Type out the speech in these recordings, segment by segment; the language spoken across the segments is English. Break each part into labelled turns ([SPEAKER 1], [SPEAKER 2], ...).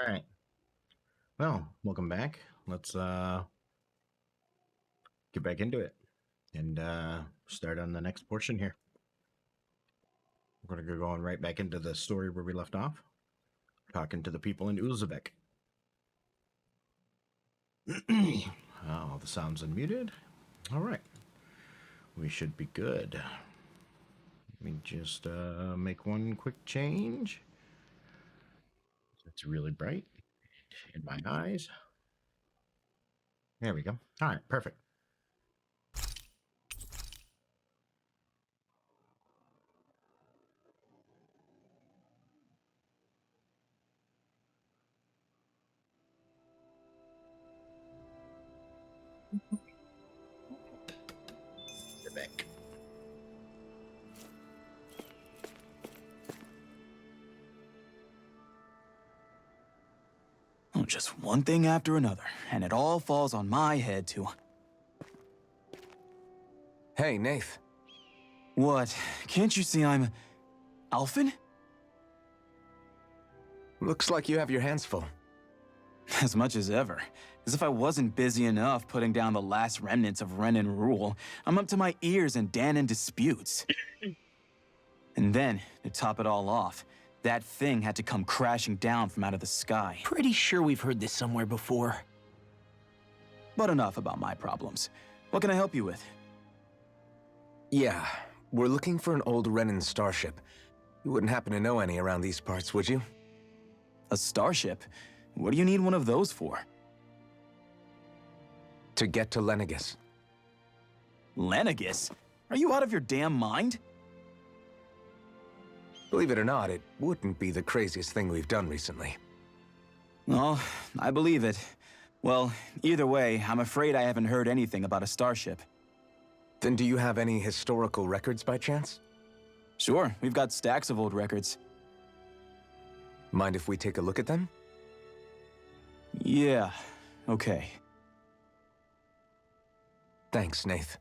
[SPEAKER 1] All right. Well, welcome back. Let's get back into it and start on the next portion here. We're going to go going right back into the story where we left off, talking to the people in Uzbek. Oh, the sound's unmuted. All right. We should be good. Let me just make one quick change. It's really bright in my eyes. There we go. All right, perfect. Get back.
[SPEAKER 2] Oh, just one thing after another, and it all falls on my head to...
[SPEAKER 3] Hey, Nayth.
[SPEAKER 2] What? Can't you see I'm... Alphen?
[SPEAKER 3] Looks like you have your hands full.
[SPEAKER 2] As much as ever. As if I wasn't busy enough putting down the last remnants of Renan rule, I'm up to my ears in Danon disputes. And then, to top it all off, that thing had to come crashing down from out of the sky.
[SPEAKER 4] Pretty sure we've heard this somewhere before.
[SPEAKER 2] But enough about my problems. What can I help you with?
[SPEAKER 3] Yeah, we're looking for an old Renan starship. You wouldn't happen to know any around these parts, would you?
[SPEAKER 2] A starship? What do you need one of those for?
[SPEAKER 3] To get to Lenegis.
[SPEAKER 2] Lenegis? Are you out of your damn mind?
[SPEAKER 3] Believe it or not, it wouldn't be the craziest thing we've done recently.
[SPEAKER 2] Oh, I believe it. Well, either way, I'm afraid I haven't heard anything about a starship.
[SPEAKER 3] Then do you have any historical records by chance?
[SPEAKER 2] Sure, we've got stacks of old records.
[SPEAKER 3] Mind if we take a look at them?
[SPEAKER 2] Yeah, okay.
[SPEAKER 3] Thanks, Nayth.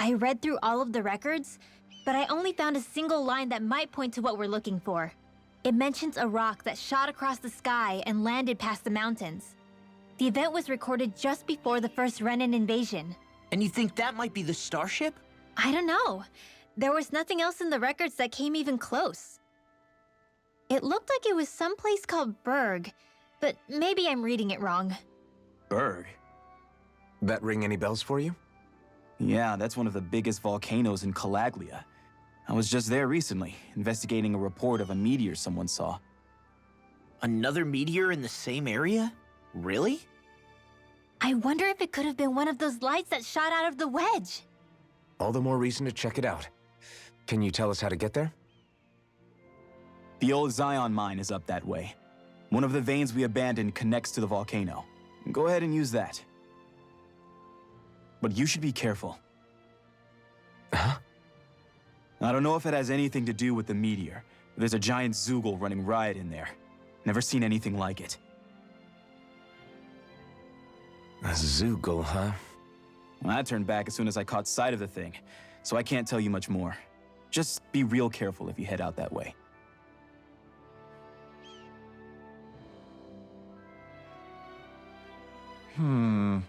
[SPEAKER 5] I read through all of the records, but I only found a single line that might point to what we're looking for. It mentions a rock that shot across the sky and landed past the mountains. The event was recorded just before the first Renan invasion.
[SPEAKER 4] And you think that might be the starship?
[SPEAKER 5] I don't know. There was nothing else in the records that came even close. It looked like it was someplace called Berg, but maybe I'm reading it wrong.
[SPEAKER 2] Berg?
[SPEAKER 3] That ring any bells for you?
[SPEAKER 2] Yeah, that's one of the biggest volcanoes in Calaglia. I was just there recently, investigating a report of a meteor someone saw.
[SPEAKER 4] Another meteor in the same area? Really?
[SPEAKER 5] I wonder if it could have been one of those lights that shot out of the wedge.
[SPEAKER 3] All the more reason to check it out. Can you tell us how to get there?
[SPEAKER 2] The old Zion mine is up that way. One of the veins we abandoned connects to the volcano. Go ahead and use that. But you should be careful.
[SPEAKER 3] Huh?
[SPEAKER 2] I don't know if it has anything to do with the meteor. But there's a giant Zoogle running riot in there. Never seen anything like it.
[SPEAKER 3] A Zoogle, huh?
[SPEAKER 2] Well, I turned back as soon as I caught sight of the thing, so I can't tell you much more. Just be real careful if you head out that way. Hmm.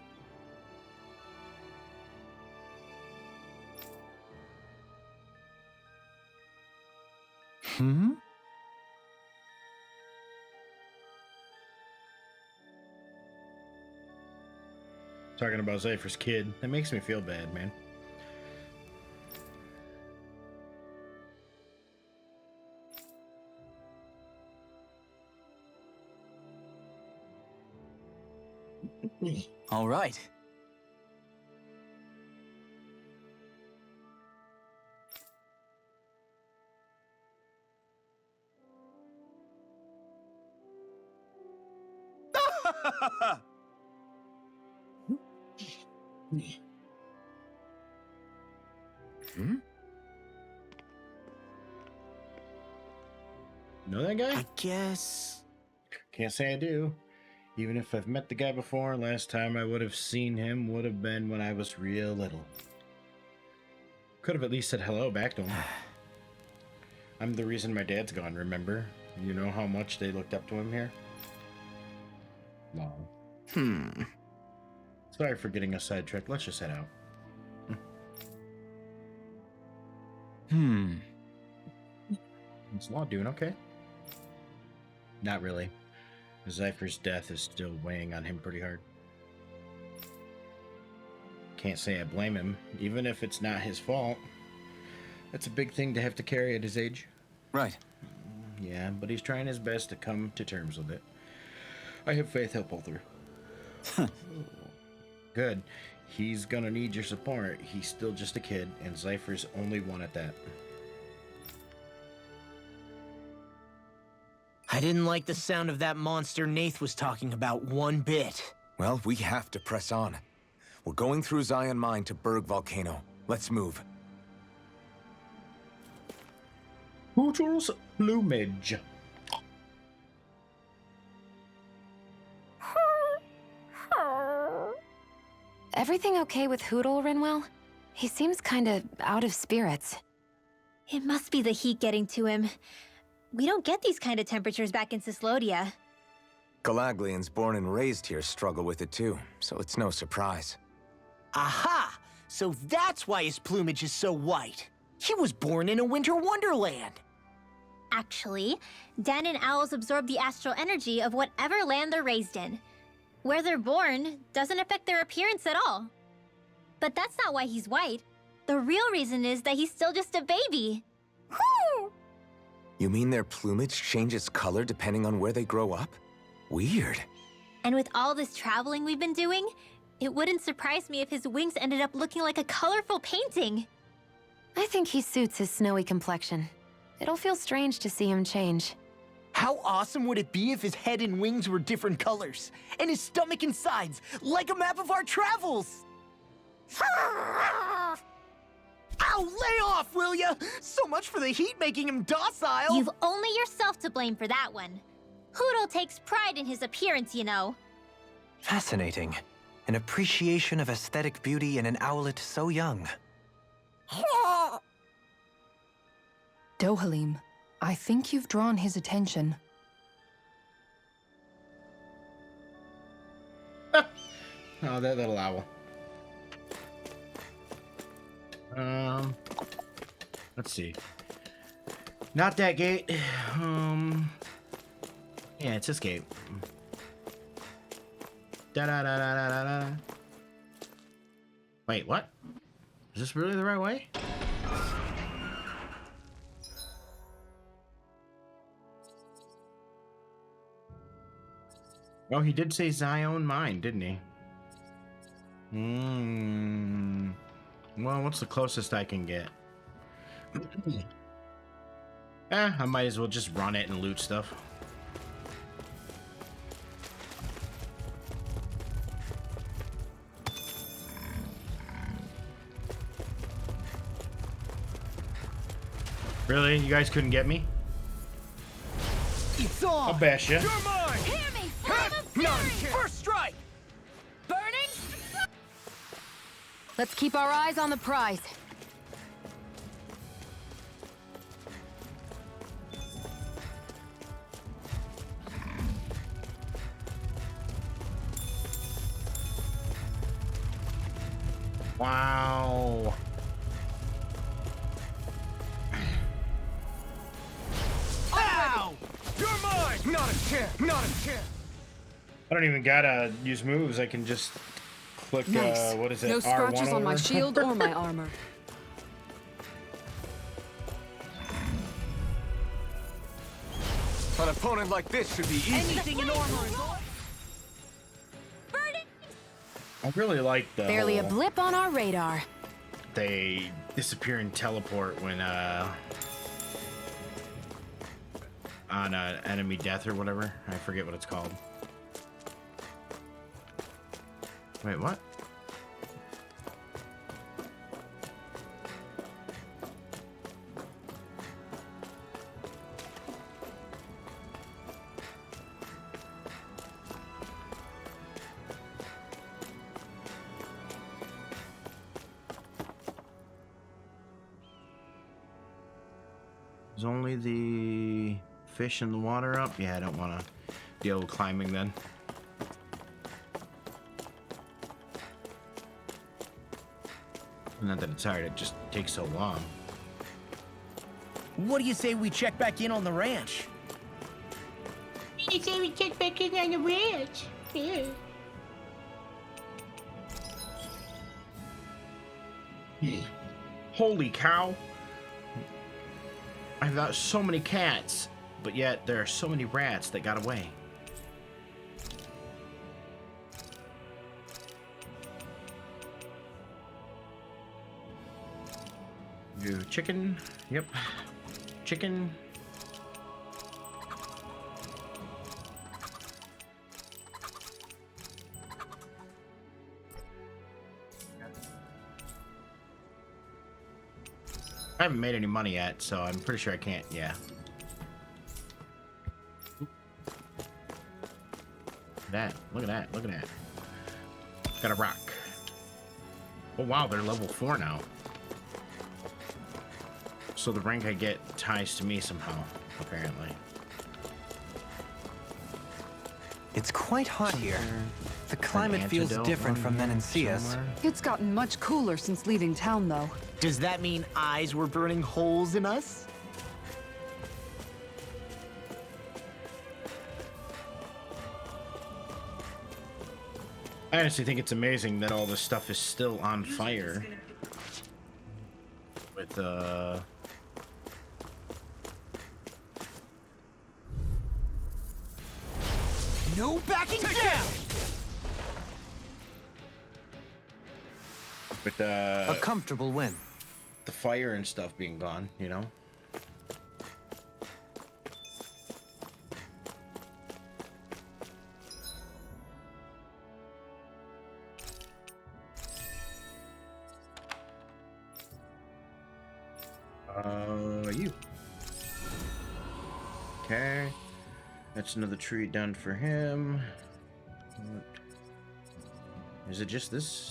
[SPEAKER 1] Talking about Cypher's kid. That makes me feel bad, man.
[SPEAKER 2] All right.
[SPEAKER 3] Hmm?
[SPEAKER 1] Know that guy?
[SPEAKER 4] I guess...
[SPEAKER 1] Can't say I do. Even if I've met the guy before, last time I would have seen him would have been when I was real little. Could have at least said hello back to him. I'm the reason my dad's gone, remember? You know how much they looked up to him here? No. Sorry for getting us sidetracked. Let's just head out. Is Law doing okay? Not really. Zypher's death is still weighing on him pretty hard. Can't say I blame him, even if it's not his fault. That's a big thing to have to carry at his age.
[SPEAKER 3] Right.
[SPEAKER 1] Yeah, but he's trying his best to come to terms with it. I have faith he'll pull through. Good. He's gonna need your support. He's still just a kid, and Zypher's only one at that.
[SPEAKER 4] I didn't like the sound of that monster Nayth was talking about one bit.
[SPEAKER 3] Well, we have to press on. We're going through Zion Mine to Berg Volcano. Let's move.
[SPEAKER 1] Hootel's plumage.
[SPEAKER 6] Everything okay with Hootle, Rinwell? He seems kinda out of spirits.
[SPEAKER 5] It must be the heat getting to him. We don't get these kind of temperatures back in Cislodia.
[SPEAKER 3] Galaglians born and raised here struggle with it too, so it's no surprise.
[SPEAKER 4] Aha! So that's why his plumage is so white. He was born in a winter wonderland.
[SPEAKER 5] Actually, Dan and owls absorb the astral energy of whatever land they're raised in. Where they're born doesn't affect their appearance at all. But that's not why he's white. The real reason is that he's still just a baby. Whoo!
[SPEAKER 3] You mean their plumage changes color depending on where they grow up? Weird.
[SPEAKER 5] And with all this traveling we've been doing, it wouldn't surprise me if his wings ended up looking like a colorful painting.
[SPEAKER 6] I think he suits his snowy complexion. It'll feel strange to see him change.
[SPEAKER 4] How awesome would it be if his head and wings were different colors, and his stomach and sides, like a map of our travels? Ow, lay off, will ya? So much for the heat making him docile.
[SPEAKER 5] You've only yourself to blame for that one. Hootle takes pride in his appearance, you know.
[SPEAKER 7] Fascinating. An appreciation of aesthetic beauty in an owlet so young.
[SPEAKER 8] Dohalim, I think you've drawn his attention.
[SPEAKER 1] Oh, that little owl. Let's see. Not that gate. Yeah, it's this gate. Da da da da da da da. Wait, what? Is this really the right way? Oh, he did say Zion Mine, didn't he? Well, what's the closest I can get? I might as well just run it and loot stuff. Really? You guys couldn't get me?
[SPEAKER 4] It's on.
[SPEAKER 1] I'll bash ya.
[SPEAKER 4] You're mine.
[SPEAKER 5] Hear me, flame of fury!
[SPEAKER 4] First strike.
[SPEAKER 5] Burning?
[SPEAKER 6] Let's keep our eyes on the prize.
[SPEAKER 1] Wow.
[SPEAKER 4] Ow! You're mine.
[SPEAKER 3] Not a chance! Not a chance!
[SPEAKER 1] I don't even gotta use moves. I can just click,
[SPEAKER 8] Nice.
[SPEAKER 1] what is it?
[SPEAKER 8] No scratches
[SPEAKER 1] R1
[SPEAKER 8] on my
[SPEAKER 1] over?
[SPEAKER 8] shield or my armor.
[SPEAKER 3] An opponent like this should be easy.
[SPEAKER 4] Anything in armor is on.
[SPEAKER 5] Burning!
[SPEAKER 1] I really like the
[SPEAKER 6] Barely a
[SPEAKER 1] whole-
[SPEAKER 6] blip on our radar.
[SPEAKER 1] they disappear and teleport when on enemy death or whatever. I forget what it's called. Wait, what? Is only the fish in the water up? Yeah, I don't want to deal with climbing then. Not that it's hard, it just takes so long.
[SPEAKER 4] What do you say we check back in on the ranch?
[SPEAKER 9] You say we check back in on the ranch. Yeah.
[SPEAKER 1] Holy cow! I've got so many cats, but yet there are so many rats that got away. Do chicken. Yep. Chicken. I haven't made any money yet, so I'm pretty sure I can't. Yeah. That. Look at that. Look at that. Got a rock. Oh wow, they're level 4 now. So the rank I get ties to me somehow, apparently.
[SPEAKER 7] It's quite hot here. The climate feels different from Menancia's.
[SPEAKER 8] It's gotten much cooler since leaving town, though.
[SPEAKER 4] Does that mean eyes were burning holes in us?
[SPEAKER 1] I honestly think it's amazing that all this stuff is still on fire. With,
[SPEAKER 4] No backing down!
[SPEAKER 1] with,
[SPEAKER 7] A comfortable win.
[SPEAKER 1] the fire and stuff being gone, you know? You. Okay. That's another tree done for him. What? Is it just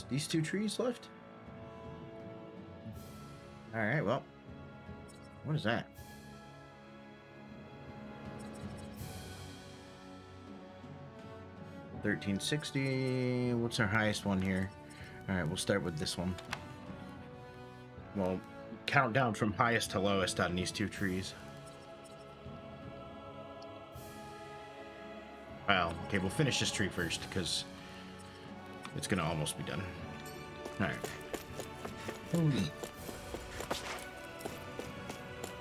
[SPEAKER 1] these 2 trees left? Alright, well. What is that? $13.60. What's our highest one here? Alright, we'll start with this one. Well, count down from highest to lowest on these 2 trees. Well, okay, we'll finish this tree first, because it's gonna almost be done. Alright. Could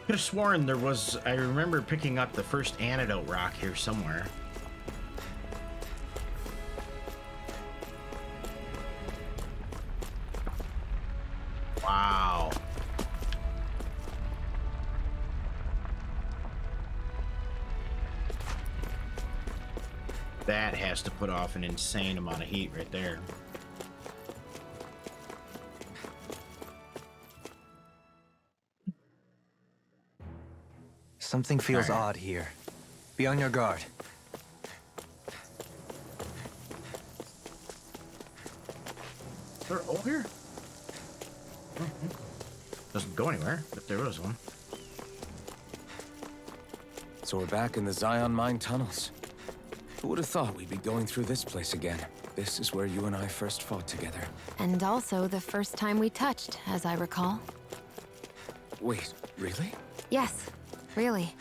[SPEAKER 1] have sworn there was... I remember picking up the first antidote rock here somewhere. Wow. That has to put off an insane amount of heat right there.
[SPEAKER 7] Something feels odd here. Be on your guard.
[SPEAKER 1] Is there a hole here? Doesn't go anywhere, if there was one.
[SPEAKER 3] So we're back in the Zion Mine tunnels. Who would have thought we'd be going through this place again? This is where you and I first fought together.
[SPEAKER 6] And also the first time we touched, as I recall.
[SPEAKER 3] Wait, really?
[SPEAKER 6] Yes, really.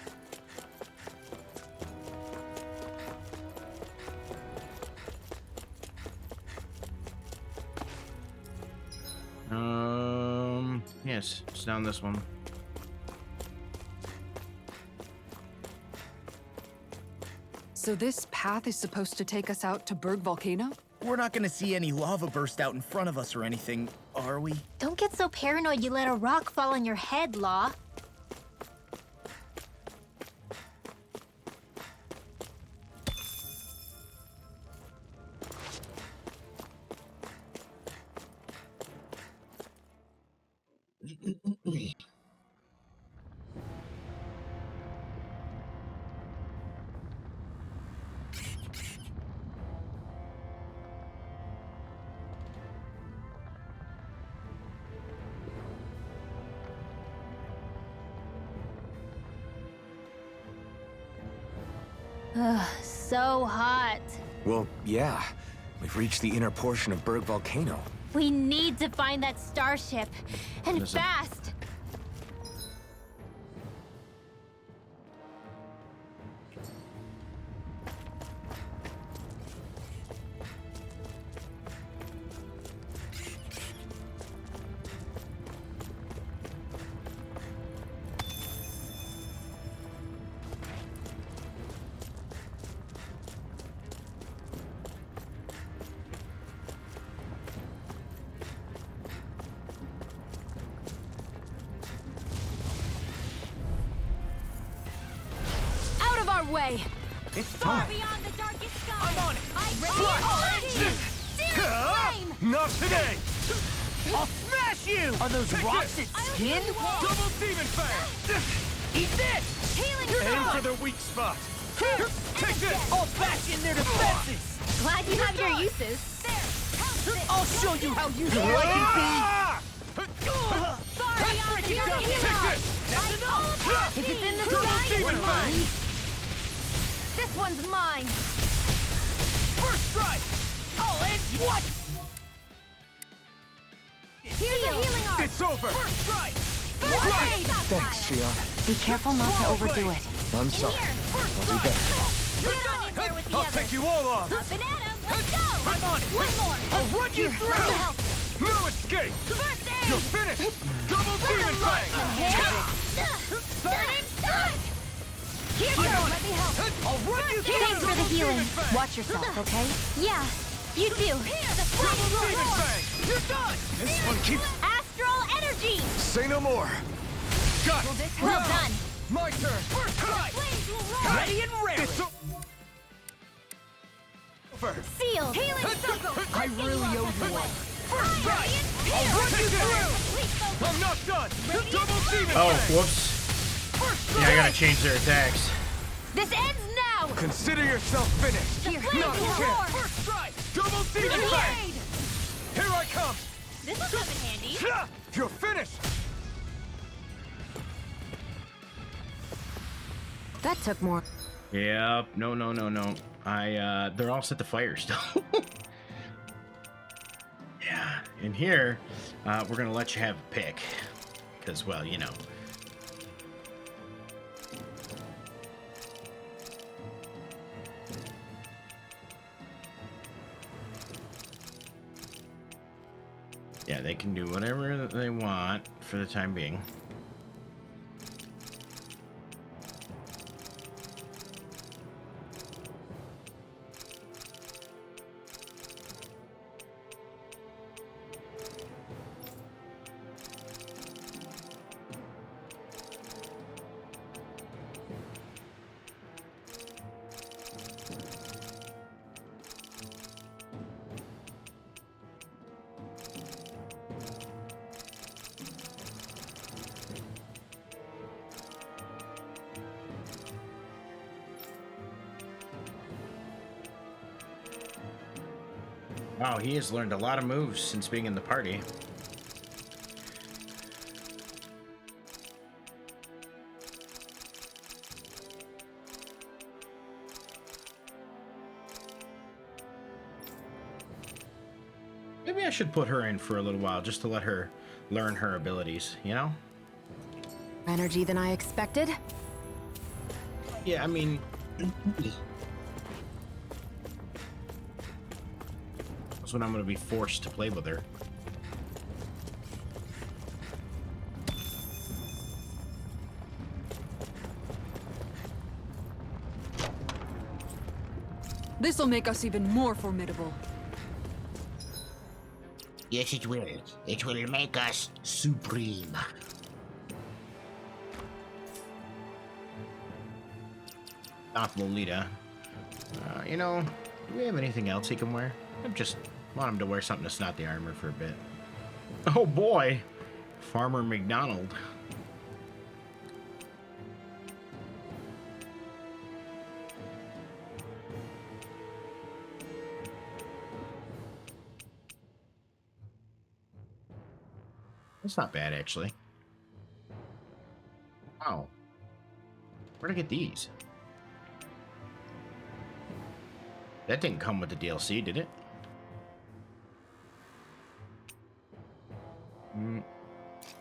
[SPEAKER 1] Yes, it's down this one.
[SPEAKER 8] So this path is supposed to take us out to Berg Volcano?
[SPEAKER 4] We're not gonna see any lava burst out in front of us or anything, are we?
[SPEAKER 5] Don't get so paranoid you let a rock fall on your head, Law. Ugh, so hot.
[SPEAKER 3] Well, yeah. We've reached the inner portion of Berg Volcano.
[SPEAKER 5] We need to find that starship. And
[SPEAKER 1] There's a-
[SPEAKER 5] fast. Out of our way.
[SPEAKER 4] It's
[SPEAKER 5] Far
[SPEAKER 4] time.
[SPEAKER 5] beyond the darkest sky.
[SPEAKER 4] I'm on it.
[SPEAKER 3] Not today!
[SPEAKER 4] I'll smash you! Are those rocks at skin?
[SPEAKER 3] Double Demon Fang!
[SPEAKER 4] Eat this!
[SPEAKER 5] Healing
[SPEAKER 3] Aim
[SPEAKER 5] sword.
[SPEAKER 3] for the weak spot! Take this!
[SPEAKER 4] I'll bash in their defenses!
[SPEAKER 5] Glad you have your uses.
[SPEAKER 4] I'll show you how useful I can
[SPEAKER 3] Ah!
[SPEAKER 5] Far beyond the darkest
[SPEAKER 3] Take
[SPEAKER 5] sky.
[SPEAKER 3] this!
[SPEAKER 5] If it's in the
[SPEAKER 3] Double
[SPEAKER 5] sky,
[SPEAKER 3] Demon
[SPEAKER 5] it's
[SPEAKER 3] Fang!
[SPEAKER 5] mine. This one's mine.
[SPEAKER 4] First strike! I'll end what?
[SPEAKER 5] Here's a healing art.
[SPEAKER 3] It's over!
[SPEAKER 4] First strike!
[SPEAKER 5] Blade.
[SPEAKER 3] Thanks, Shion.
[SPEAKER 6] Be careful not to overdo it.
[SPEAKER 3] I'm sorry. I'll do better.
[SPEAKER 5] Get on in there with the
[SPEAKER 3] I'll
[SPEAKER 5] others.
[SPEAKER 3] take you all on!
[SPEAKER 5] Up and at 'em. Let's go.
[SPEAKER 4] I'm on it!
[SPEAKER 5] One more.
[SPEAKER 4] I'll run you
[SPEAKER 5] Let me
[SPEAKER 4] through!
[SPEAKER 5] help.
[SPEAKER 3] No escape!
[SPEAKER 5] First aid.
[SPEAKER 3] You're finished! Double Demon Fang!
[SPEAKER 5] Third and stun. Here goes. Let me help.
[SPEAKER 4] I'll run you through!
[SPEAKER 5] Thanks for the healing.
[SPEAKER 6] Watch yourself, okay?
[SPEAKER 5] Yeah, you do.
[SPEAKER 3] Double Demon Fang!
[SPEAKER 4] You're done!
[SPEAKER 3] This one keeps...
[SPEAKER 5] Astral energy.
[SPEAKER 3] Say no more! Got it!
[SPEAKER 5] Well done.
[SPEAKER 3] My turn!
[SPEAKER 4] First strike!
[SPEAKER 5] Flames will roll.
[SPEAKER 4] Ready and ready!
[SPEAKER 3] It's over!
[SPEAKER 5] Sealed. Healing circle.
[SPEAKER 4] I really owe you one. First strike!
[SPEAKER 5] I'll
[SPEAKER 4] I'll run you through!
[SPEAKER 3] I'm not done! Double Demon
[SPEAKER 1] Oh,
[SPEAKER 3] Fang!
[SPEAKER 1] whoops. Yeah, I gotta change their attacks.
[SPEAKER 5] This ends now.
[SPEAKER 3] Consider yourself finished!
[SPEAKER 5] The flames
[SPEAKER 3] Not a
[SPEAKER 5] will
[SPEAKER 3] chance!
[SPEAKER 5] roar.
[SPEAKER 4] First strike!
[SPEAKER 3] Double Demon Fang! Here I come!
[SPEAKER 5] This will come in handy.
[SPEAKER 3] You're finished!
[SPEAKER 6] That took more.
[SPEAKER 1] Yep. No. They're all set to fire still. Yeah. In here, we're gonna let you have a pick, because, well, you know. Yeah, they can do whatever they want for the time being. Wow, he has learned a lot of moves since being in the party. Maybe I should put her in for a little while just to let her learn her abilities, you know?
[SPEAKER 6] Energy than I expected.
[SPEAKER 1] Yeah, I mean... That's when I'm going to be forced to play with her.
[SPEAKER 8] This'll make us even more formidable.
[SPEAKER 9] Yes, it will. It will make us supreme.
[SPEAKER 1] Not Lolita. You know, do we have anything else he can wear? I just want him to wear something that's not the armor for a bit. Oh boy! Farmer McDonald. That's not bad, actually. Wow. Where'd I get these? That didn't come with the DLC, did it?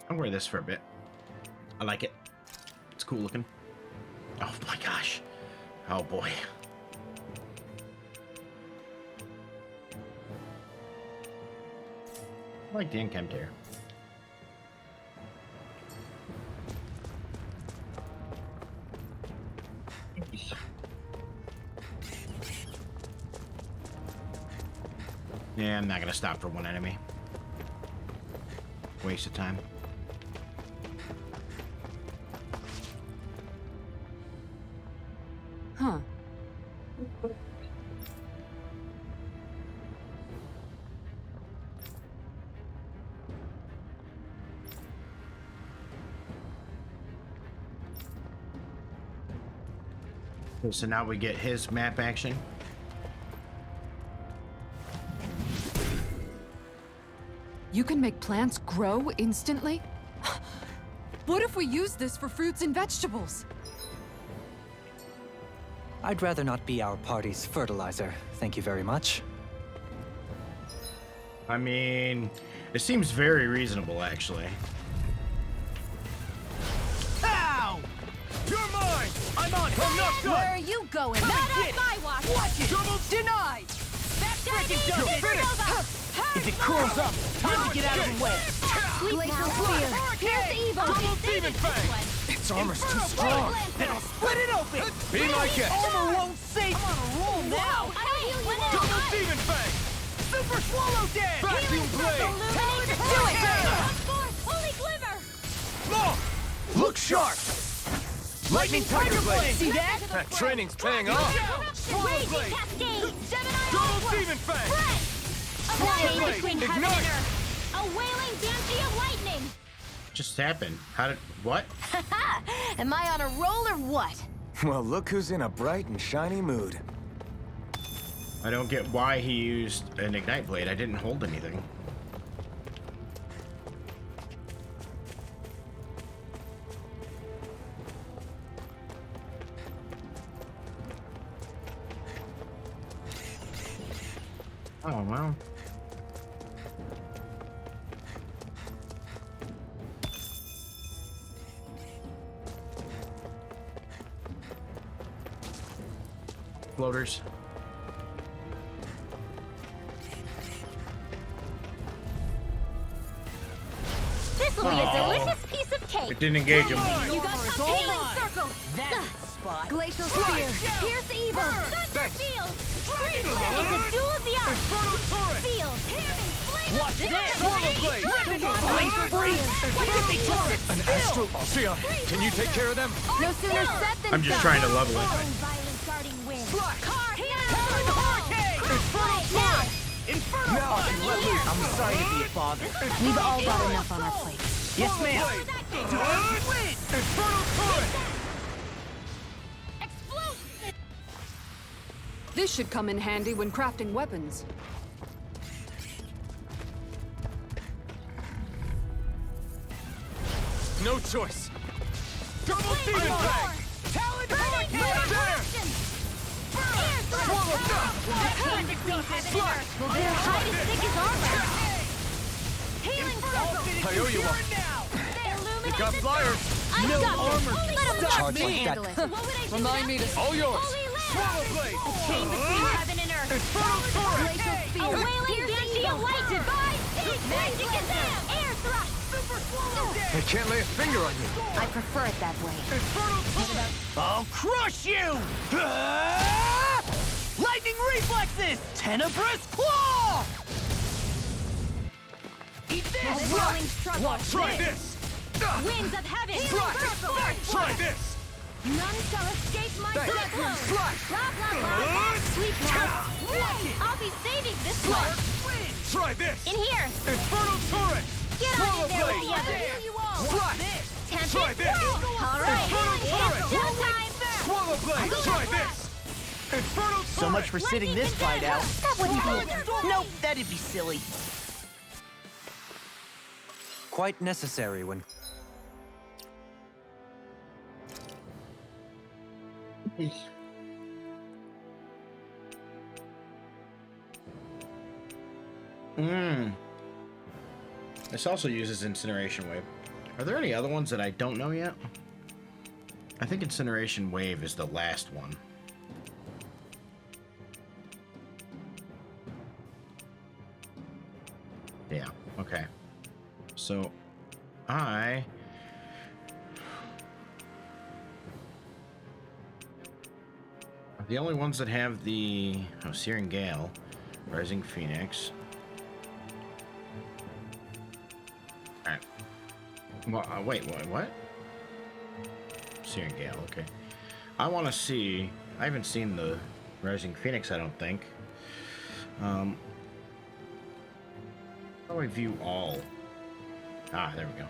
[SPEAKER 1] I'll wear this for a bit. I like it. It's cool looking. Oh my gosh. Oh boy. I like the encamped hair. Yeah, I'm not gonna stop for one enemy. Waste of time.
[SPEAKER 8] Huh.
[SPEAKER 1] Okay, so now we get his map action.
[SPEAKER 8] You can make plants grow instantly? What if we use this for fruits and vegetables?
[SPEAKER 7] I'd rather not be our party's fertilizer. Thank you very much.
[SPEAKER 1] I mean, it seems very reasonable, actually.
[SPEAKER 4] Ow! You're mine! I'm on him! Not done!
[SPEAKER 10] Where are you going?
[SPEAKER 4] Let
[SPEAKER 10] Not
[SPEAKER 4] me
[SPEAKER 10] on
[SPEAKER 4] get it.
[SPEAKER 10] my watch!
[SPEAKER 4] Watch it! Double denied!
[SPEAKER 10] That's
[SPEAKER 4] freaking done! You're finished! If it cools up, time to get out of the way!
[SPEAKER 10] Glacial Spear! Pierce the evil!
[SPEAKER 4] Double Demon Fang! Its armor's too strong! Then I'll split it open! Be my guest! Armor won't save! I'm on a roll now! Double Demon Fang! Super Swallow Dance! Vacuum Blade!
[SPEAKER 10] Do it! Holy Glimmer!
[SPEAKER 4] No! Look sharp! Lightning Tiger Blade! See that? That training's paying off!
[SPEAKER 10] Raging Cascade! Gemini
[SPEAKER 4] Double Demon Fang!
[SPEAKER 10] Swallow
[SPEAKER 4] Blade!
[SPEAKER 10] between heaven and
[SPEAKER 4] Ignite!
[SPEAKER 10] earth! A wailing banshee of lightning!
[SPEAKER 1] Just happened. How did... What?
[SPEAKER 10] Am I on a roll or what?
[SPEAKER 3] Well, look who's in a bright and shiny mood.
[SPEAKER 1] I don't get why he used an Ignite Blade. I didn't hold anything. Oh, wow. Floaters.
[SPEAKER 5] This will be a delicious piece of cake.
[SPEAKER 1] It didn't engage him.
[SPEAKER 10] You got some healing circle!
[SPEAKER 4] Spot!
[SPEAKER 10] Glacial Spear! Pierce evil! Thunder Field! It's a duel of the arts!
[SPEAKER 4] Inferno Turret!
[SPEAKER 10] Field!
[SPEAKER 4] Watch this! Swallow Blade! Blade Freeze! An Astro... Alcyon, can you take care of them?
[SPEAKER 10] No sooner said than
[SPEAKER 1] I'm just
[SPEAKER 10] done.
[SPEAKER 1] trying to level it.
[SPEAKER 10] Violent guarding wind!
[SPEAKER 4] Slash!
[SPEAKER 10] Car
[SPEAKER 4] Hurricane! Inferno Turret! Inferno Now I can let loose! I'm sorry to be a bother.
[SPEAKER 10] We've all got enough on our plate.
[SPEAKER 4] Yes, ma'am! Inferno Turret!
[SPEAKER 8] This should come in handy when crafting weapons.
[SPEAKER 4] No choice! Double Demon Fang! Talon Hurricane! Swallow down! Slash!
[SPEAKER 10] Hide his stick his armor! Healing circle!
[SPEAKER 4] I owe you one. You got flyers!
[SPEAKER 10] I've
[SPEAKER 4] No
[SPEAKER 10] got
[SPEAKER 4] armor!
[SPEAKER 10] this. Let him
[SPEAKER 7] Charge
[SPEAKER 10] watch me
[SPEAKER 7] like
[SPEAKER 10] handle
[SPEAKER 7] that.
[SPEAKER 10] it. What would I do
[SPEAKER 8] Remind me
[SPEAKER 10] without
[SPEAKER 8] to...
[SPEAKER 4] All yours!
[SPEAKER 10] Holy land!
[SPEAKER 4] Swallow Blade!
[SPEAKER 10] Chain between heaven and earth!
[SPEAKER 4] Inferno Turret!
[SPEAKER 10] A wailing banshee of light! By six magic and air thrust!
[SPEAKER 4] Super Swallow! I can't lay a finger on you!
[SPEAKER 10] I prefer it that way.
[SPEAKER 4] Inferno Turret! I'll crush you! Lightning reflexes! Tenebrous claw! Eat this!
[SPEAKER 10] A whirling struggle.
[SPEAKER 4] Try this!
[SPEAKER 10] Winds of heaven!
[SPEAKER 4] Try this!
[SPEAKER 10] None shall escape my
[SPEAKER 4] Thanks.
[SPEAKER 10] cyclone!
[SPEAKER 4] Slash.
[SPEAKER 10] Blah, blah, blah. Sweet now. I'll be saving this one.
[SPEAKER 4] Try this!
[SPEAKER 10] In here.
[SPEAKER 4] Inferno Turret!
[SPEAKER 10] Get on in there with the others.
[SPEAKER 4] Slash!
[SPEAKER 10] Tempest.
[SPEAKER 4] Try this!
[SPEAKER 10] All right.
[SPEAKER 4] Inferno Turret!
[SPEAKER 10] Showtime.
[SPEAKER 4] Swallow Blade! Try this! Inferno Turret! So much for sitting this fight out.
[SPEAKER 10] That wouldn't be...
[SPEAKER 4] Nope, that'd be silly.
[SPEAKER 7] Quite necessary when...
[SPEAKER 1] This also uses Incineration Wave. Are there any other ones that I don't know yet? I think Incineration Wave is the last one. Yeah, okay. So, the only ones that have the Searing Gale, Rising Phoenix. Alright. Well, wait, what? Searing Gale, okay. I want to see... I haven't seen the Rising Phoenix, I don't think. How do I view all? Ah, there we go.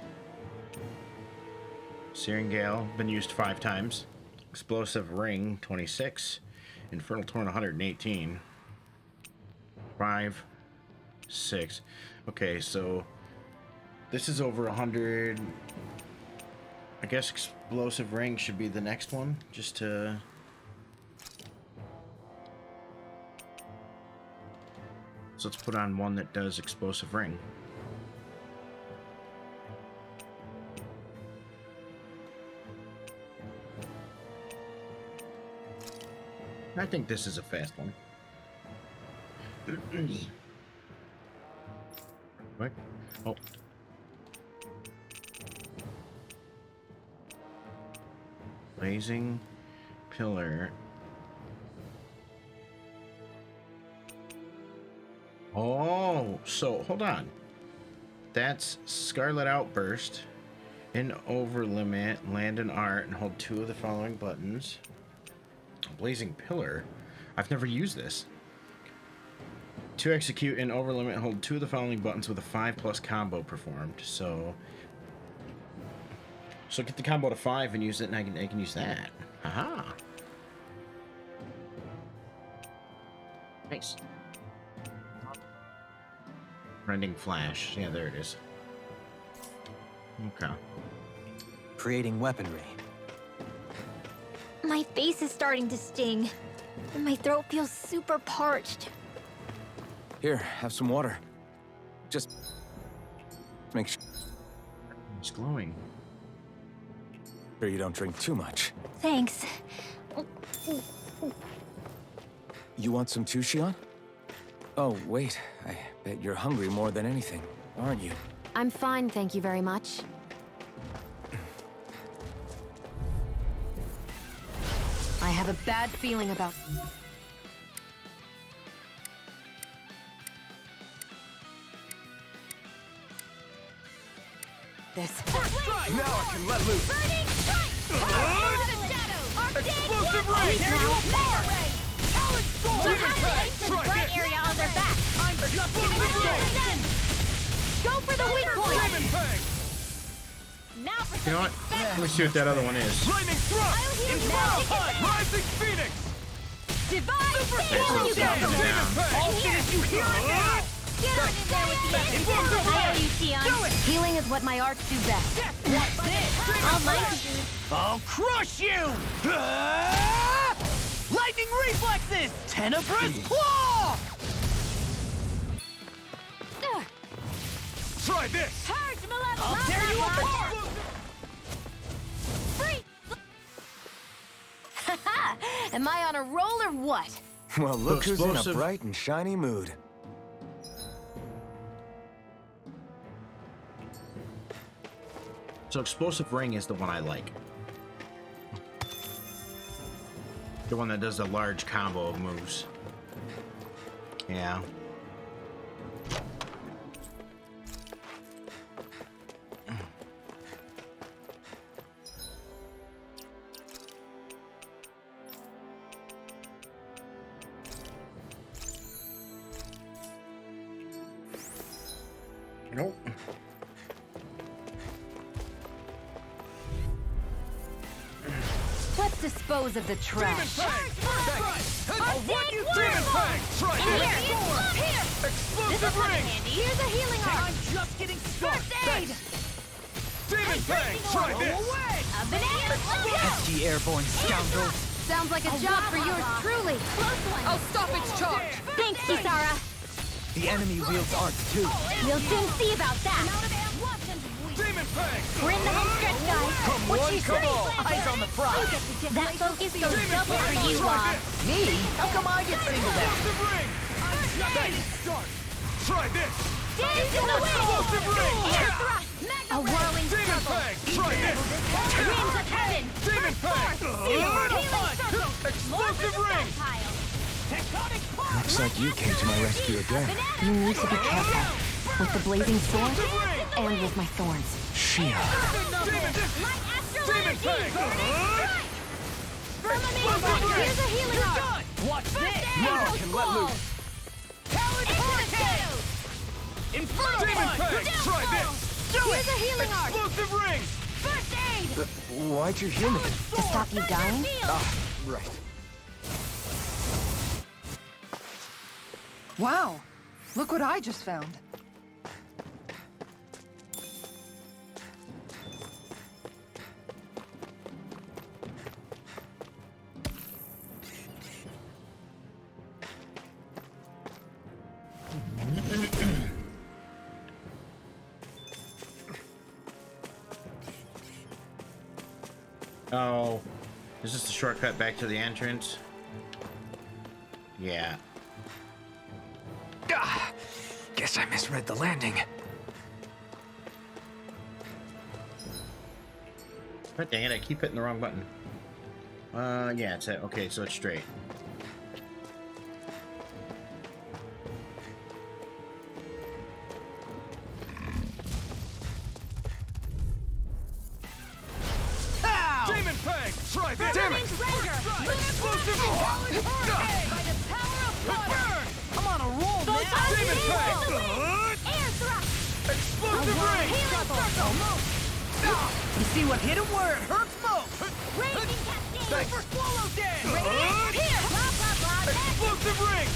[SPEAKER 1] Searing Gale, been used 5 times. Explosive Ring, 26. Infernal Torrent, 118. 5, 6. Okay, so this is over 100. I guess Explosive Ring should be the next one, just to... So let's put on one that does Explosive Ring. I think this is a fast one. Quick. Oh. Blazing Pillar. Oh, so hold on. That's Scarlet Outburst. In Overlimit, land an art, and hold 2 of the following buttons. Blazing Pillar. I've never used this. To execute in Overlimit, hold 2 of the following buttons with a 5+ combo performed. So get the combo to 5 and use it, and I can use that. Aha. Nice. Rending Flash. Yeah, there it is. Okay.
[SPEAKER 7] Creating weaponry.
[SPEAKER 5] My face is starting to sting, and my throat feels super parched.
[SPEAKER 3] Here, have some water. Just make sure
[SPEAKER 1] It's glowing.
[SPEAKER 3] you don't drink too much.
[SPEAKER 5] Thanks.
[SPEAKER 3] You want some too, Shion? Oh, wait. I bet you're hungry more than anything, aren't you?
[SPEAKER 6] I'm fine, thank you very much. I have a bad feeling about... this.
[SPEAKER 3] Now I can let loose.
[SPEAKER 4] Explosive ray! Tear you apart!
[SPEAKER 5] Right area on their back. Go for the weak point. Now for
[SPEAKER 1] You know what? Let me see what that other one is.
[SPEAKER 4] Lightning thrust! Infernal punch! Rising Phoenix!
[SPEAKER 5] Divine
[SPEAKER 1] It's down.
[SPEAKER 4] All finish you hear it now!
[SPEAKER 5] Get on in there with the
[SPEAKER 4] Infernal
[SPEAKER 5] I owe you, Tion.
[SPEAKER 6] Healing is what my arts do best.
[SPEAKER 4] What's this?
[SPEAKER 5] All mine.
[SPEAKER 4] I'll crush you! Ah! Lightning reflexes! Tenebrous claw! Try this!
[SPEAKER 5] Purge, Malevolent.
[SPEAKER 4] I'll tear you apart!
[SPEAKER 6] Am I on a roll or what?
[SPEAKER 3] Well, look who's in a
[SPEAKER 1] Explosive.
[SPEAKER 3] bright and shiny mood.
[SPEAKER 1] So Explosive Ring is the one I like. The one that does the large combo of moves. Yeah. Nope.
[SPEAKER 6] Let's dispose of the trash.
[SPEAKER 4] I'll run you through! Demon Fang! Try this! Explosive ring!
[SPEAKER 5] Here's a healing arm.
[SPEAKER 4] I'm just getting started!
[SPEAKER 5] First aid.
[SPEAKER 4] Demon Fang! Try this!
[SPEAKER 5] A banana.
[SPEAKER 7] Pesky airborne scoundrels.
[SPEAKER 6] Sounds like a job for yours truly.
[SPEAKER 5] Close one.
[SPEAKER 8] I'll stop its charge.
[SPEAKER 5] Thanks, Kisara.
[SPEAKER 7] The enemy wields arts too.
[SPEAKER 5] We'll soon see about that.
[SPEAKER 4] Demon Fang!
[SPEAKER 5] We're in the home stretch, guys.
[SPEAKER 4] Come one, come all! Eyes on the prize!
[SPEAKER 5] That focus goes double for you,
[SPEAKER 4] Try
[SPEAKER 5] Bob.
[SPEAKER 4] Me? How come I get singled out? Explosive ring! Start! Try this!
[SPEAKER 5] Dance in the wind!
[SPEAKER 4] Explosive ring!
[SPEAKER 5] Air thrust! A whirling
[SPEAKER 4] Demon
[SPEAKER 5] circle.
[SPEAKER 4] Fang! Try this!
[SPEAKER 5] Winds of heaven.
[SPEAKER 4] Demon Fang!
[SPEAKER 5] Healing circle.
[SPEAKER 4] Explosive ring!
[SPEAKER 5] Tectonic
[SPEAKER 3] Looks like you came to my rescue again.
[SPEAKER 6] You need to be careful. With the blazing sword and with my thorns.
[SPEAKER 3] Shia.
[SPEAKER 4] Demon Fang!
[SPEAKER 5] Here's a healing arc.
[SPEAKER 4] Watch this!
[SPEAKER 3] Now I can let loose.
[SPEAKER 4] Talent Hurricane! Inferno Demon Fang! Try this! Do
[SPEAKER 5] Here's a healing arc.
[SPEAKER 4] Explosive ring!
[SPEAKER 5] First aid.
[SPEAKER 3] Why'd you heal me?
[SPEAKER 6] To stop you dying?
[SPEAKER 3] Right.
[SPEAKER 8] Wow. Look what I just found.
[SPEAKER 1] Oh, is this the shortcut back to the entrance? Yeah.
[SPEAKER 3] Guess I misread the landing.
[SPEAKER 1] God dang it, I keep hitting the wrong button. Yeah, it's it. Okay, so it's straight.
[SPEAKER 4] Demon Fang! Try this!
[SPEAKER 5] Damn it!
[SPEAKER 4] Explosive Talent Hurricane! By the power of blood! I'm on a roll now! Demon Fang!
[SPEAKER 5] Air thrust.
[SPEAKER 4] Explosive ring!
[SPEAKER 5] Healing circle.
[SPEAKER 4] You see what hit him where it hurts most!
[SPEAKER 5] Raging cascade.
[SPEAKER 4] Super Swallow Dance!
[SPEAKER 5] Here. Blah, blah, blah.
[SPEAKER 4] Explosive ring!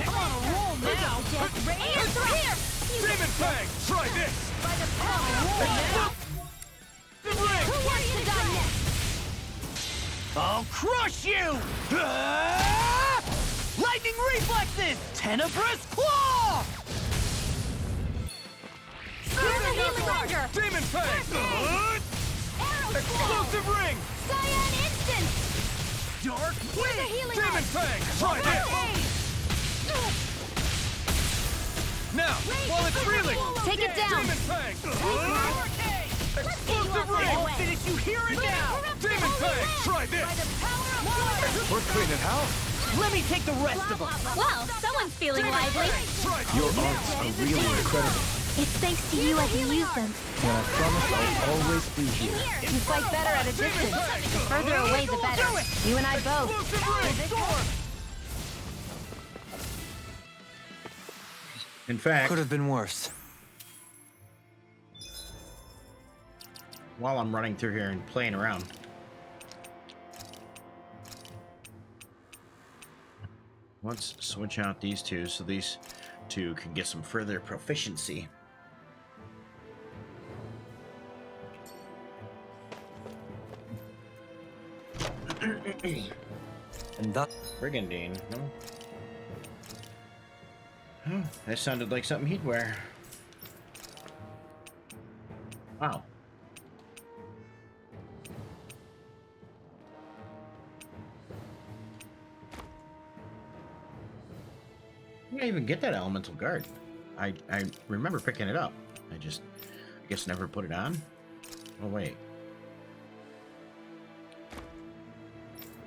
[SPEAKER 4] I'm on a roll now!
[SPEAKER 5] Air thrust.
[SPEAKER 4] Demon Fang! Try this!
[SPEAKER 5] By the power of blood.
[SPEAKER 4] Explosive ring!
[SPEAKER 5] Who wants to die next?
[SPEAKER 4] I'll crush you! Lightning reflexes! Tenebrous claw!
[SPEAKER 5] Here's a healing arc.
[SPEAKER 4] Demon Fang! Explosive ring!
[SPEAKER 5] Cyan instant.
[SPEAKER 4] Dark
[SPEAKER 5] Here's a
[SPEAKER 4] Wind!
[SPEAKER 5] healing
[SPEAKER 4] Demon
[SPEAKER 5] arc.
[SPEAKER 4] Fang! Try this! Now, while it's reeling!
[SPEAKER 5] Take it down.
[SPEAKER 4] Demon Fang! Explosive
[SPEAKER 5] Get you
[SPEAKER 4] ring!
[SPEAKER 5] out of the way.
[SPEAKER 4] Did you hear it now? Demon Fang! Try this!
[SPEAKER 3] We're clean at house.
[SPEAKER 4] Let me take the rest of them!
[SPEAKER 5] Well, someone's feeling lively.
[SPEAKER 4] Try
[SPEAKER 3] Your arts are really incredible.
[SPEAKER 5] It's thanks to you I can use them.
[SPEAKER 3] And I promise I'll always be here.
[SPEAKER 5] You fight better at a distance. The further away, the better. You and I both.
[SPEAKER 4] Explosive ring!
[SPEAKER 1] In fact,
[SPEAKER 7] Could have been worse.
[SPEAKER 1] while I'm running through here and playing around, let's switch out these two so these two can get some further proficiency.
[SPEAKER 7] And that
[SPEAKER 1] Brigandine, no? Oh, that sounded like something he'd wear. Wow. I didn't even get that elemental guard. I remember picking it up. I guess never put it on. Oh wait.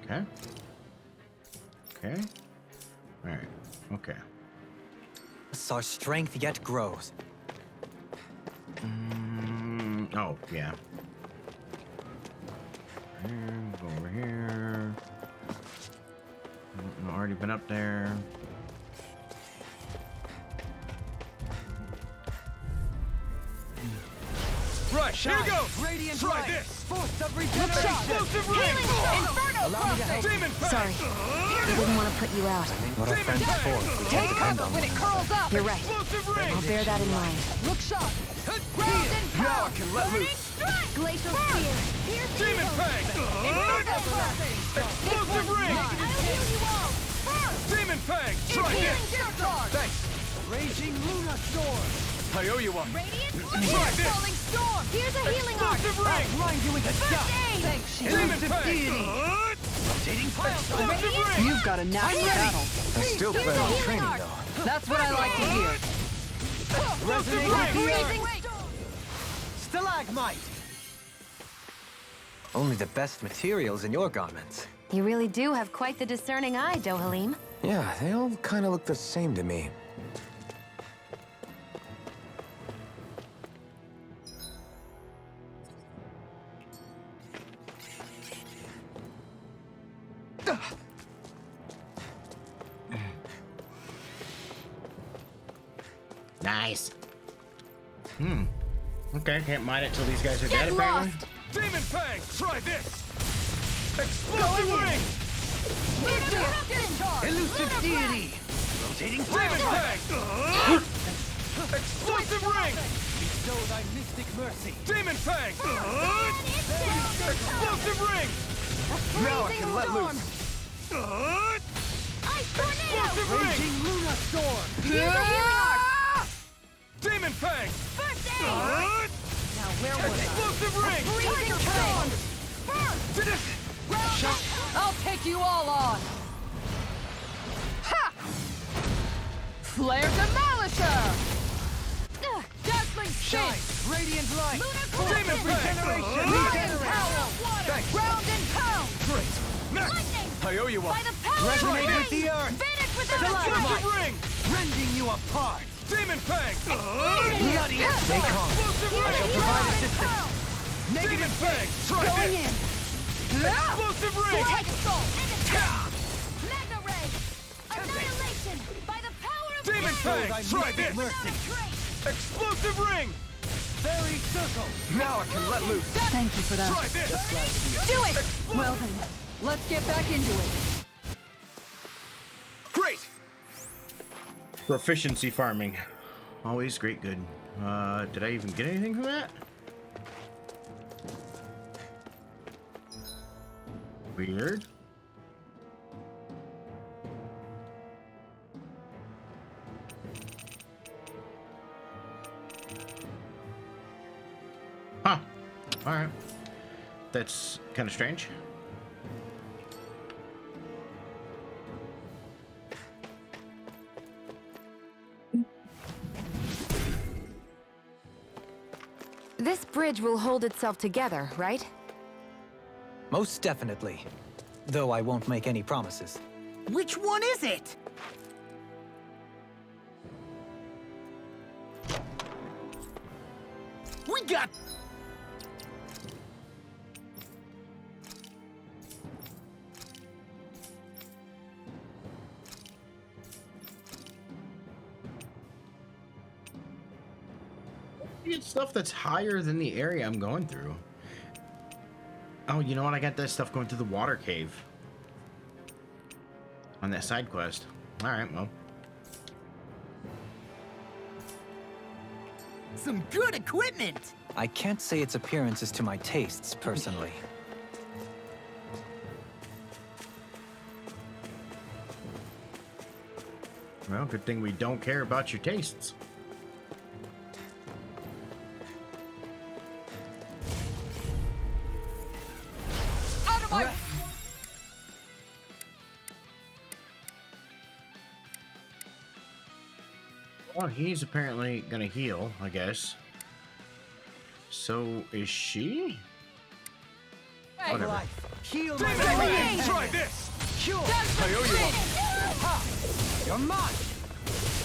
[SPEAKER 1] Okay. Okay. All right. Okay.
[SPEAKER 7] our strength yet grows.
[SPEAKER 1] Oh, yeah. And go over here. Already been up there.
[SPEAKER 4] Right, here you go!
[SPEAKER 7] Radiant
[SPEAKER 4] Try
[SPEAKER 7] light.
[SPEAKER 4] this!
[SPEAKER 7] Force of regeneration!
[SPEAKER 4] Explosive ring!
[SPEAKER 7] Allow me to help.
[SPEAKER 4] Demon Pact!
[SPEAKER 6] Sorry. I didn't want to put you out.
[SPEAKER 7] What our friends for.
[SPEAKER 8] Take cover when it curls up.
[SPEAKER 6] You're right.
[SPEAKER 4] Explosive ring!
[SPEAKER 6] I'll bear that in mind.
[SPEAKER 8] Look sharp.
[SPEAKER 3] Now I can let loose.
[SPEAKER 5] Glacial spear.
[SPEAKER 4] Demon Pact! Explosive ring!
[SPEAKER 5] I'll heal you all.
[SPEAKER 4] Demon Pact! Try this!
[SPEAKER 3] Thanks.
[SPEAKER 4] Raging Luna Storm! I owe you one!
[SPEAKER 10] Radiant
[SPEAKER 4] Falling
[SPEAKER 10] Storm! Here's a healing arc!
[SPEAKER 4] I'll grind you into dust!
[SPEAKER 10] Thanks, she
[SPEAKER 4] Elusive deity! Rotating pile!
[SPEAKER 8] You've got a knack for battle.
[SPEAKER 3] I still plan on training, though.
[SPEAKER 8] That's what I like to hear.
[SPEAKER 4] Resonate with the earth! Stalagmite!
[SPEAKER 7] Only the best materials in your garments.
[SPEAKER 6] You really do have quite the discerning eye, Dohalim.
[SPEAKER 3] Yeah, they all kind of look the same to me.
[SPEAKER 1] Nice. Okay, can't mine it till these guys are dead, apparently.
[SPEAKER 4] Demon Fang, try this! Explosive ring! Elusive deity! Rotating Demon Fang! Explosive ring! Bestow thy mystic mercy! Demon Fang! Explosive ring! Now I can let loose! Explosive ring! Raging Luna Storm! Demon Fang! Now where was Explosive ring!
[SPEAKER 10] Freezing Storm!
[SPEAKER 8] I'll take you all on. Ha! Flare Demolisher! Dazzling
[SPEAKER 4] Shine!
[SPEAKER 8] Shape!
[SPEAKER 4] Radiant light!
[SPEAKER 10] Demon
[SPEAKER 4] Regeneration!
[SPEAKER 10] Ground and pound!
[SPEAKER 4] Great! Next!
[SPEAKER 10] Lightning!
[SPEAKER 4] I owe you one!
[SPEAKER 10] By the power of
[SPEAKER 4] Resonate
[SPEAKER 10] rain!
[SPEAKER 4] with the earth!
[SPEAKER 10] Vanish without a
[SPEAKER 4] Explosive
[SPEAKER 10] trace!
[SPEAKER 4] ring! Rending you apart! Demon Fang! Bloody! Stay calm!
[SPEAKER 10] Explosive
[SPEAKER 4] I shall
[SPEAKER 10] ring!
[SPEAKER 4] provide assistance! Demon Fang! Try this! Explosive ring!
[SPEAKER 10] Mega ray! Annihilation! By the power of
[SPEAKER 4] Demon Fang! Try this!
[SPEAKER 10] trace!
[SPEAKER 4] Explosive ring! Fairy circle! Now I can let loose!
[SPEAKER 8] Thank you for that.
[SPEAKER 4] Try this!
[SPEAKER 10] Do it!
[SPEAKER 8] Well then, let's get back into it.
[SPEAKER 4] Great!
[SPEAKER 1] Proficiency farming. Always great good. Did I even get anything from that? Weird. Huh. Alright. That's kind of strange.
[SPEAKER 6] This bridge will hold itself together, right?
[SPEAKER 7] Most definitely. Though I won't make any promises.
[SPEAKER 4] Which one is it? We got...
[SPEAKER 1] Get stuff that's higher than the area I'm going through. Oh, you know what? I got that stuff going through the water cave. On that side quest. Alright, well.
[SPEAKER 4] Some good equipment!
[SPEAKER 7] I can't say its appearance is to my tastes, personally.
[SPEAKER 1] Well, good thing we don't care about your tastes.
[SPEAKER 8] Out of my...
[SPEAKER 1] Well, he's apparently gonna heal, I guess. So, is she? Whatever.
[SPEAKER 4] Heal my way! Try this! Cure! I owe you one! Ha! You're mine!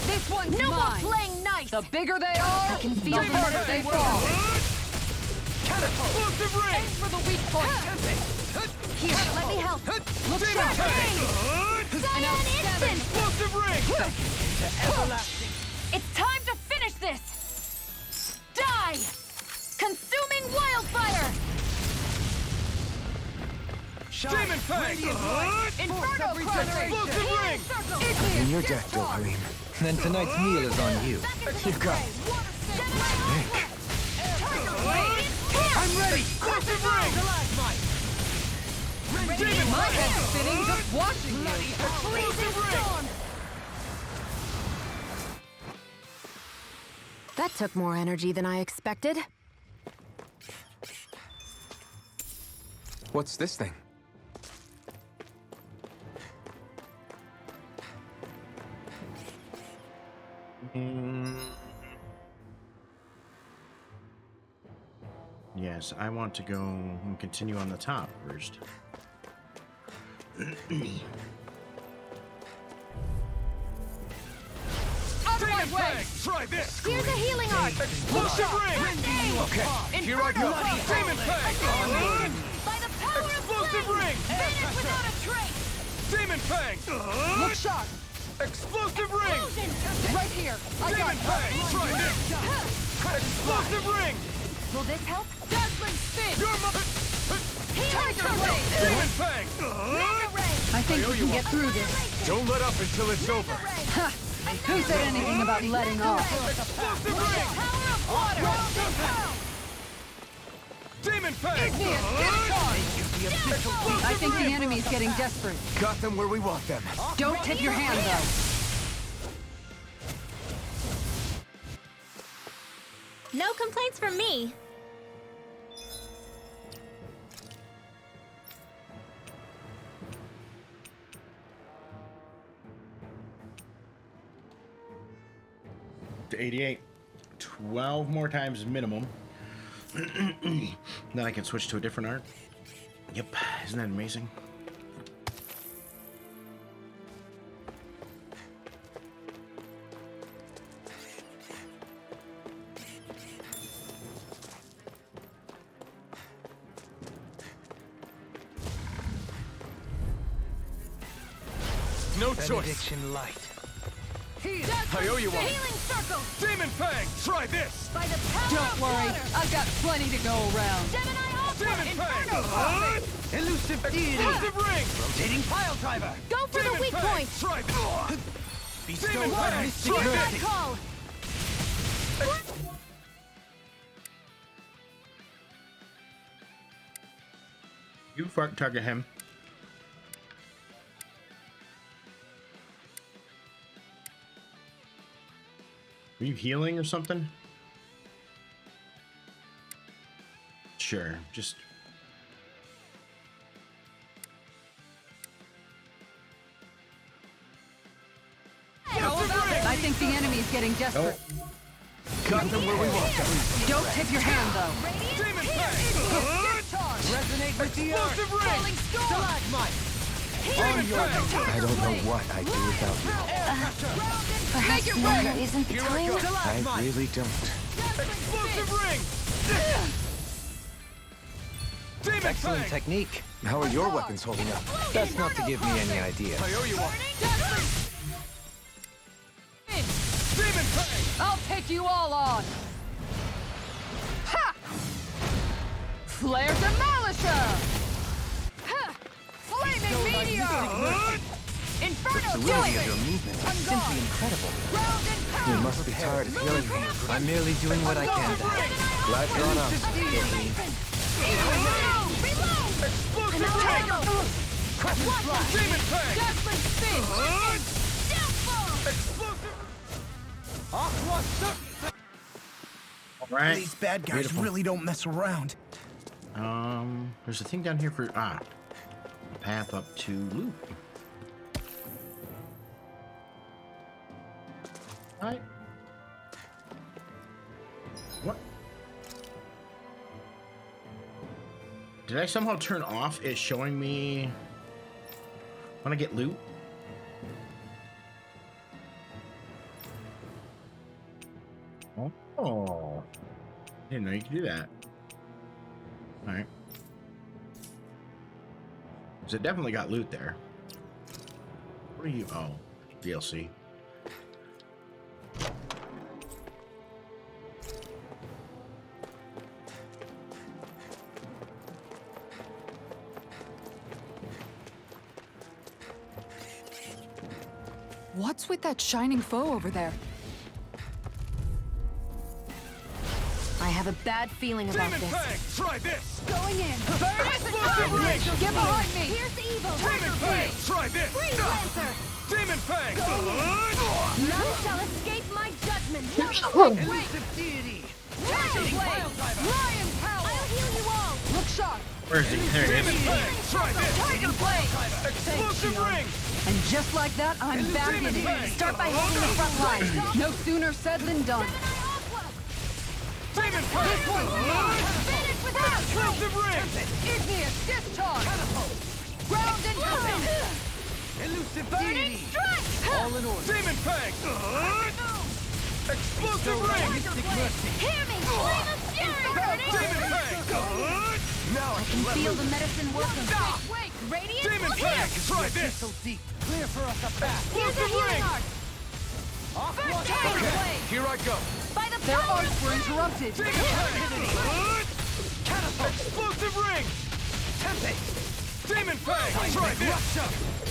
[SPEAKER 8] This one's
[SPEAKER 10] No more
[SPEAKER 8] mine.
[SPEAKER 10] playing nice!
[SPEAKER 8] The bigger they are,
[SPEAKER 6] I can feel
[SPEAKER 8] the harder they fall.
[SPEAKER 4] Explosive ring!
[SPEAKER 8] Aim for the weak point.
[SPEAKER 10] Here, let me help!
[SPEAKER 8] Look
[SPEAKER 4] Demon
[SPEAKER 8] sharp.
[SPEAKER 4] Fang!
[SPEAKER 10] Cyan instant!
[SPEAKER 4] Explosive ring! To everlasting!
[SPEAKER 10] It's time to finish this! Die! Consuming wildfire!
[SPEAKER 4] Demon Fang!
[SPEAKER 10] Inferno crusher!
[SPEAKER 4] Explosive ring!
[SPEAKER 3] In your deck, Dohalim.
[SPEAKER 7] Then tonight's meal is on you.
[SPEAKER 3] You got
[SPEAKER 4] I'm ready! Explosive ring! Demon
[SPEAKER 8] My
[SPEAKER 4] Fang!
[SPEAKER 8] head's spinning just watching you.
[SPEAKER 4] Explosive ring!
[SPEAKER 6] That took more energy than I expected.
[SPEAKER 3] What's this thing?
[SPEAKER 1] Yes, I want to go and continue on the top first.
[SPEAKER 4] Demon Fang! Try this!
[SPEAKER 10] Here's a healing arc.
[SPEAKER 4] Explosive ring!
[SPEAKER 3] Okay, here I go.
[SPEAKER 4] Demon Fang!
[SPEAKER 10] By the power of
[SPEAKER 4] Explosive
[SPEAKER 10] flame.
[SPEAKER 4] ring!
[SPEAKER 10] Vanish without a trace.
[SPEAKER 4] Demon Fang!
[SPEAKER 8] Look sharp!
[SPEAKER 4] Explosive ring!
[SPEAKER 8] Right here! I got
[SPEAKER 4] Demon Fang! Try this! Explosive ring!
[SPEAKER 10] Will this help?
[SPEAKER 8] Dazzling spin!
[SPEAKER 4] Your mother!
[SPEAKER 10] Tiger ray.
[SPEAKER 4] Demon Fang!
[SPEAKER 10] Mega ray.
[SPEAKER 8] I think we can get through this.
[SPEAKER 3] Don't let up until it's over.
[SPEAKER 8] Ha! Who said anything about letting off?
[SPEAKER 4] Explosive ring!
[SPEAKER 10] Power of water.
[SPEAKER 4] Demon Fang!
[SPEAKER 8] Igneous discharge! I think the enemy's getting desperate.
[SPEAKER 3] Got them where we want them.
[SPEAKER 8] Don't tip your hand, though.
[SPEAKER 5] No complaints from me.
[SPEAKER 1] To 88. 12 more times minimum. Then I can switch to a different art. Yep, isn't that amazing?
[SPEAKER 4] No choice!
[SPEAKER 7] Benediction light.
[SPEAKER 4] I owe you one!
[SPEAKER 10] Healing circle.
[SPEAKER 4] Demon Fang! Try this!
[SPEAKER 10] By the power
[SPEAKER 8] Don't
[SPEAKER 10] of
[SPEAKER 8] worry,
[SPEAKER 10] water.
[SPEAKER 8] I've got plenty to go around.
[SPEAKER 10] Gemini Alpha.
[SPEAKER 4] Demon
[SPEAKER 10] Inferno.
[SPEAKER 4] Fang!
[SPEAKER 7] Elusive deity.
[SPEAKER 4] Explosive ring!
[SPEAKER 7] Rotating pile driver.
[SPEAKER 10] Go for
[SPEAKER 4] Demon
[SPEAKER 10] the weak
[SPEAKER 4] Fang!
[SPEAKER 10] point.
[SPEAKER 4] Try this!
[SPEAKER 7] Bestow
[SPEAKER 4] Demon
[SPEAKER 7] one
[SPEAKER 4] Fang!
[SPEAKER 7] mystic
[SPEAKER 4] Try
[SPEAKER 10] Hear that
[SPEAKER 7] mercy.
[SPEAKER 10] call.
[SPEAKER 1] You target him. Are you healing or something? Sure, just...
[SPEAKER 8] I think the enemy's getting desperate.
[SPEAKER 3] Got them where we want them.
[SPEAKER 8] Don't tip your hand, though.
[SPEAKER 4] Demon Fang!
[SPEAKER 7] Resonate with the earth.
[SPEAKER 4] Explosive ring!
[SPEAKER 7] Stalagmite.
[SPEAKER 4] Demon Fang!
[SPEAKER 3] I don't know what I'd do without you.
[SPEAKER 6] Perhaps now isn't the time?
[SPEAKER 3] I really don't.
[SPEAKER 4] Explosive ring! Demon
[SPEAKER 7] Excellent
[SPEAKER 4] Fang!
[SPEAKER 7] technique.
[SPEAKER 3] How are your weapons holding up?
[SPEAKER 7] That's not to give me any idea.
[SPEAKER 4] I owe you one! Demon Fang!
[SPEAKER 8] I'll take you all on. Ha! Flare Demolisher! Ha! Flaming Meteor! Inferno
[SPEAKER 3] Fluidity of
[SPEAKER 8] Joy!
[SPEAKER 3] your movement is simply incredible.
[SPEAKER 10] Ground and
[SPEAKER 3] You
[SPEAKER 10] pound.
[SPEAKER 3] must be tired of healing me.
[SPEAKER 7] I'm merely doing what I can.
[SPEAKER 3] Glad you're on up.
[SPEAKER 4] Explosive ring! Demon Fang!
[SPEAKER 8] Dazzling Spin!
[SPEAKER 4] Explosive!
[SPEAKER 1] Alright.
[SPEAKER 7] These bad guys
[SPEAKER 1] Beautiful.
[SPEAKER 7] really don't mess around.
[SPEAKER 1] There's a thing down here for... a path up to loot. Alright. What? Did I somehow turn off it showing me when I get loot? Oh. Didn't know you could do that. Alright. So it definitely got loot there. What are you? Oh, DLC.
[SPEAKER 8] What's with that shining foe over there?
[SPEAKER 6] I have a bad feeling about
[SPEAKER 4] Demon
[SPEAKER 6] this.
[SPEAKER 4] Fang! Try this!
[SPEAKER 8] Going in!
[SPEAKER 4] Explosive ring!
[SPEAKER 8] Get behind me!
[SPEAKER 10] Here's the evil.
[SPEAKER 4] Demon Fang! Try this!
[SPEAKER 10] Freeze Lancer.
[SPEAKER 4] Demon Fang!
[SPEAKER 10] None shall escape my judgment.
[SPEAKER 4] Elusive deity.
[SPEAKER 10] Lion power. I'll heal you all.
[SPEAKER 8] Look sharp.
[SPEAKER 1] Where is he? There he is.
[SPEAKER 4] Try this.
[SPEAKER 10] Tiger blade.
[SPEAKER 4] Explosive ring.
[SPEAKER 8] And just like that, I'm back in it.
[SPEAKER 5] Start by holding the front line.
[SPEAKER 8] No sooner said than done.
[SPEAKER 4] Demon Fang.
[SPEAKER 10] Finish without
[SPEAKER 4] Explosive ring.
[SPEAKER 8] Igneous discharge.
[SPEAKER 10] ground and pound.
[SPEAKER 4] Elusive
[SPEAKER 10] Burning
[SPEAKER 4] deity.
[SPEAKER 10] strike.
[SPEAKER 4] All in order. Demon Fang. Explosive ring.
[SPEAKER 10] Mystic mercy. Hear me. Flame of fury. Burning.
[SPEAKER 4] Demon Fang. Now I can
[SPEAKER 5] Feel the medicine working.
[SPEAKER 10] Wake. Radiant.
[SPEAKER 4] Demon Fang. Try this. So deep. Clear for us a path.
[SPEAKER 10] Here's the healing art.
[SPEAKER 4] First
[SPEAKER 10] Tiger blade.
[SPEAKER 4] Here I go.
[SPEAKER 10] By the
[SPEAKER 8] Their
[SPEAKER 10] power.
[SPEAKER 8] arts were interrupted.
[SPEAKER 4] Demon Fang. Catapult. Explosive ring. Tempe. Demon Fang. Try this.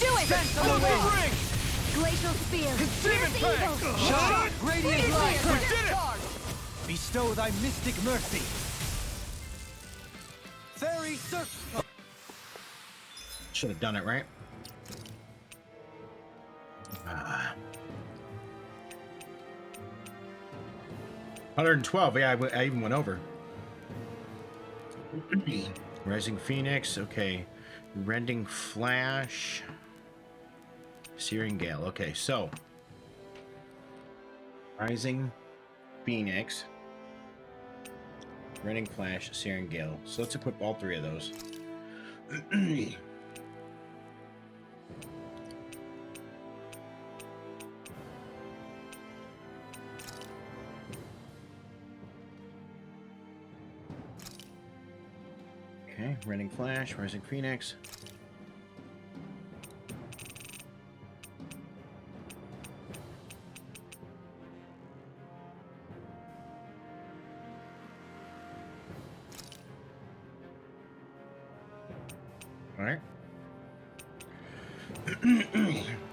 [SPEAKER 10] Do it.
[SPEAKER 4] Explosive ring.
[SPEAKER 10] Glacial spear.
[SPEAKER 4] Demon
[SPEAKER 10] Pierce
[SPEAKER 4] Fang.
[SPEAKER 10] evil.
[SPEAKER 4] Shot. Radiant light. We
[SPEAKER 10] Radiant
[SPEAKER 4] did it. Bestow thy mystic mercy. Fairy search.
[SPEAKER 1] Should have done it, right? 112. Yeah, I even went over. Rising Phoenix. Okay. Rending Flash. Searing Gale. Okay, so Rising Phoenix, Rending Flash, Searing Gale. So let's equip all three of those. Okay, Rending Flash, Rising Phoenix. All right.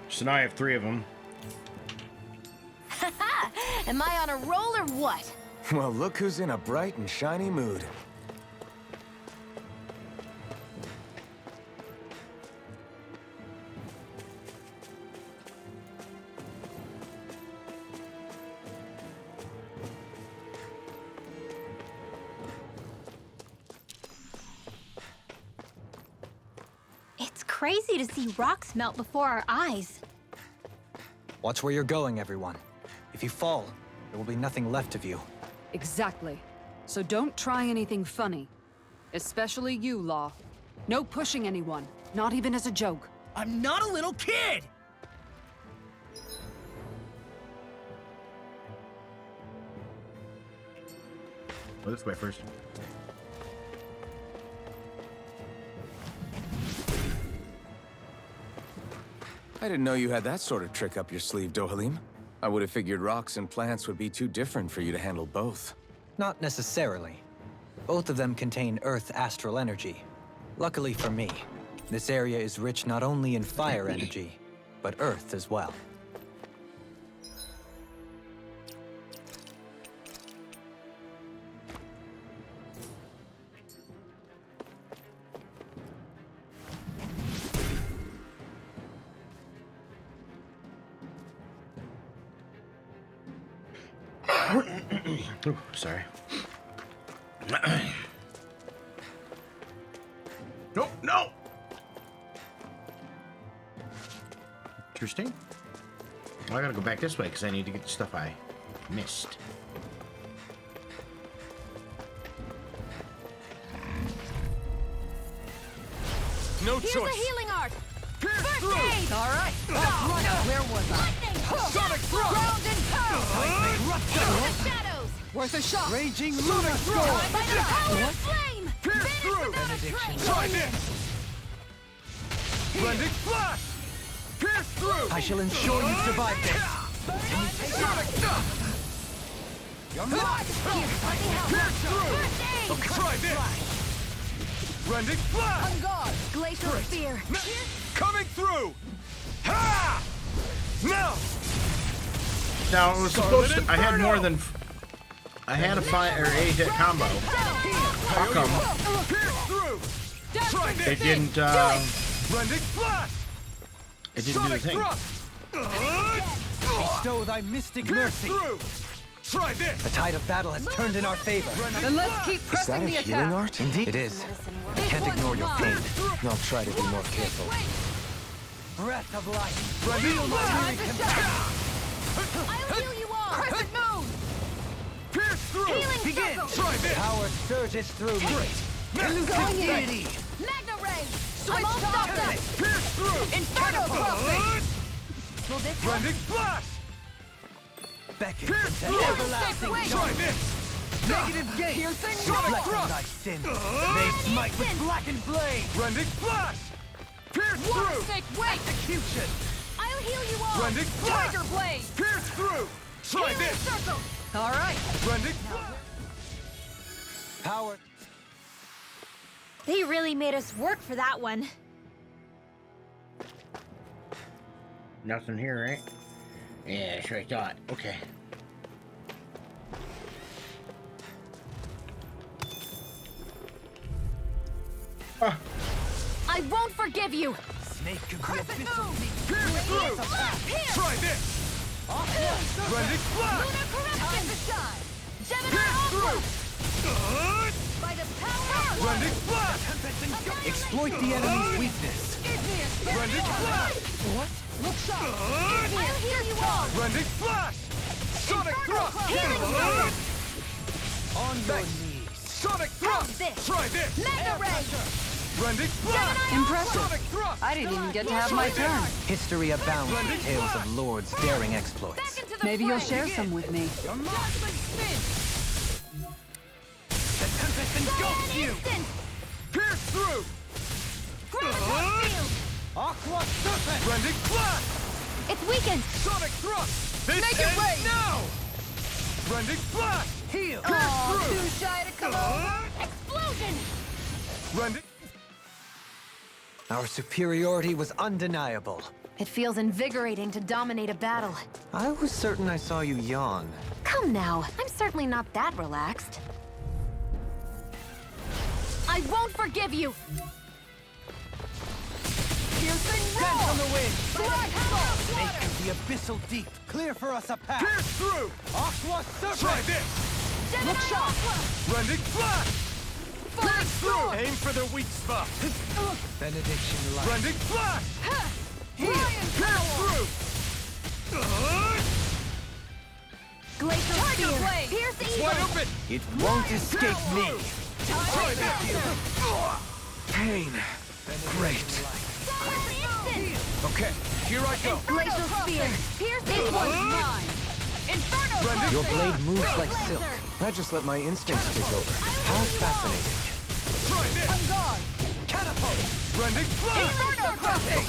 [SPEAKER 1] So now I have 3 of them.
[SPEAKER 10] Am I on a roll or what?
[SPEAKER 3] Well, look who's in a bright and shiny mood.
[SPEAKER 5] It's crazy to see rocks melt before our eyes.
[SPEAKER 7] Watch where you're going, everyone. If you fall, there will be nothing left of you.
[SPEAKER 8] Exactly. So don't try anything funny. Especially you, Law. No pushing anyone, not even as a joke.
[SPEAKER 4] I'm not a little kid.
[SPEAKER 1] Go this way first.
[SPEAKER 3] I didn't know you had that sort of trick up your sleeve, Dohalim. I would have figured rocks and plants would be too different for you to handle both.
[SPEAKER 7] Not necessarily. Both of them contain Earth astral energy. Luckily for me, this area is rich not only in fire energy, but Earth as well.
[SPEAKER 1] Ooh, sorry. No, no. Interesting. Well, I gotta go back this way because I need to get the stuff I missed.
[SPEAKER 4] No
[SPEAKER 10] Here's
[SPEAKER 4] choice.
[SPEAKER 10] a healing art.
[SPEAKER 4] Pierce
[SPEAKER 10] First
[SPEAKER 4] through.
[SPEAKER 10] aid.
[SPEAKER 8] All right, let's run out. Where was I?
[SPEAKER 10] Lightning.
[SPEAKER 4] Sonic thrust.
[SPEAKER 10] Ground and pound. The shadows.
[SPEAKER 8] Worth a shot.
[SPEAKER 4] Raging lunar storm.
[SPEAKER 10] By the power of flame.
[SPEAKER 4] Pierce
[SPEAKER 10] Finish
[SPEAKER 4] through.
[SPEAKER 10] without trace.
[SPEAKER 4] Try this. Blending flash. Pierce through.
[SPEAKER 7] I shall ensure you survive this.
[SPEAKER 4] Sonic dust. Pierce through. Try this. Blending flash.
[SPEAKER 10] On guard. Glacial spear.
[SPEAKER 4] Coming through. Ha! Now.
[SPEAKER 1] Now it was supposed to. I had more than. I had a 5 or 8 hit combo. How come
[SPEAKER 4] Pierce through. Try this.
[SPEAKER 1] it didn't?
[SPEAKER 4] Blending flash.
[SPEAKER 1] It didn't do the
[SPEAKER 4] Sonic
[SPEAKER 1] thing.
[SPEAKER 4] thrust. Bestow thy mystic mercy. Through. Try this!
[SPEAKER 7] The tide of battle has turned in our favor.
[SPEAKER 8] Then let's keep
[SPEAKER 3] Is that
[SPEAKER 8] pressing
[SPEAKER 3] a
[SPEAKER 8] the
[SPEAKER 3] healing
[SPEAKER 8] attack.
[SPEAKER 3] art?
[SPEAKER 7] Indeed. It is. I can't ignore your pain.
[SPEAKER 3] I'll try to be more careful.
[SPEAKER 7] Breath of life.
[SPEAKER 4] Feel my
[SPEAKER 8] Time to shine.
[SPEAKER 10] I'll heal you all.
[SPEAKER 8] Crescent moon.
[SPEAKER 4] Pierce through!
[SPEAKER 10] Healing
[SPEAKER 4] Begin!
[SPEAKER 10] circle.
[SPEAKER 4] Try this!
[SPEAKER 7] Power surges through me.
[SPEAKER 8] Going in.
[SPEAKER 4] Deity!
[SPEAKER 10] Magna ray.
[SPEAKER 8] Switch
[SPEAKER 10] I'm all stopped
[SPEAKER 8] time.
[SPEAKER 10] up.
[SPEAKER 4] Pierce through!
[SPEAKER 8] Inferno crossing.
[SPEAKER 10] Will this
[SPEAKER 4] Rending flash!
[SPEAKER 7] Beckon.
[SPEAKER 4] Pierce through!
[SPEAKER 8] Everlasting
[SPEAKER 10] wait.
[SPEAKER 4] Try this!
[SPEAKER 7] Negative gate.
[SPEAKER 8] Piercing
[SPEAKER 4] Sonic
[SPEAKER 8] roar.
[SPEAKER 4] thrust!
[SPEAKER 7] Thy sin. May smite with blackened blade.
[SPEAKER 4] Rending flash! Pierce
[SPEAKER 8] Water
[SPEAKER 4] through!
[SPEAKER 8] snake wait.
[SPEAKER 7] Execution.
[SPEAKER 10] I'll heal you all.
[SPEAKER 4] Rending flash!
[SPEAKER 8] Tiger blade.
[SPEAKER 4] Pierce through! Try
[SPEAKER 10] Healing
[SPEAKER 4] this!
[SPEAKER 10] circle.
[SPEAKER 8] All right.
[SPEAKER 4] Rending flash!
[SPEAKER 7] Power.
[SPEAKER 5] They really made us work for that one.
[SPEAKER 1] Nothing here, right? Yeah, that's what I thought. Okay.
[SPEAKER 5] I won't forgive you!
[SPEAKER 7] Snake can be
[SPEAKER 8] Crescent
[SPEAKER 7] abyssal
[SPEAKER 8] moon.
[SPEAKER 7] deep.
[SPEAKER 4] Pierce through! Try this! Rending flash!
[SPEAKER 8] Time to shine.
[SPEAKER 4] Pierce through!
[SPEAKER 10] By the power.
[SPEAKER 4] Rending flash!
[SPEAKER 7] Exploit the enemy's weakness.
[SPEAKER 4] Rending flash!
[SPEAKER 7] What?
[SPEAKER 8] Look sharp.
[SPEAKER 10] I'll heal you all.
[SPEAKER 4] Rending flash! Sonic thrust!
[SPEAKER 7] On your knees.
[SPEAKER 4] Sonic thrust!
[SPEAKER 10] this.
[SPEAKER 4] Try this!
[SPEAKER 10] Magna ray.
[SPEAKER 4] Rending flash!
[SPEAKER 8] Impressive.
[SPEAKER 4] Sonic thrust!
[SPEAKER 8] I didn't even get to have my turn.
[SPEAKER 7] History abounds with tales of lords' daring exploits.
[SPEAKER 10] Into the
[SPEAKER 8] Maybe you'll
[SPEAKER 10] fray.
[SPEAKER 8] share some with me.
[SPEAKER 10] Dazzling spin.
[SPEAKER 7] The tempest engulfs you.
[SPEAKER 10] Instant.
[SPEAKER 4] Pierce through!
[SPEAKER 10] Graviton field.
[SPEAKER 7] Aqua serpent.
[SPEAKER 4] Rending flash!
[SPEAKER 5] It's weakened!
[SPEAKER 4] Sonic thrust! This
[SPEAKER 8] Make it
[SPEAKER 4] ends
[SPEAKER 8] rain!
[SPEAKER 4] now! Rending flash!
[SPEAKER 7] Heal.
[SPEAKER 4] Pierce through!
[SPEAKER 8] Too shy to come over.
[SPEAKER 10] Explosion.
[SPEAKER 4] Rending...
[SPEAKER 7] Our superiority was undeniable.
[SPEAKER 6] It feels invigorating to dominate a battle.
[SPEAKER 7] I was certain I saw you yawn.
[SPEAKER 6] Come now, I'm certainly not that relaxed.
[SPEAKER 5] I won't forgive you!
[SPEAKER 8] Piercing
[SPEAKER 7] Dance on
[SPEAKER 8] roar.
[SPEAKER 7] the wind.
[SPEAKER 8] Black
[SPEAKER 7] Make the abyssal deep. Clear for us a path.
[SPEAKER 4] Pierce through!
[SPEAKER 7] Aqua serpent.
[SPEAKER 4] Try this!
[SPEAKER 8] Look sharp.
[SPEAKER 4] Rending flash! Pierce through! Aim for the weak spot!
[SPEAKER 7] Benediction light.
[SPEAKER 4] Rending flash!
[SPEAKER 8] Lion
[SPEAKER 4] Pierce
[SPEAKER 8] power.
[SPEAKER 4] through!
[SPEAKER 5] Glacial
[SPEAKER 8] Tiger
[SPEAKER 5] spear!
[SPEAKER 8] blade.
[SPEAKER 5] Pierce
[SPEAKER 4] It's
[SPEAKER 5] evil!
[SPEAKER 4] wide open!
[SPEAKER 7] It won't escape me.
[SPEAKER 4] Try this!
[SPEAKER 3] Pain. Great.
[SPEAKER 4] Okay, here I go!
[SPEAKER 5] Glacial spear! Pierce evil!
[SPEAKER 8] Mine. Inferno
[SPEAKER 4] Rending
[SPEAKER 7] Your
[SPEAKER 8] crossing.
[SPEAKER 7] blade moves like silk.
[SPEAKER 3] I just let my instincts take over. How fascinating.
[SPEAKER 4] Try this!
[SPEAKER 8] On guard.
[SPEAKER 7] Catapult.
[SPEAKER 4] Rending flash!
[SPEAKER 8] Inferno crossing.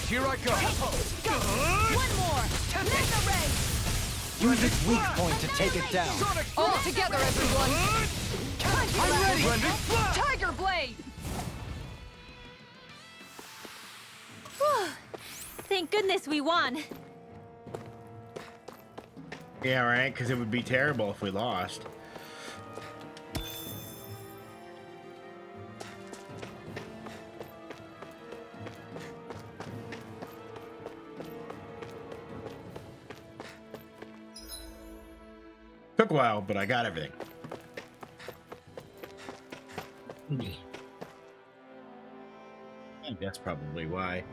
[SPEAKER 4] Here I go!
[SPEAKER 10] One more. Magna ray.
[SPEAKER 7] Use its weak point to take it down.
[SPEAKER 4] Sonic
[SPEAKER 8] All
[SPEAKER 4] thrust!
[SPEAKER 8] together, everyone.
[SPEAKER 4] I'm ready! Rending flash!
[SPEAKER 8] Tiger blade.
[SPEAKER 5] Thank goodness we won!
[SPEAKER 1] Yeah, right? Because it would be terrible if we lost. Took a while, but I got everything. I think that's probably why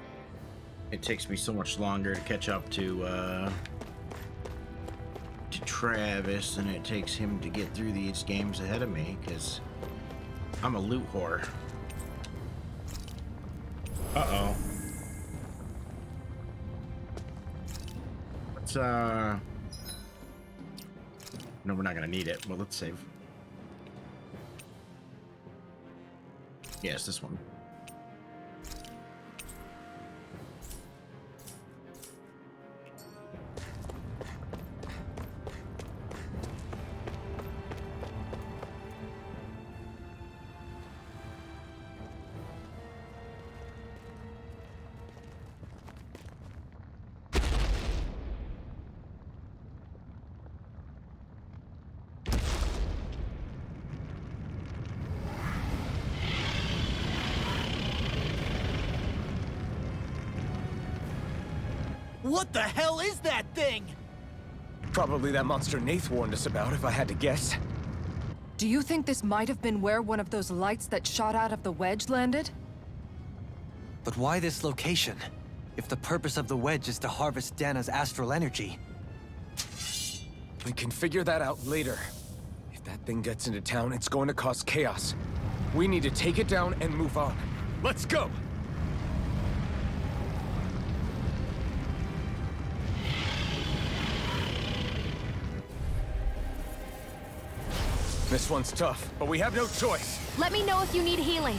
[SPEAKER 1] it takes me so much longer to catch up to Travis than it takes him to get through these games ahead of me, because I'm a loot whore. Uh-oh. Let's, no, we're not gonna need it, but let's save. Yes, this one.
[SPEAKER 4] What the hell is that thing?
[SPEAKER 3] Probably that monster Nayth warned us about, if I had to guess.
[SPEAKER 8] Do you think this might have been where one of those lights that shot out of the wedge landed?
[SPEAKER 7] But why this location? If the purpose of the wedge is to harvest Dana's astral energy.
[SPEAKER 3] We can figure that out later. If that thing gets into town, it's going to cause chaos. We need to take it down and move on. Let's go! This one's tough, but we have no choice.
[SPEAKER 6] Let me know if you need healing.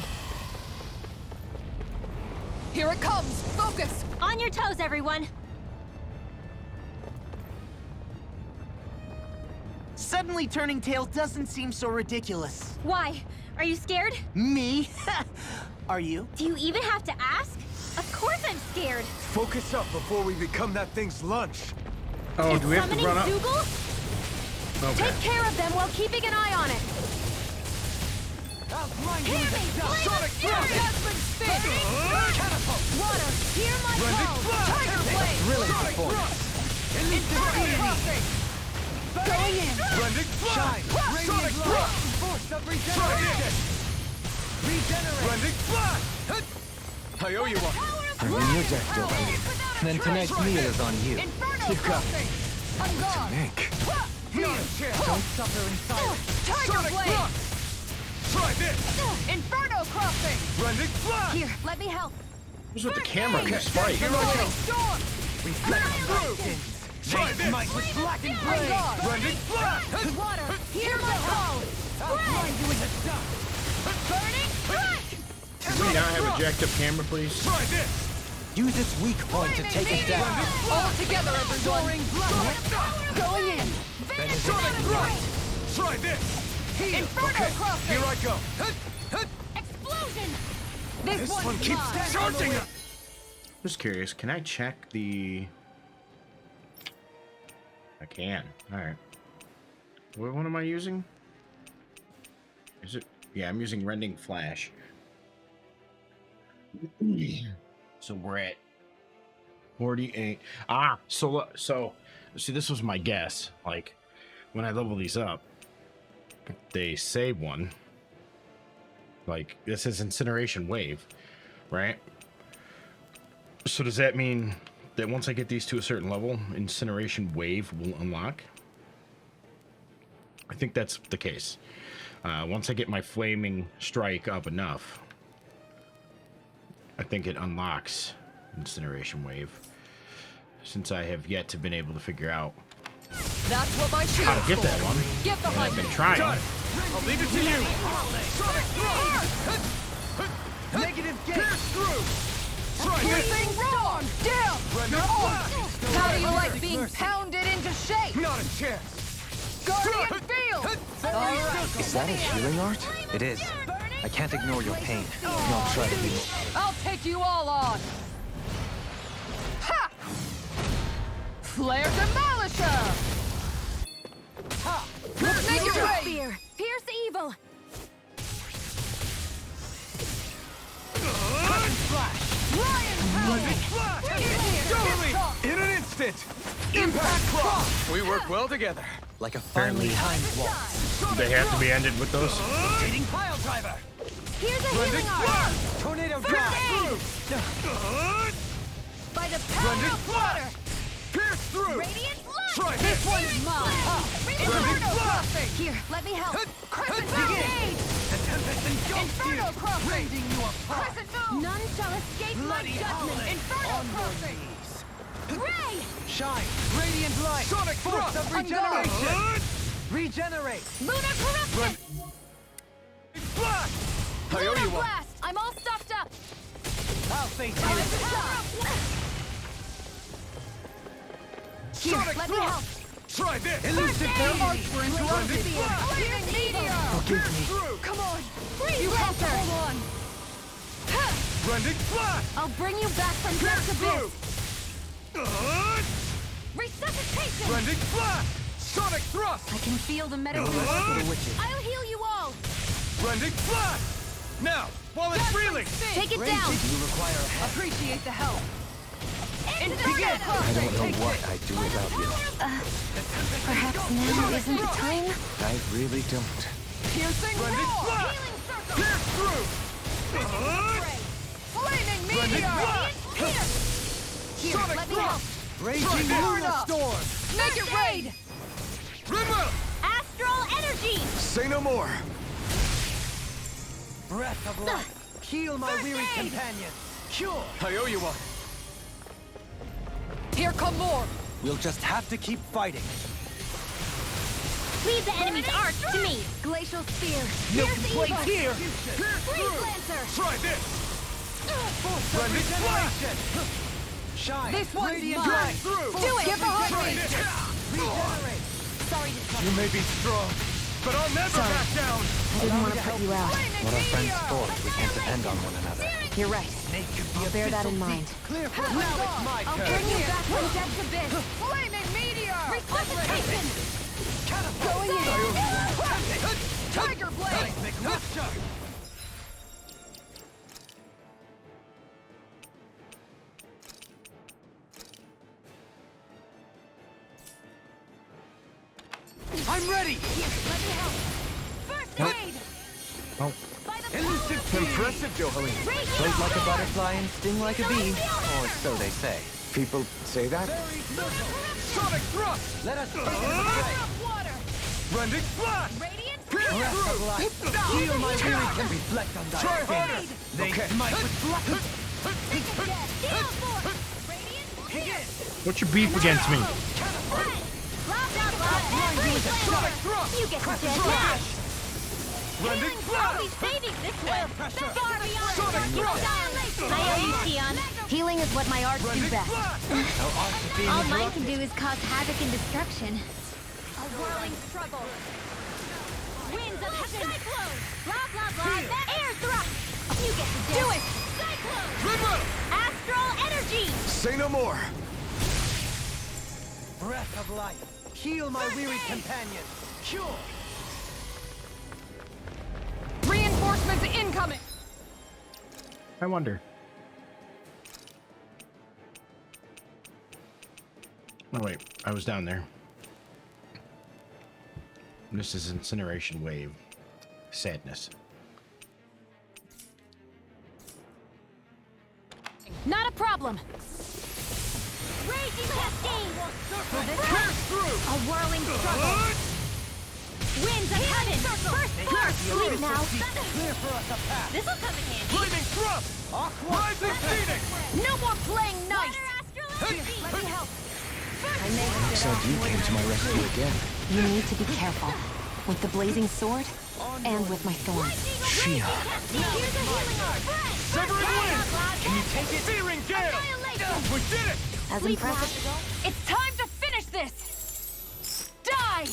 [SPEAKER 8] Here it comes! Focus!
[SPEAKER 5] On your toes, everyone!
[SPEAKER 4] Suddenly turning tail doesn't seem so ridiculous.
[SPEAKER 5] Why? Are you scared?
[SPEAKER 4] Me? Are you?
[SPEAKER 5] Do you even have to ask? Of course I'm scared!
[SPEAKER 3] Focus up before we become that thing's lunch.
[SPEAKER 1] Oh, do we have to
[SPEAKER 5] Summoning
[SPEAKER 1] run up?
[SPEAKER 5] Dougal?
[SPEAKER 1] Okay.
[SPEAKER 6] Take care of them while keeping an eye on it.
[SPEAKER 4] Hear me!
[SPEAKER 8] Sonic Jasmine spin!
[SPEAKER 4] Catapult!
[SPEAKER 6] Water, hear my call. Tiger blade.
[SPEAKER 7] Really performance.
[SPEAKER 6] Going in.
[SPEAKER 3] Rending
[SPEAKER 4] Shine!
[SPEAKER 3] Sonic Thrust!
[SPEAKER 4] Force of regeneration! Regenerate!
[SPEAKER 3] Rending Flash! I owe you one.
[SPEAKER 7] I'm in your deck, Dopamine. Then tonight's meal is on you.
[SPEAKER 3] You got me.
[SPEAKER 8] I'm gone!
[SPEAKER 3] Nick.
[SPEAKER 4] Don't suffer in silence!
[SPEAKER 8] Tiger
[SPEAKER 3] Sonic
[SPEAKER 8] blade!
[SPEAKER 3] Thrust! Try this!
[SPEAKER 8] Inferno crossing!
[SPEAKER 3] Rending Flash!
[SPEAKER 6] Here, let me help.
[SPEAKER 1] What's with the camera and the spike?
[SPEAKER 3] Here I go!
[SPEAKER 8] Storm!
[SPEAKER 3] Try this!
[SPEAKER 4] Might with blackened
[SPEAKER 8] I'm
[SPEAKER 4] blade!
[SPEAKER 8] gone!
[SPEAKER 3] Rending Flash!
[SPEAKER 6] Water, hear my call.
[SPEAKER 4] Blind you in the dust!
[SPEAKER 6] Burning strike.
[SPEAKER 1] Can we not have a jacked up camera, please?
[SPEAKER 3] Try this!
[SPEAKER 7] Use its weak point to take it down.
[SPEAKER 8] All together, everyone!
[SPEAKER 6] Going in.
[SPEAKER 3] Sonic Thrust! Try this!
[SPEAKER 8] Inferno crossing!
[SPEAKER 3] Here I go!
[SPEAKER 6] Explosion.
[SPEAKER 3] This one keeps charging us!
[SPEAKER 1] Just curious, can I check the... I can. Alright. What one am I using? Is it... Yeah, I'm using Rending Flash. So we're at 48. Ah, so see, this was my guess. Like, when I level these up, they say one. Like, this is Incineration Wave, right? So does that mean that once I get these to a certain level, Incineration Wave will unlock? I think that's the case. Once I get my Flaming Strike up enough, I think it unlocks Incineration Wave. Since I have yet to been able to figure out
[SPEAKER 8] That's what my shield
[SPEAKER 1] how to get that one,
[SPEAKER 8] Get
[SPEAKER 1] and
[SPEAKER 8] behind
[SPEAKER 1] I've been
[SPEAKER 8] me!
[SPEAKER 1] trying.
[SPEAKER 3] I'll leave it to you!
[SPEAKER 4] Sonic Thrust! Negative gate!
[SPEAKER 3] Pierce through! Try this!
[SPEAKER 8] Piercing storm! Down!
[SPEAKER 3] Rending
[SPEAKER 8] You're
[SPEAKER 3] Flash!
[SPEAKER 8] on! How do you like being pounded into shape?
[SPEAKER 3] Not a chance!
[SPEAKER 8] Guardian field! Alright.
[SPEAKER 7] Is that a healing art? It is. I can't ignore your pain. I'll try to be more.
[SPEAKER 8] I'll take you all on! Ha! Flare Demolisher! Ha! Make it rain!
[SPEAKER 6] Fear. Pierce evil.
[SPEAKER 8] Lion Power!
[SPEAKER 3] In an instant! Impact Cross! We work well together.
[SPEAKER 7] Like a finely timed waltz.
[SPEAKER 1] Do they have to be ended with those?
[SPEAKER 4] Rotating pile driver!
[SPEAKER 6] Here's a healing art.
[SPEAKER 4] Tornado
[SPEAKER 6] First
[SPEAKER 4] drive!
[SPEAKER 6] aid. By the power of water.
[SPEAKER 3] Pierce through!
[SPEAKER 6] Radiant light.
[SPEAKER 3] Try
[SPEAKER 8] This
[SPEAKER 3] this!
[SPEAKER 8] one's mine!
[SPEAKER 6] Inferno crossing. Here, let me help. Crescent moon.
[SPEAKER 4] The tempest engulfs
[SPEAKER 8] Inferno
[SPEAKER 4] you!
[SPEAKER 8] crossing!
[SPEAKER 4] Rending you apart!
[SPEAKER 8] Crescent moon!
[SPEAKER 6] None shall escape my
[SPEAKER 4] Bloody
[SPEAKER 6] judgment.
[SPEAKER 4] howling!
[SPEAKER 8] Inferno
[SPEAKER 4] On your
[SPEAKER 8] crossing!
[SPEAKER 4] knees!
[SPEAKER 6] Ray.
[SPEAKER 4] Shine! Radiant light!
[SPEAKER 3] Sonic
[SPEAKER 4] Force
[SPEAKER 3] Thrust!
[SPEAKER 4] of regeneration! Regenerate!
[SPEAKER 6] Lunar corruption.
[SPEAKER 3] Blast! I owe
[SPEAKER 6] Lunar
[SPEAKER 3] you one.
[SPEAKER 6] blast. I'm all stuffed up.
[SPEAKER 4] I'll face you!
[SPEAKER 6] Here,
[SPEAKER 3] Sonic
[SPEAKER 6] let me help.
[SPEAKER 3] Thrust! Try this!
[SPEAKER 4] Elusive
[SPEAKER 8] Their
[SPEAKER 4] deity!
[SPEAKER 8] arcs were interrupted!
[SPEAKER 6] Pierce evil.
[SPEAKER 3] Pierce through!
[SPEAKER 6] Come on. Breathe
[SPEAKER 8] You have to
[SPEAKER 6] Lancer.
[SPEAKER 8] hold on!
[SPEAKER 3] Rending Flash!
[SPEAKER 6] I'll bring you back from
[SPEAKER 3] Pierce
[SPEAKER 6] death's
[SPEAKER 3] through!
[SPEAKER 6] abyss. Resuscitation.
[SPEAKER 3] Rending Flash! Sonic Thrust!
[SPEAKER 6] I can feel the medical. I'll heal you all.
[SPEAKER 3] Rending Flash! Now, while it's reeling!
[SPEAKER 6] Take it
[SPEAKER 4] Raging,
[SPEAKER 6] down.
[SPEAKER 4] you require a help.
[SPEAKER 8] Appreciate the help!
[SPEAKER 6] Inferno
[SPEAKER 3] I don't know what I'd do without you.
[SPEAKER 6] Perhaps now isn't the time?
[SPEAKER 3] I really don't.
[SPEAKER 8] Piercing roar!
[SPEAKER 3] Pierce through!
[SPEAKER 8] Flaming meteor! Here, let me help.
[SPEAKER 7] Raging lunar storm!
[SPEAKER 8] Make it raid!
[SPEAKER 3] Rinwell!
[SPEAKER 10] Astral energy!
[SPEAKER 3] Say no more.
[SPEAKER 7] Breath of life! Heal my weary companion! Cure!
[SPEAKER 3] I owe you one.
[SPEAKER 8] Here come more!
[SPEAKER 7] We'll just have to keep fighting.
[SPEAKER 10] Leave the enemy's arch to me!
[SPEAKER 8] Glacial spear!
[SPEAKER 7] No
[SPEAKER 8] Pierce
[SPEAKER 7] complaints
[SPEAKER 8] evil!
[SPEAKER 7] here!
[SPEAKER 8] Freeze lancer!
[SPEAKER 3] Try this.
[SPEAKER 7] Full regeneration! Shine!
[SPEAKER 8] This one's
[SPEAKER 7] Radiant
[SPEAKER 8] mine!
[SPEAKER 7] light!
[SPEAKER 8] Do it! Get behind
[SPEAKER 3] Try
[SPEAKER 8] me!
[SPEAKER 3] this.
[SPEAKER 7] Regenerate!
[SPEAKER 8] Sorry to trouble.
[SPEAKER 3] You may be strong, but I'll never back down.
[SPEAKER 6] I didn't want to put you out.
[SPEAKER 7] What are friends for if we can't depend on one another?
[SPEAKER 6] You're right. I'll bear that in mind.
[SPEAKER 7] Clear for now it's my
[SPEAKER 8] I'll
[SPEAKER 7] turn!
[SPEAKER 8] bring you back from death's abyss! Flaming meteor! Resuscitation! Going in! Tiger blade!
[SPEAKER 7] I'm ready!
[SPEAKER 8] Here, let me help! First aid!
[SPEAKER 1] Oh,
[SPEAKER 8] By the
[SPEAKER 7] Elusive
[SPEAKER 3] Impressive, Johaleen.
[SPEAKER 7] Float like a butterfly and sting like a bee. Or so they say.
[SPEAKER 3] People say that? Sonic thrust!
[SPEAKER 7] Let us
[SPEAKER 8] water!
[SPEAKER 3] Rending flash!
[SPEAKER 8] Radiant
[SPEAKER 3] Pierce
[SPEAKER 7] breath of
[SPEAKER 3] through!
[SPEAKER 7] life! Heal my weary can reflect on thy
[SPEAKER 3] Try
[SPEAKER 7] skin.
[SPEAKER 3] harder! Okay.
[SPEAKER 7] Nayth might with blood.
[SPEAKER 8] Heal force! Radiant
[SPEAKER 1] what's your beef against me?
[SPEAKER 3] Sonic thrust!
[SPEAKER 10] You get the dead
[SPEAKER 3] Try
[SPEAKER 10] now!
[SPEAKER 3] this! Rending
[SPEAKER 10] I'll be
[SPEAKER 3] flash!
[SPEAKER 10] saving this one!
[SPEAKER 7] pressure.
[SPEAKER 10] Far beyond
[SPEAKER 3] Sonic thrust!
[SPEAKER 10] I owe you, Tion. Healing is what my arts do
[SPEAKER 3] Rending
[SPEAKER 10] best.
[SPEAKER 3] flash!
[SPEAKER 7] No art of being
[SPEAKER 5] All mine can
[SPEAKER 7] interrupted.
[SPEAKER 5] do is cause havoc and destruction.
[SPEAKER 10] A whirling struggle. Winds of heaven. Cyclone. Blah, blah, blah. Air thrust. You get the do it. Cyclone.
[SPEAKER 3] Rinwell!
[SPEAKER 10] Astral energy.
[SPEAKER 3] Say no more.
[SPEAKER 7] Breath of life. Heal my weary companion. Cure!
[SPEAKER 8] Reinforcements incoming!
[SPEAKER 1] I wonder. Oh wait, I was down there. This is incineration wave. Sadness.
[SPEAKER 8] Not a problem!
[SPEAKER 10] Raging cascade.
[SPEAKER 3] Pierce through!
[SPEAKER 10] A whirling struggle. Winds of heaven. First spark. Leave now.
[SPEAKER 7] Clear for us a path.
[SPEAKER 10] This'll come in handy.
[SPEAKER 3] Flaming thrust! Rising phoenix!
[SPEAKER 8] No more playing nice!
[SPEAKER 10] Water astral energy.
[SPEAKER 8] Let me help!
[SPEAKER 6] I may have bit off
[SPEAKER 3] You
[SPEAKER 6] more
[SPEAKER 3] came to my rescue again.
[SPEAKER 6] You need to be careful. With the blazing sword, and with my thorns.
[SPEAKER 3] Shia.
[SPEAKER 10] Here's a healing arc.
[SPEAKER 3] Severing wind! Can you take it? Searing gale! We did it!
[SPEAKER 6] As impressive.
[SPEAKER 8] It's time to finish this! Die!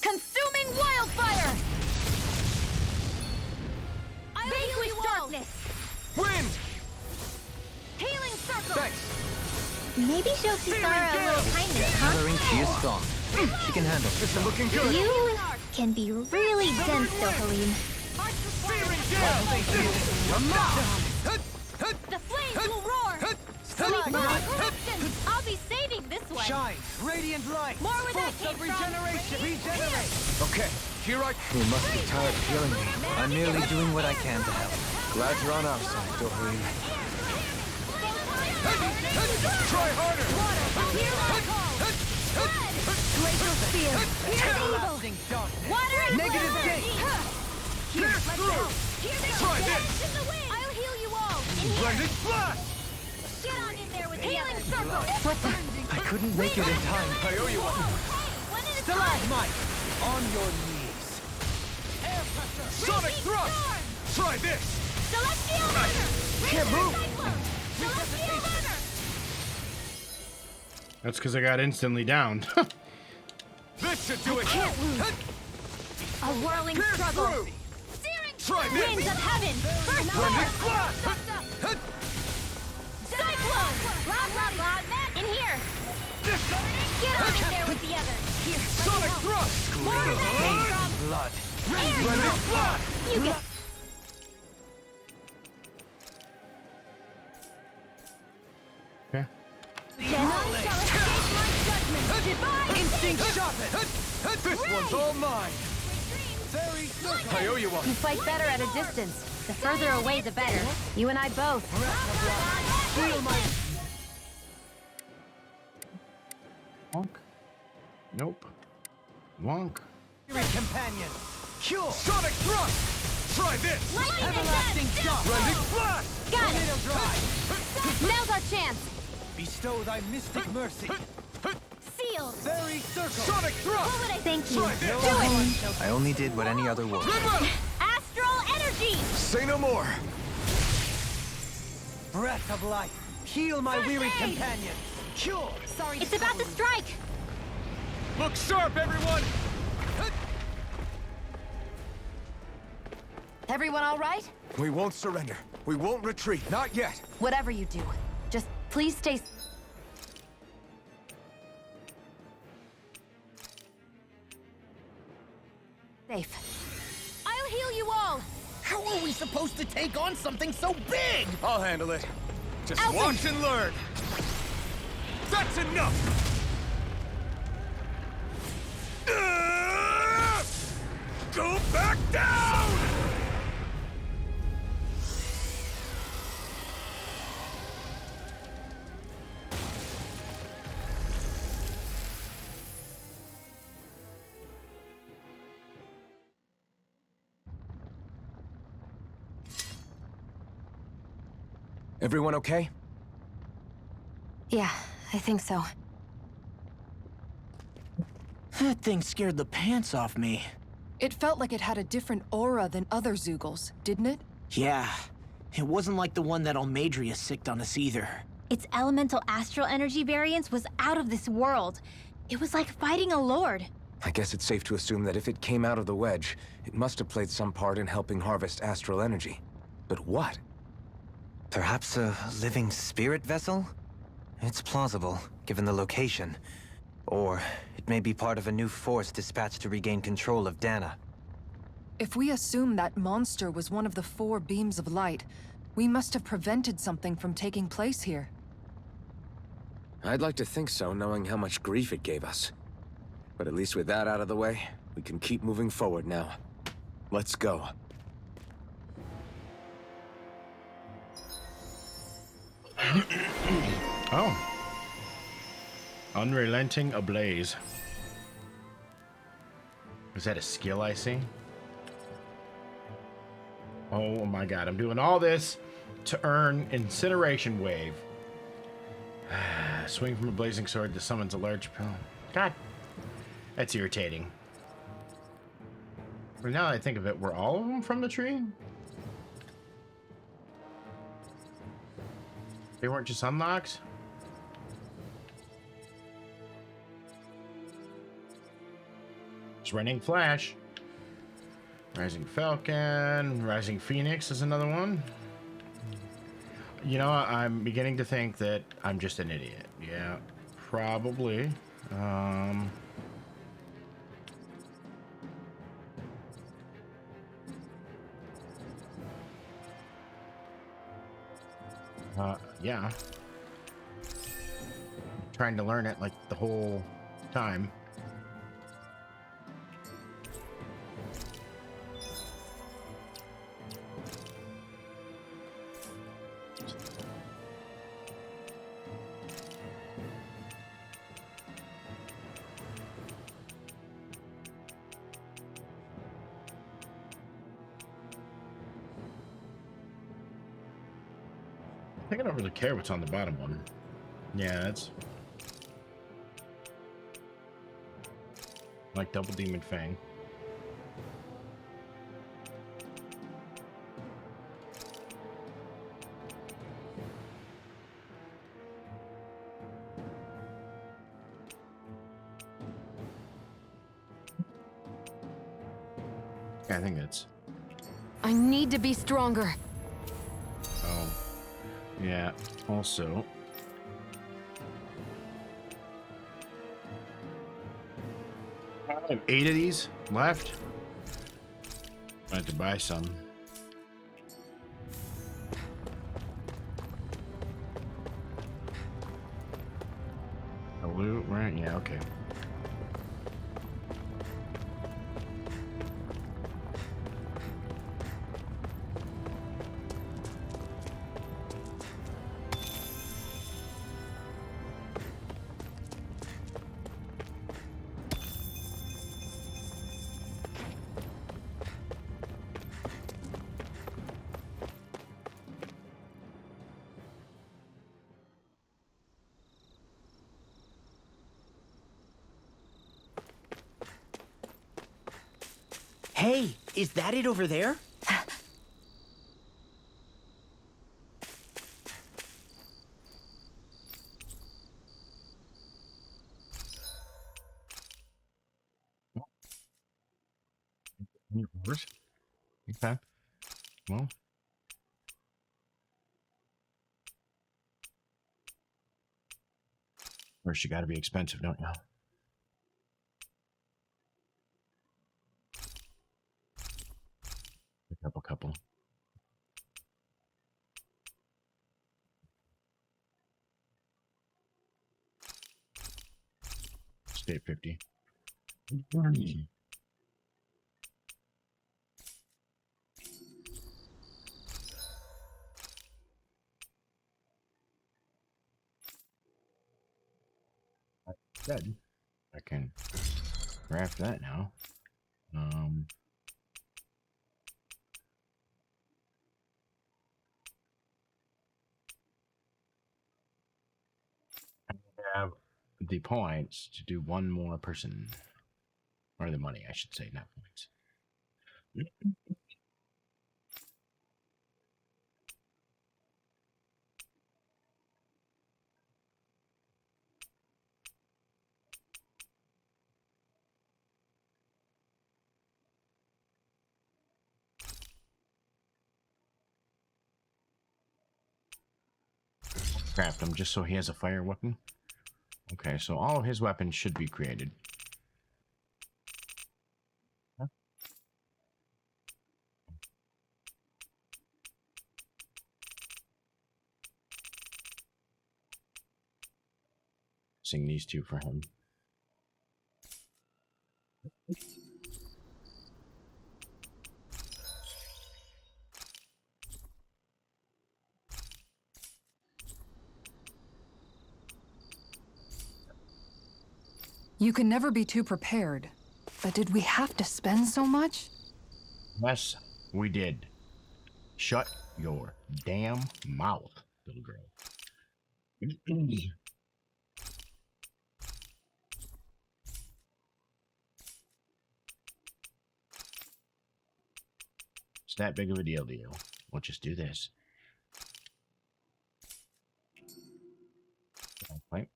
[SPEAKER 8] Consuming wildfire!
[SPEAKER 10] Vanquish darkness.
[SPEAKER 3] Wind!
[SPEAKER 10] Healing circle.
[SPEAKER 3] Thanks.
[SPEAKER 5] Maybe show Kisara a little kindness, huh?
[SPEAKER 7] Gathering, she is strong. She can handle it.
[SPEAKER 3] This is looking good.
[SPEAKER 5] You can be really dense, Dohalim.
[SPEAKER 3] Searing gale!
[SPEAKER 10] The flames will roar. Sleep not. I'll be saving this one.
[SPEAKER 7] Shine, radiant light.
[SPEAKER 10] More where that
[SPEAKER 7] Pulse of
[SPEAKER 10] came from.
[SPEAKER 7] regeneration. Regenerate.
[SPEAKER 3] Okay, here I... You must be tired of healing me.
[SPEAKER 7] I'm merely doing what I can to help.
[SPEAKER 3] Glad you're on our side, Dohalim. Try harder!
[SPEAKER 10] Hear my call.
[SPEAKER 8] Glacial spear!
[SPEAKER 7] Everlasting darkness.
[SPEAKER 10] Water and
[SPEAKER 7] Negative
[SPEAKER 10] fire.
[SPEAKER 7] gate.
[SPEAKER 3] Pierce through! Try this!
[SPEAKER 10] I'll heal you all. In here.
[SPEAKER 3] Rending flash!
[SPEAKER 10] Get on in there with the healing circle.
[SPEAKER 7] What the? I couldn't make it in time.
[SPEAKER 3] I owe you one.
[SPEAKER 10] One at a time.
[SPEAKER 7] Stalagmite, on your knees. Air pressure.
[SPEAKER 3] Sonic thrust! Try this!
[SPEAKER 10] Celestial runner.
[SPEAKER 3] Can't move.
[SPEAKER 10] Celestial runner.
[SPEAKER 1] That's because I got instantly downed.
[SPEAKER 3] This should do it!
[SPEAKER 10] A whirling
[SPEAKER 3] Pierce
[SPEAKER 10] struggle.
[SPEAKER 3] through!
[SPEAKER 10] Searing
[SPEAKER 3] Try this!
[SPEAKER 10] winds of heaven. First
[SPEAKER 3] Rending
[SPEAKER 10] spark.
[SPEAKER 3] flash!
[SPEAKER 10] Cyclone. Blah blah blah. That in here. Get on in there with the others. Here.
[SPEAKER 3] Sonic thrust!
[SPEAKER 10] More of that came from.
[SPEAKER 7] Blood.
[SPEAKER 3] Rending flash!
[SPEAKER 10] You get.
[SPEAKER 1] Okay.
[SPEAKER 10] None shall escape my judgment. Divine
[SPEAKER 3] Instinct sharpened! This one's all mine!
[SPEAKER 7] Very circle.
[SPEAKER 3] I owe you one.
[SPEAKER 5] You fight better at a distance. The further away, the better. You and I both.
[SPEAKER 7] Feel my
[SPEAKER 1] Wonk. Nope. Wonk.
[SPEAKER 7] spirit companion. Cure.
[SPEAKER 3] Sonic thrust! Try this!
[SPEAKER 10] lightning
[SPEAKER 7] Everlasting
[SPEAKER 10] and
[SPEAKER 7] shock.
[SPEAKER 3] Rending flash!
[SPEAKER 5] Got it!
[SPEAKER 7] Tornado drive.
[SPEAKER 5] Now's our chance!
[SPEAKER 7] Bestow thy mystic mercy.
[SPEAKER 10] sealed.
[SPEAKER 7] Very circle.
[SPEAKER 3] Sonic thrust!
[SPEAKER 10] What would I
[SPEAKER 5] Thank you.
[SPEAKER 3] Try this!
[SPEAKER 5] Do it!
[SPEAKER 7] I only did what any other would.
[SPEAKER 3] Red
[SPEAKER 10] Astral energy.
[SPEAKER 3] Say no more!
[SPEAKER 7] Breath of life. Heal my weary
[SPEAKER 10] First aid.
[SPEAKER 7] companion. Cure.
[SPEAKER 10] Sorry.
[SPEAKER 5] It's about to strike!
[SPEAKER 3] Look sharp, everyone!
[SPEAKER 6] Everyone all right?
[SPEAKER 3] We won't surrender. We won't retreat. Not yet.
[SPEAKER 6] Whatever you do, just please stay... safe.
[SPEAKER 10] I'll heal you all.
[SPEAKER 4] How are we supposed to take on something so big?
[SPEAKER 3] I'll handle it. Just
[SPEAKER 10] Alvin!
[SPEAKER 3] watch and learn. That's enough! Go back down! Everyone okay?
[SPEAKER 6] Yeah, I think so.
[SPEAKER 4] That thing scared the pants off me.
[SPEAKER 8] It felt like it had a different aura than other Zeugles, didn't it?
[SPEAKER 4] Yeah, it wasn't like the one that Almadria sicked on us either.
[SPEAKER 5] Its elemental astral energy variance was out of this world. It was like fighting a lord.
[SPEAKER 3] I guess it's safe to assume that if it came out of the wedge, it must have played some part in helping harvest astral energy. But what?
[SPEAKER 7] Perhaps a living spirit vessel? It's plausible, given the location. Or it may be part of a new force dispatched to regain control of Dana.
[SPEAKER 8] If we assume that monster was one of the 4 beams of light, we must have prevented something from taking place here.
[SPEAKER 3] I'd like to think so, knowing how much grief it gave us. But at least with that out of the way, we can keep moving forward now. Let's go.
[SPEAKER 1] Oh. Unrelenting ablaze. Is that a skill I see? Oh my god, I'm doing all this to earn Incineration Wave. Swing from a blazing sword that summons a large pill. God, that's irritating. But now that I think of it, were all of them from the tree? They weren't just unlocks? It's Running Flash. Rising Falcon. Rising Phoenix is another one. You know, I'm beginning to think that I'm just an idiot. Yeah, probably. Yeah. Trying to learn it like the whole time. I think I don't really care what's on the bottom one. Yeah, that's like Double Demon Fang. Yeah, I think that's.
[SPEAKER 6] I need to be stronger.
[SPEAKER 1] Oh. Yeah, also. I have 8 of these left. I have to buy some. loot, right? Yeah, okay.
[SPEAKER 11] Hey, is that it over there?
[SPEAKER 1] Yours? Okay. Well. First, you gotta be expensive, don't you? Pick up a couple. Stay at 50. Good. I can craft that now. I have the points to do one more person. Or the money, I should say, not points. Craft him just so he has a fire weapon. Okay, so all of his weapons should be created. Huh? Sing these two for him.
[SPEAKER 8] You can never be too prepared. But did we have to spend so much?
[SPEAKER 1] Yes, we did. Shut your damn mouth, little girl. It's that big of a deal to you. We'll just do this.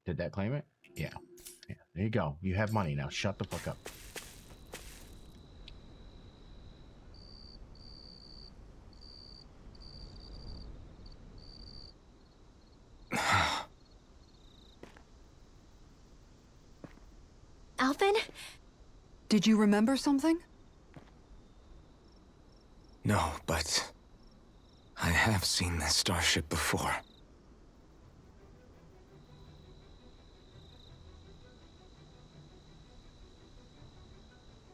[SPEAKER 1] Did that claim it? Yeah. Yeah. There you go. You have money now. Shut the fuck up.
[SPEAKER 5] Alvin?
[SPEAKER 8] Did you remember something?
[SPEAKER 3] No, but I have seen this starship before.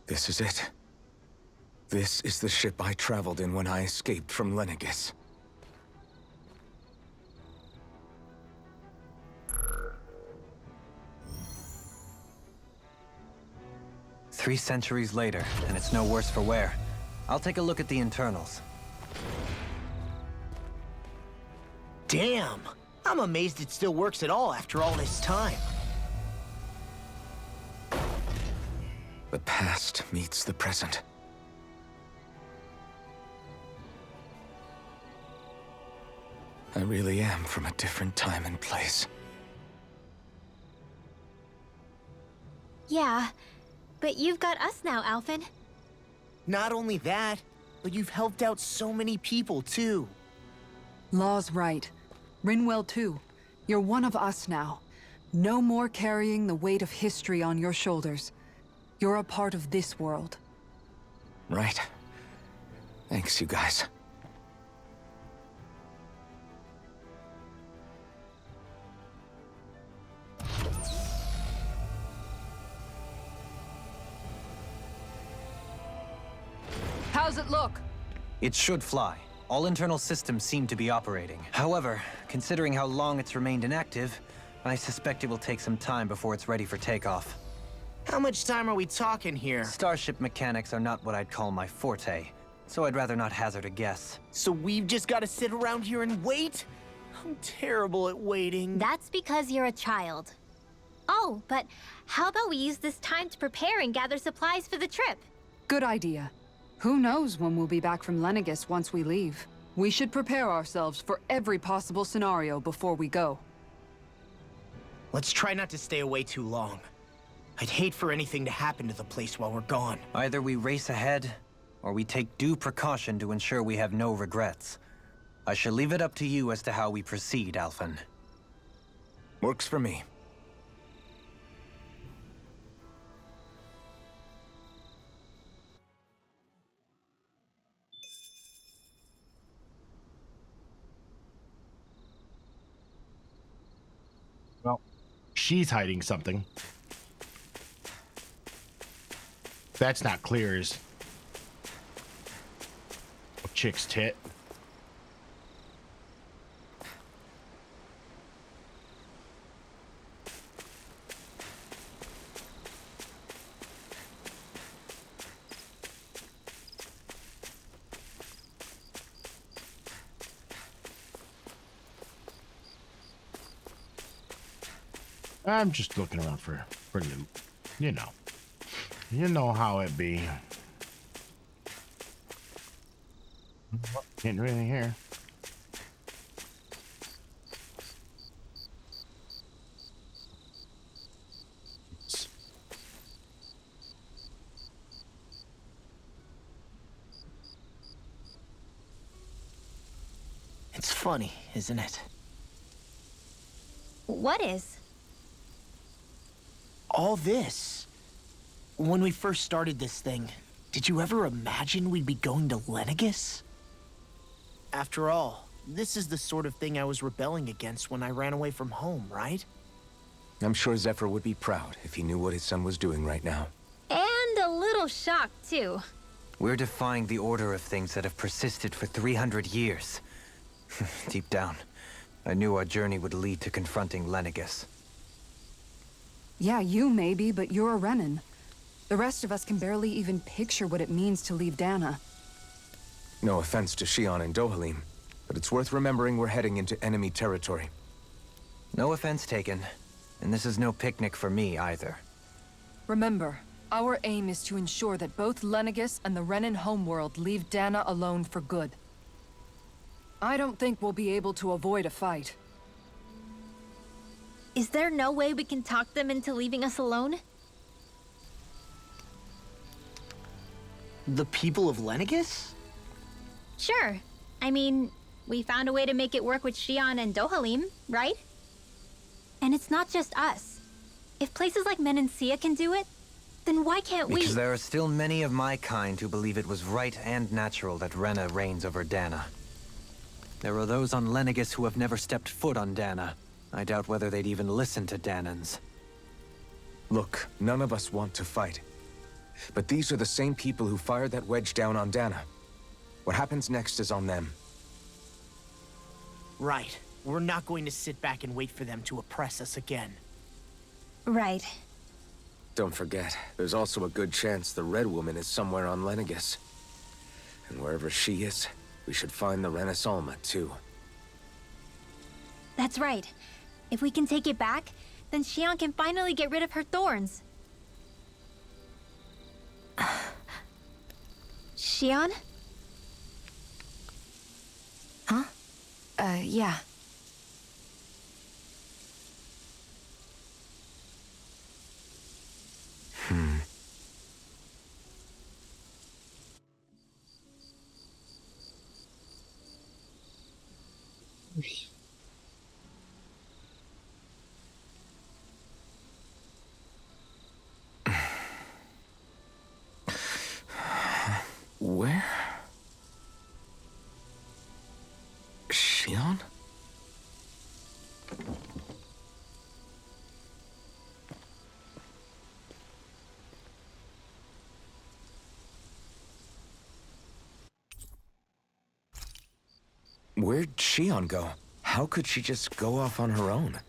[SPEAKER 3] This is it. This is the ship I traveled in when I escaped from Lenegis.
[SPEAKER 7] Three centuries later, and it's no worse for wear. I'll take a look at the internals.
[SPEAKER 11] Damn! I'm amazed it still works at all after all this time.
[SPEAKER 3] The past meets the present. I really am from a different time and place.
[SPEAKER 5] Yeah, but you've got us now, Alvin.
[SPEAKER 11] Not only that, but you've helped out so many people, too.
[SPEAKER 8] Law's right. Rinwell too. You're one of us now. No more carrying the weight of history on your shoulders. You're a part of this world.
[SPEAKER 3] Right. Thanks, you guys.
[SPEAKER 8] How's it look?
[SPEAKER 7] It should fly. All internal systems seem to be operating. However, considering how long it's remained inactive, I suspect it will take some time before it's ready for takeoff.
[SPEAKER 11] How much time are we talking here?
[SPEAKER 7] Starship mechanics are not what I'd call my forte, so I'd rather not hazard a guess.
[SPEAKER 11] So we've just got to sit around here and wait? I'm terrible at waiting.
[SPEAKER 5] That's because you're a child. Oh, but how about we use this time to prepare and gather supplies for the trip?
[SPEAKER 8] Good idea. Who knows when we'll be back from Lenegis once we leave? We should prepare ourselves for every possible scenario before we go.
[SPEAKER 11] Let's try not to stay away too long. I'd hate for anything to happen to the place while we're gone.
[SPEAKER 7] Either we race ahead, or we take due precaution to ensure we have no regrets. I shall leave it up to you as to how we proceed, Alphen.
[SPEAKER 3] Works for me.
[SPEAKER 1] Well, she's hiding something. That's not clear as a chick's tit. I'm just looking around for loot. You know. You know how it be. Can't do anything here.
[SPEAKER 11] It's funny, isn't it?
[SPEAKER 5] What is?
[SPEAKER 11] All this. When we first started this thing, did you ever imagine we'd be going to Lenegis? After all, this is the sort of thing I was rebelling against when I ran away from home, right?
[SPEAKER 3] I'm sure Zephyr would be proud if he knew what his son was doing right now.
[SPEAKER 5] And a little shocked, too.
[SPEAKER 7] We're defying the order of things that have persisted for 300 years. Deep down, I knew our journey would lead to confronting Lenegis.
[SPEAKER 8] Yeah, you maybe, but you're a Renan. The rest of us can barely even picture what it means to leave Dana.
[SPEAKER 3] No offense to Shion and Dohalim, but it's worth remembering we're heading into enemy territory.
[SPEAKER 7] No offense taken, and this is no picnic for me either.
[SPEAKER 8] Remember, our aim is to ensure that both Lenegis and the Renan homeworld leave Dana alone for good. I don't think we'll be able to avoid a fight.
[SPEAKER 5] Is there no way we can talk them into leaving us alone?
[SPEAKER 11] The people of Lenegis?
[SPEAKER 5] Sure. I mean, we found a way to make it work with Shion and Dohalim, right? And it's not just us. If places like Menancia can do it, then why can't we?
[SPEAKER 7] Because there are still many of my kind who believe it was right and natural that Rena reigns over Dana. There are those on Lenegis who have never stepped foot on Dana. I doubt whether they'd even listen to Danans.
[SPEAKER 3] Look, none of us want to fight. But these are the same people who fired that wedge down on Dana. What happens next is on them.
[SPEAKER 11] Right. We're not going to sit back and wait for them to oppress us again.
[SPEAKER 5] Right.
[SPEAKER 3] Don't forget, there's also a good chance the Red Woman is somewhere on Lenegis. And wherever she is, we should find the Renaissance too.
[SPEAKER 5] That's right. If we can take it back, then Shion can finally get rid of her thorns. Shion?
[SPEAKER 6] Huh? Yeah.
[SPEAKER 3] Where? Shion? Where'd Shion go? How could she just go off on her own?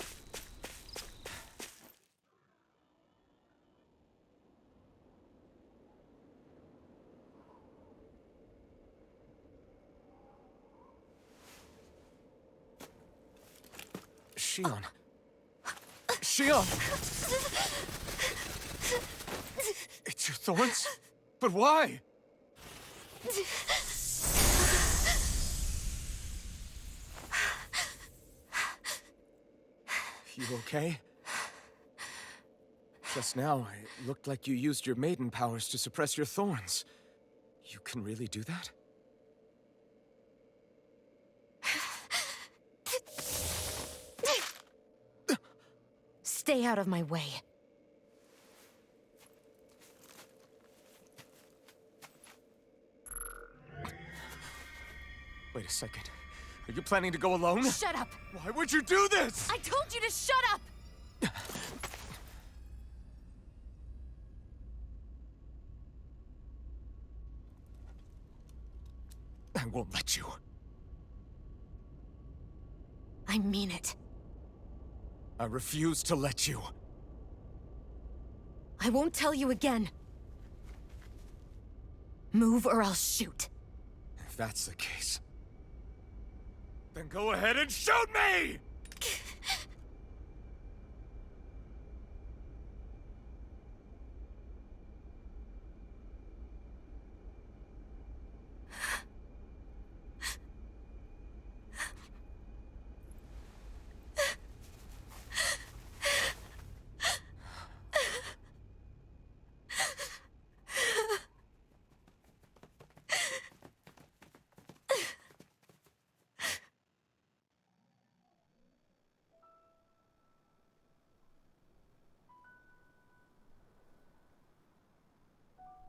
[SPEAKER 3] Shion. Shion! It's your thorns? But why? You okay? Just now, it looked like you used your maiden powers to suppress your thorns. You can really do that?
[SPEAKER 6] Stay out of my way.
[SPEAKER 3] Wait a second. Are you planning to go alone?
[SPEAKER 6] Shut up!
[SPEAKER 3] Why would you do this?
[SPEAKER 6] I told you to shut up!
[SPEAKER 3] I won't let you.
[SPEAKER 6] I mean it.
[SPEAKER 3] I refuse to let you.
[SPEAKER 6] I won't tell you again. Move or I'll shoot.
[SPEAKER 3] If that's the case, then go ahead and shoot me!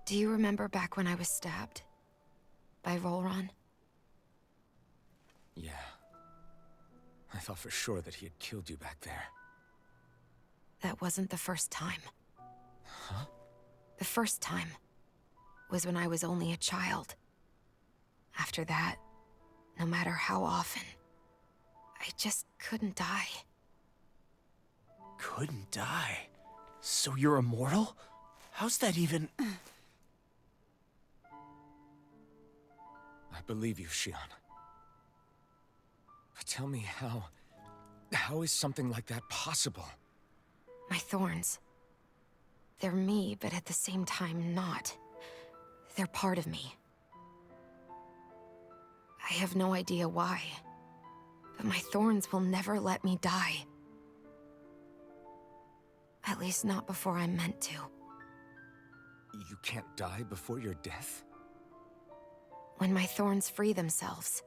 [SPEAKER 6] Do you remember back when I was stabbed? By Volron?
[SPEAKER 3] Yeah. I thought for sure that he had killed you back there.
[SPEAKER 6] That wasn't the first time.
[SPEAKER 3] Huh?
[SPEAKER 6] The first time was when I was only a child. After that, no matter how often, I just couldn't die.
[SPEAKER 11] Couldn't die? So you're immortal? How's that even...
[SPEAKER 3] I believe you, Shion. But tell me how is something like that possible?
[SPEAKER 6] My thorns. They're me, but at the same time not. They're part of me. I have no idea why, but my thorns will never let me die. At least not before I'm meant to.
[SPEAKER 3] You can't die before your death?
[SPEAKER 6] When my thorns free themselves,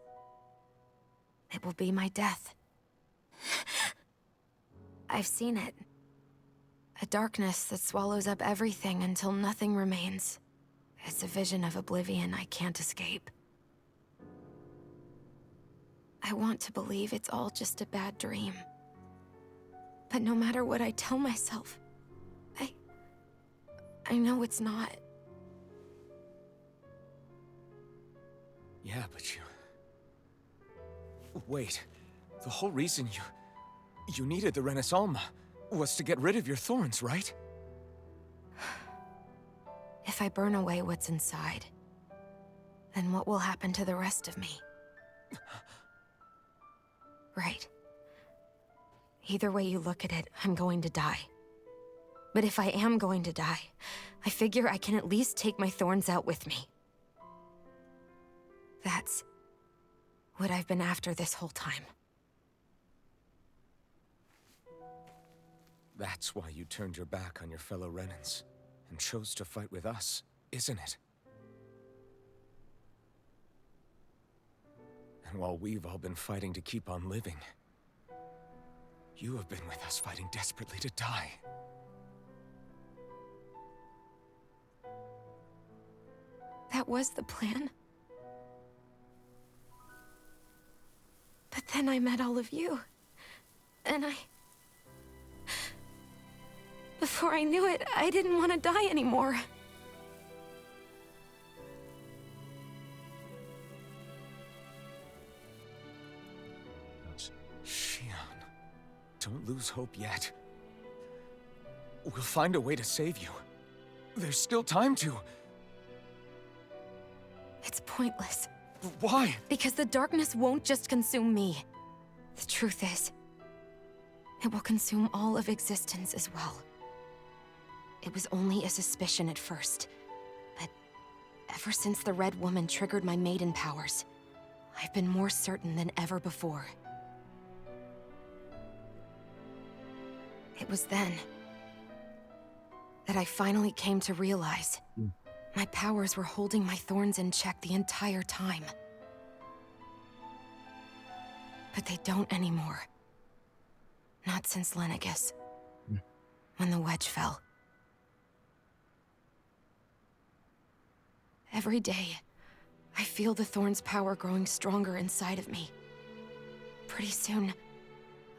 [SPEAKER 6] it will be my death. I've seen it. A darkness that swallows up everything until nothing remains. It's a vision of oblivion I can't escape. I want to believe it's all just a bad dream. But no matter what I tell myself, I know it's not.
[SPEAKER 3] Yeah, but you... Wait. The whole reason you needed the Renaissance was to get rid of your thorns, right?
[SPEAKER 6] If I burn away what's inside, then what will happen to the rest of me? Right. Either way you look at it, I'm going to die. But if I am going to die, I figure I can at least take my thorns out with me. That's what I've been after this whole time.
[SPEAKER 3] That's why you turned your back on your fellow Renans and chose to fight with us, isn't it? And while we've all been fighting to keep on living, you have been with us fighting desperately to die.
[SPEAKER 6] That was the plan. But then I met all of you. And before I knew it, I didn't want to die anymore.
[SPEAKER 3] Don't lose hope yet. We'll find a way to save you. There's still time to.
[SPEAKER 6] It's pointless.
[SPEAKER 3] Why?
[SPEAKER 6] Because the darkness won't just consume me. The truth is, it will consume all of existence as well. It was only a suspicion at first, but ever since the Red Woman triggered my maiden powers, I've been more certain than ever before. It was then that I finally came to realize my powers were holding my thorns in check the entire time. But they don't anymore. Not since Lenegis, when the wedge fell. Every day, I feel the thorn's power growing stronger inside of me. Pretty soon,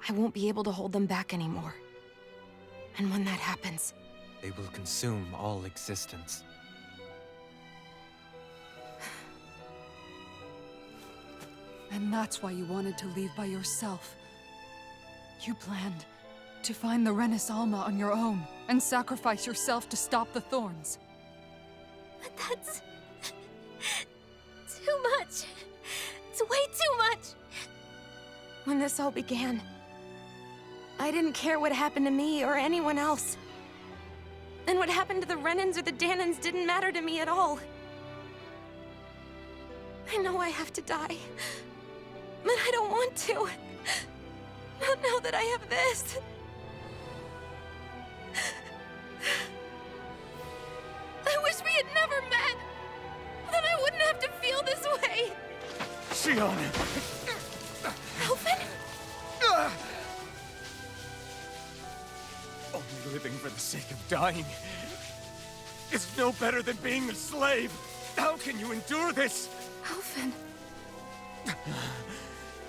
[SPEAKER 6] I won't be able to hold them back anymore. And when that happens,
[SPEAKER 7] They will consume all existence.
[SPEAKER 8] And that's why you wanted to leave by yourself. You planned to find the Renis Alma on your own and sacrifice yourself to stop the thorns.
[SPEAKER 5] But that's... too much. It's way too much.
[SPEAKER 6] when this all began, I didn't care what happened to me or anyone else. And what happened to the Renans or the Danans didn't matter to me at all. I know I have to die, but I don't want to. Not now that I have this. I wish we had never met. Then I wouldn't have to feel this way.
[SPEAKER 3] Shion!
[SPEAKER 6] Alvin?
[SPEAKER 3] Only living for the sake of dying is no better than being a slave. How can you endure this?
[SPEAKER 6] Alvin.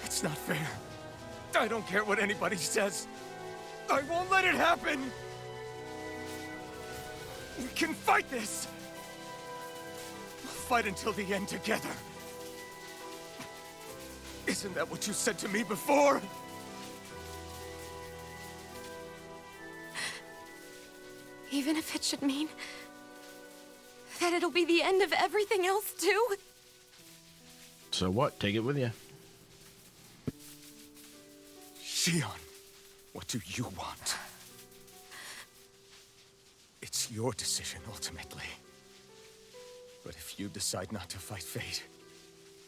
[SPEAKER 3] It's not fair. I don't care what anybody says. I won't let it happen. We can fight this. We'll fight until the end together. Isn't that what you said to me before?
[SPEAKER 6] Even if it should mean that it'll be the end of everything else too?
[SPEAKER 1] So what? Take it with you.
[SPEAKER 3] Shion, what do you want? It's your decision, ultimately. But if you decide not to fight fate,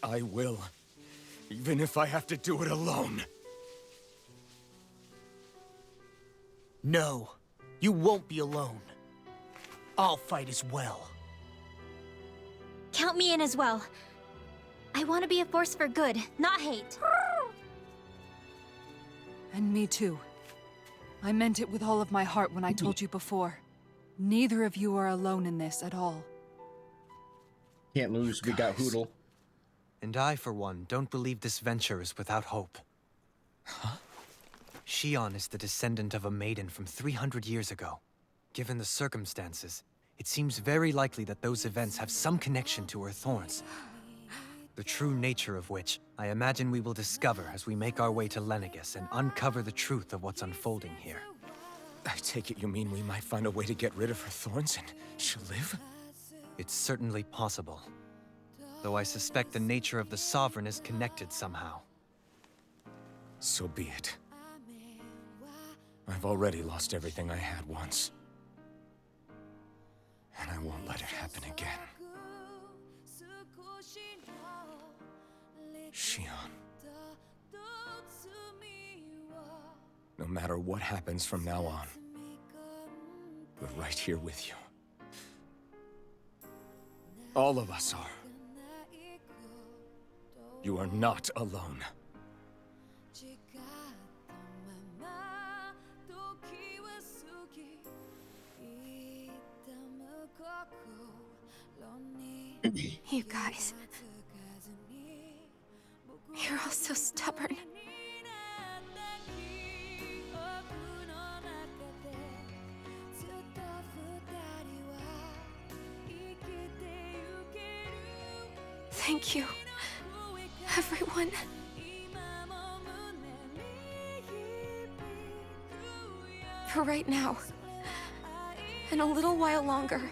[SPEAKER 3] I will. Even if I have to do it alone.
[SPEAKER 11] No, you won't be alone. I'll fight as well.
[SPEAKER 5] Count me in as well. I want to be a force for good, not hate.
[SPEAKER 8] And me too. I meant it with all of my heart when I told you before. Neither of you are alone in this at all.
[SPEAKER 1] Can't lose. We got Hoodle.
[SPEAKER 7] And I, for one, don't believe this venture is without hope.
[SPEAKER 3] Huh?
[SPEAKER 7] Shion is the descendant of a maiden from 300 years ago. Given the circumstances, it seems very likely that those events have some connection to her thorns. The true nature of which, I imagine we will discover as we make our way to Lenegis and uncover the truth of what's unfolding here.
[SPEAKER 3] I take it you mean we might find a way to get rid of her thorns and she'll live?
[SPEAKER 7] It's certainly possible. Though I suspect the nature of the Sovereign is connected somehow.
[SPEAKER 3] So be it. I've already lost everything I had once. And I won't let it happen again. Shion. No matter what happens from now on, we're right here with you. All of us are. You are not alone.
[SPEAKER 6] You guys. You're all so stubborn. Thank you, everyone. for right now. And a little while longer.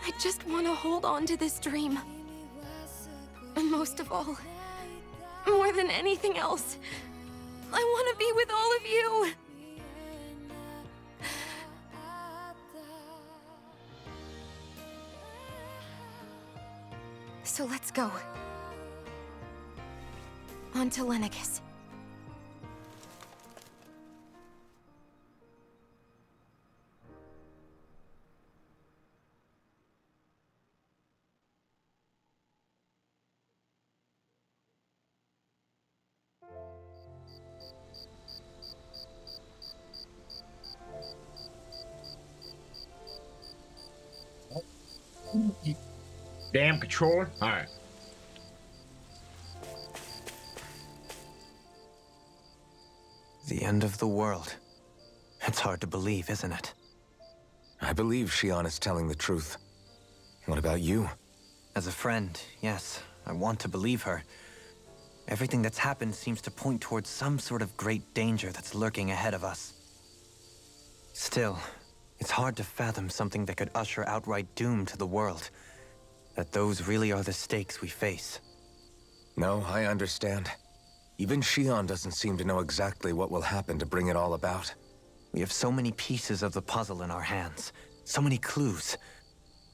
[SPEAKER 6] I just want to hold on to this dream. And most of all, more than anything else, I want to be with all of you. So let's go. On to Lenegis.
[SPEAKER 1] Damn controller. All right.
[SPEAKER 7] The end of the world. It's hard to believe, isn't it?
[SPEAKER 3] I believe Shion is telling the truth. What about you?
[SPEAKER 7] As a friend, yes, I want to believe her. Everything that's happened seems to point towards some sort of great danger that's lurking ahead of us. Still, it's hard to fathom something that could usher outright doom to the world. That those really are the stakes we face.
[SPEAKER 3] No, I understand. Even Shion doesn't seem to know exactly what will happen to bring it all about.
[SPEAKER 7] We have so many pieces of the puzzle in our hands, so many clues,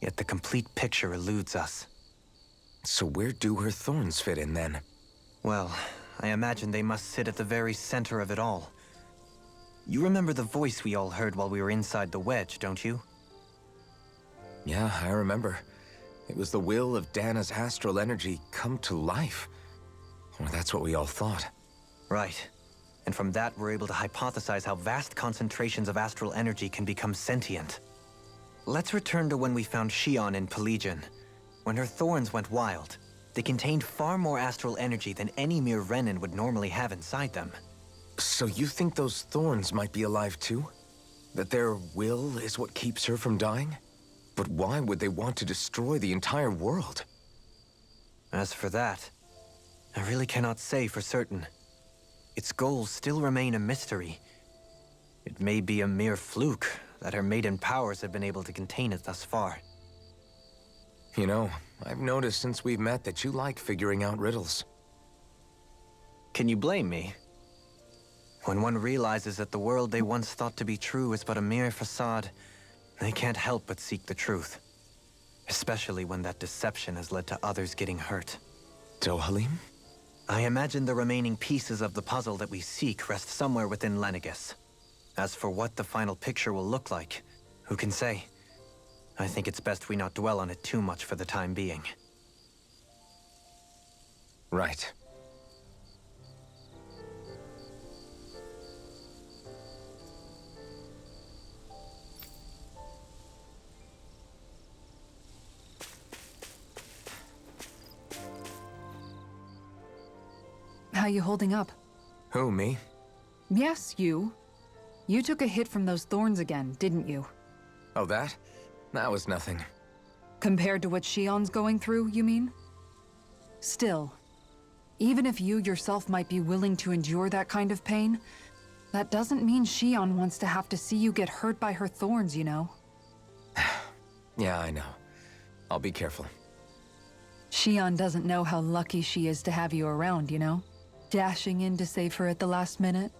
[SPEAKER 7] yet the complete picture eludes us.
[SPEAKER 3] So where do her thorns fit in then?
[SPEAKER 7] Well, I imagine they must sit at the very center of it all. You remember the voice we all heard while we were inside the wedge, don't you?
[SPEAKER 3] Yeah, I remember. It was the will of Dana's astral energy come to life. Or that's what we all thought.
[SPEAKER 7] Right. And from that, we're able to hypothesize how vast concentrations of astral energy can become sentient. Let's return to when we found Shion in Pelagian. When her thorns went wild, they contained far more astral energy than any mere Renin would normally have inside them.
[SPEAKER 3] So you think those thorns might be alive too? That their will is what keeps her from dying? But why would they want to destroy the entire world?
[SPEAKER 7] As for that, I really cannot say for certain. Its goals still remain a mystery. It may be a mere fluke that her maiden powers have been able to contain it thus far.
[SPEAKER 3] You know, I've noticed since we've met that you like figuring out riddles.
[SPEAKER 7] Can you blame me? When one realizes that the world they once thought to be true is but a mere facade, they can't help but seek the truth. Especially when that deception has led to others getting hurt.
[SPEAKER 3] Dohalim?
[SPEAKER 7] I imagine the remaining pieces of the puzzle that we seek rest somewhere within Lenegis. As for what the final picture will look like, who can say? I think it's best we not dwell on it too much for the time being.
[SPEAKER 3] Right.
[SPEAKER 8] How you holding up?
[SPEAKER 3] Who, me?
[SPEAKER 8] Yes, you. You took a hit from those thorns again, didn't you?
[SPEAKER 3] Oh, that? That was nothing.
[SPEAKER 8] Compared to what Shion's going through, you mean? Still, even if you yourself might be willing to endure that kind of pain, that doesn't mean Shion wants to have to see you get hurt by her thorns, you know?
[SPEAKER 3] Yeah, I know. I'll be careful.
[SPEAKER 8] Shion doesn't know how lucky she is to have you around, you know? Dashing in to save her at the last minute.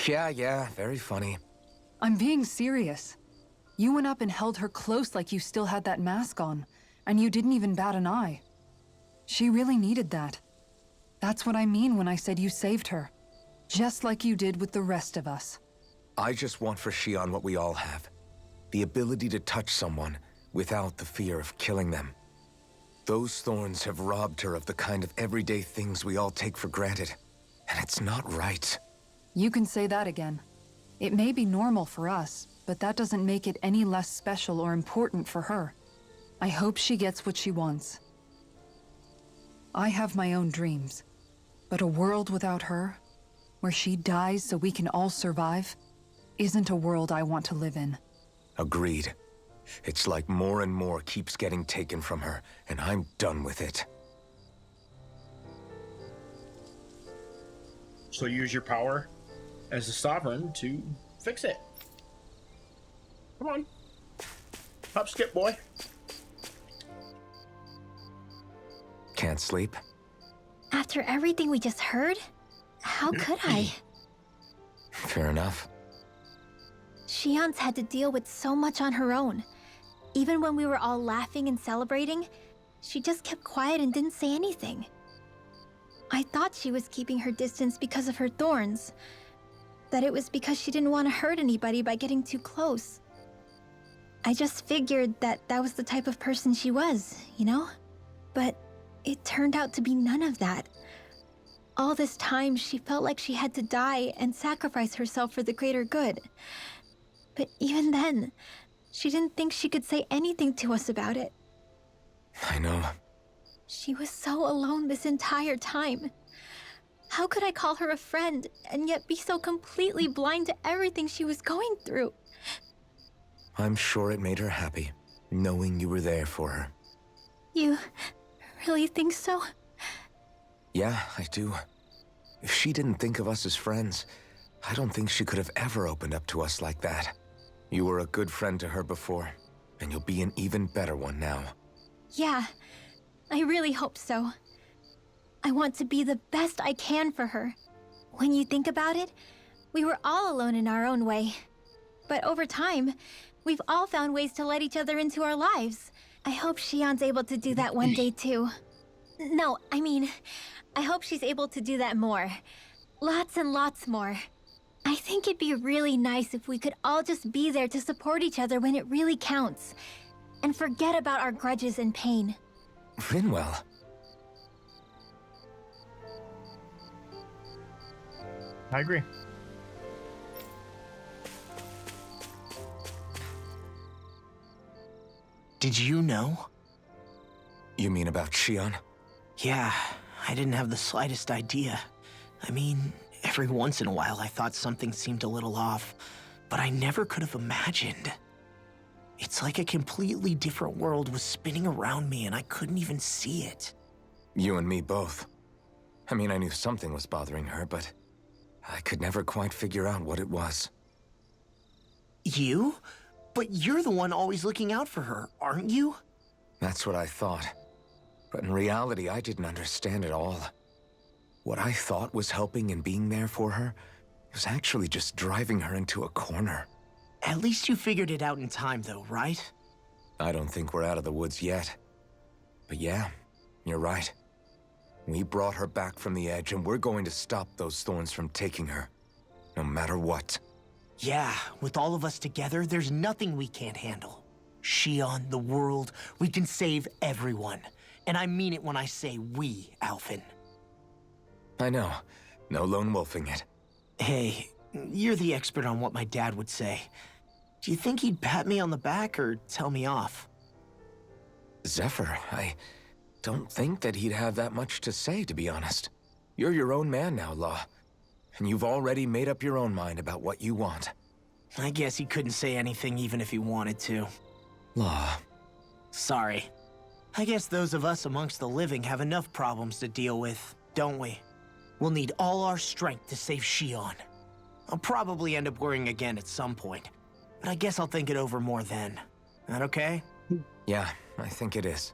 [SPEAKER 3] Yeah, very funny.
[SPEAKER 8] I'm being serious. You went up and held her close like you still had that mask on, and you didn't even bat an eye. She really needed that. That's what I mean when I said you saved her. Just like you did with the rest of us.
[SPEAKER 3] I just want for Shion what we all have. The ability to touch someone without the fear of killing them. Those thorns have robbed her of the kind of everyday things we all take for granted. And it's not right.
[SPEAKER 8] You can say that again. It may be normal for us, but that doesn't make it any less special or important for her. I hope she gets what she wants. I have my own dreams, but a world without her, where she dies so we can all survive, isn't a world I want to live in.
[SPEAKER 3] Agreed. It's like more and more keeps getting taken from her, and I'm done with it.
[SPEAKER 1] So use your power as a sovereign to fix it. Come on. Hop, skip, boy.
[SPEAKER 3] Can't sleep?
[SPEAKER 5] After everything we just heard, how could I?
[SPEAKER 3] Fair enough.
[SPEAKER 5] Shion's had to deal with so much on her own. Even when we were all laughing and celebrating, she just kept quiet and didn't say anything. I thought she was keeping her distance because of her thorns. That it was because she didn't want to hurt anybody by getting too close. I just figured that that was the type of person she was, you know? But it turned out to be none of that. All this time, she felt like she had to die and sacrifice herself for the greater good. But even then, she didn't think she could say anything to us about it.
[SPEAKER 3] I know.
[SPEAKER 5] She was so alone this entire time. How could I call her a friend and yet be so completely blind to everything she was going through?
[SPEAKER 3] I'm sure it made her happy, knowing you were there for her.
[SPEAKER 5] You really think so?
[SPEAKER 3] Yeah, I do. If she didn't think of us as friends, I don't think she could have ever opened up to us like that. You were a good friend to her before, and you'll be an even better one now.
[SPEAKER 5] Yeah, I really hope so. I want to be the best I can for her. When you think about it, we were all alone in our own way. But over time, we've all found ways to let each other into our lives. I hope Shion's able to do that one day too. No, I mean, I hope she's able to do that more. Lots and lots more. I think it'd be really nice if we could all just be there to support each other when it really counts. And forget about our grudges and pain.
[SPEAKER 3] Rinwell.
[SPEAKER 1] I agree.
[SPEAKER 11] Did you know?
[SPEAKER 3] You mean about Shion?
[SPEAKER 11] Yeah, I didn't have the slightest idea. I mean, every once in a while I thought something seemed a little off, but I never could have imagined. It's like a completely different world was spinning around me and I couldn't even see it.
[SPEAKER 3] You and me both. I mean, I knew something was bothering her, but I could never quite figure out what it was.
[SPEAKER 11] You? But you're the one always looking out for her, aren't you?
[SPEAKER 3] That's what I thought. But in reality, I didn't understand it all. What I thought was helping and being there for her was actually just driving her into a corner.
[SPEAKER 11] At least you figured it out in time, though, right?
[SPEAKER 3] I don't think we're out of the woods yet. But yeah, you're right. We brought her back from the edge, and we're going to stop those thorns from taking her, no matter what.
[SPEAKER 11] Yeah, with all of us together, there's nothing we can't handle. Shion, the world, we can save everyone. And I mean it when I say we, Alphen.
[SPEAKER 3] I know. No lone wolfing it.
[SPEAKER 11] Hey, you're the expert on what my dad would say. Do you think he'd pat me on the back or tell me off?
[SPEAKER 3] Zephyr, I don't think that he'd have that much to say, to be honest. You're your own man now, Law. And you've already made up your own mind about what you want.
[SPEAKER 11] I guess he couldn't say anything even if he wanted to.
[SPEAKER 3] Law.
[SPEAKER 11] Sorry. I guess those of us amongst the living have enough problems to deal with, don't we? We'll need all our strength to save Shion. I'll probably end up worrying again at some point, but I guess I'll think it over more then. That okay?
[SPEAKER 3] Yeah, I think it is.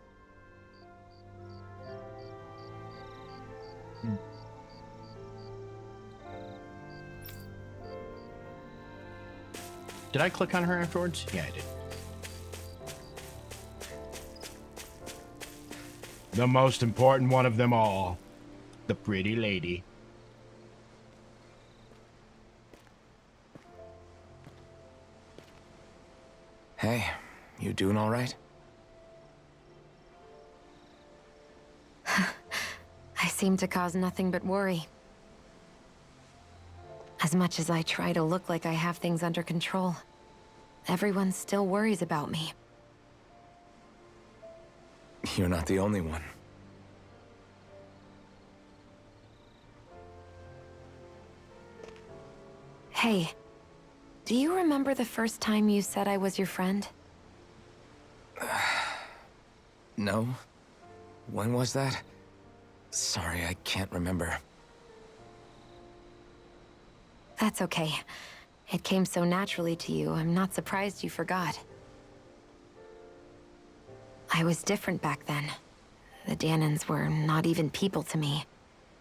[SPEAKER 1] Did I click on her afterwards? Yeah, I did. The most important one of them all. The pretty lady.
[SPEAKER 3] Hey, you doing all right?
[SPEAKER 6] I seem to cause nothing but worry. As much as I try to look like I have things under control, everyone still worries about me.
[SPEAKER 3] You're not the only one.
[SPEAKER 6] Hey, do you remember the first time you said I was your friend?
[SPEAKER 3] No? When was that? Sorry, I can't remember.
[SPEAKER 6] That's okay. It came so naturally to you, I'm not surprised you forgot. I was different back then. The Danans were not even people to me,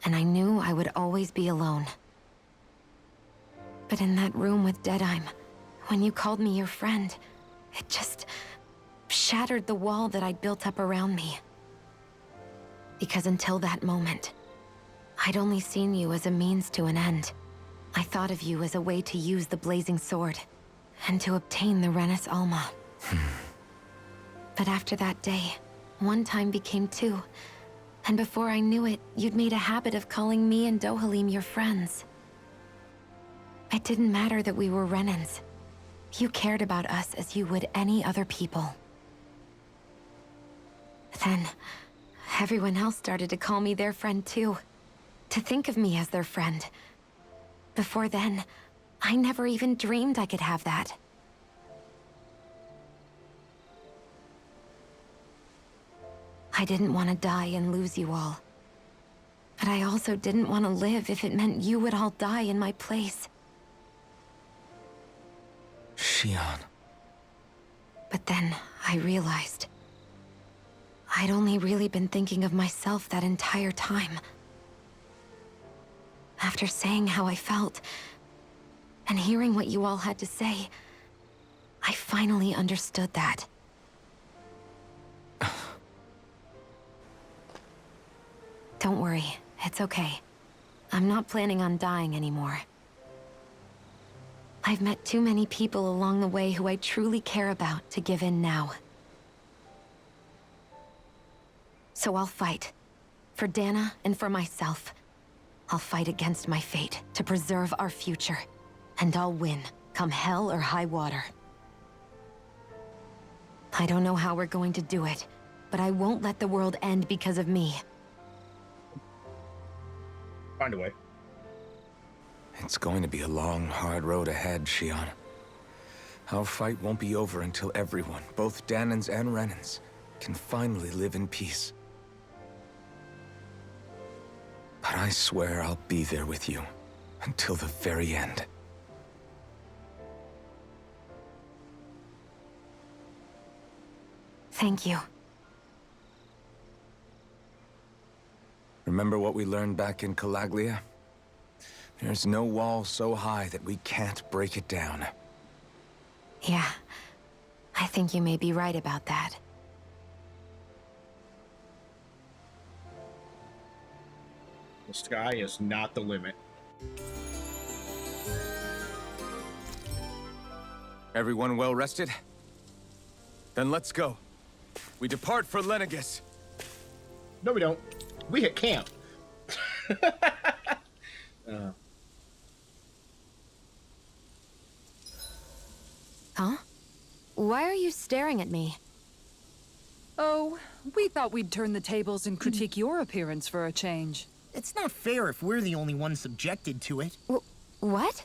[SPEAKER 6] and I knew I would always be alone. But in that room with Deadheim, when you called me your friend, it just shattered the wall that I'd built up around me. Because until that moment, I'd only seen you as a means to an end. I thought of you as a way to use the blazing sword, and to obtain the Renis Alma. But after that day, one time became two, and before I knew it, you'd made a habit of calling me and Dohalim your friends. It didn't matter that we were Renans. You cared about us as you would any other people. Then, everyone else started to call me their friend too. To think of me as their friend. Before then, I never even dreamed I could have that. I didn't want to die and lose you all. But I also didn't want to live if it meant you would all die in my place.
[SPEAKER 3] Shion.
[SPEAKER 6] But then I realized I'd only really been thinking of myself that entire time. After saying how I felt, and hearing what you all had to say, I finally understood that. Don't worry, it's okay. I'm not planning on dying anymore. I've met too many people along the way who I truly care about to give in now. So I'll fight. For Dana and for myself. I'll fight against my fate to preserve our future. And I'll win, come hell or high water. I don't know how we're going to do it, but I won't let the world end because of me.
[SPEAKER 1] Find a way.
[SPEAKER 3] It's going to be a long, hard road ahead, Shion. Our fight won't be over until everyone, both Danans and Renans, can finally live in peace. But I swear I'll be there with you until the very end.
[SPEAKER 6] Thank you.
[SPEAKER 3] Remember what we learned back in Calaglia? There's no wall so high that we can't break it down.
[SPEAKER 6] Yeah, I think you may be right about that.
[SPEAKER 1] The sky is not the limit.
[SPEAKER 3] Everyone well rested? Then let's go. We depart for Lenegis.
[SPEAKER 1] No, we don't. We hit camp.
[SPEAKER 6] Huh? Why are you staring at me?
[SPEAKER 8] Oh, we thought we'd turn the tables and critique your appearance for a change.
[SPEAKER 11] It's not fair if we're the only ones subjected to it.
[SPEAKER 6] What?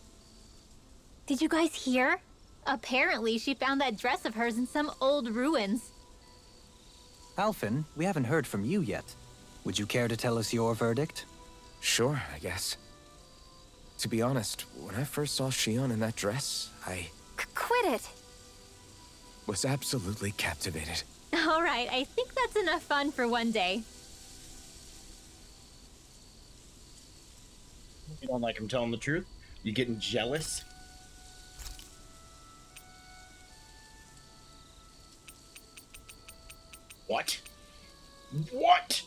[SPEAKER 5] Did you guys hear? Apparently, she found that dress of hers in some old ruins.
[SPEAKER 7] Alphen, we haven't heard from you yet. Would you care to tell us your verdict?
[SPEAKER 3] Sure, I guess. To be honest, when I first saw Shion in that dress, I
[SPEAKER 6] Quit it!
[SPEAKER 3] was absolutely captivated.
[SPEAKER 5] All right, I think that's enough fun for one day.
[SPEAKER 1] You don't like him telling the truth? You getting jealous? What? What?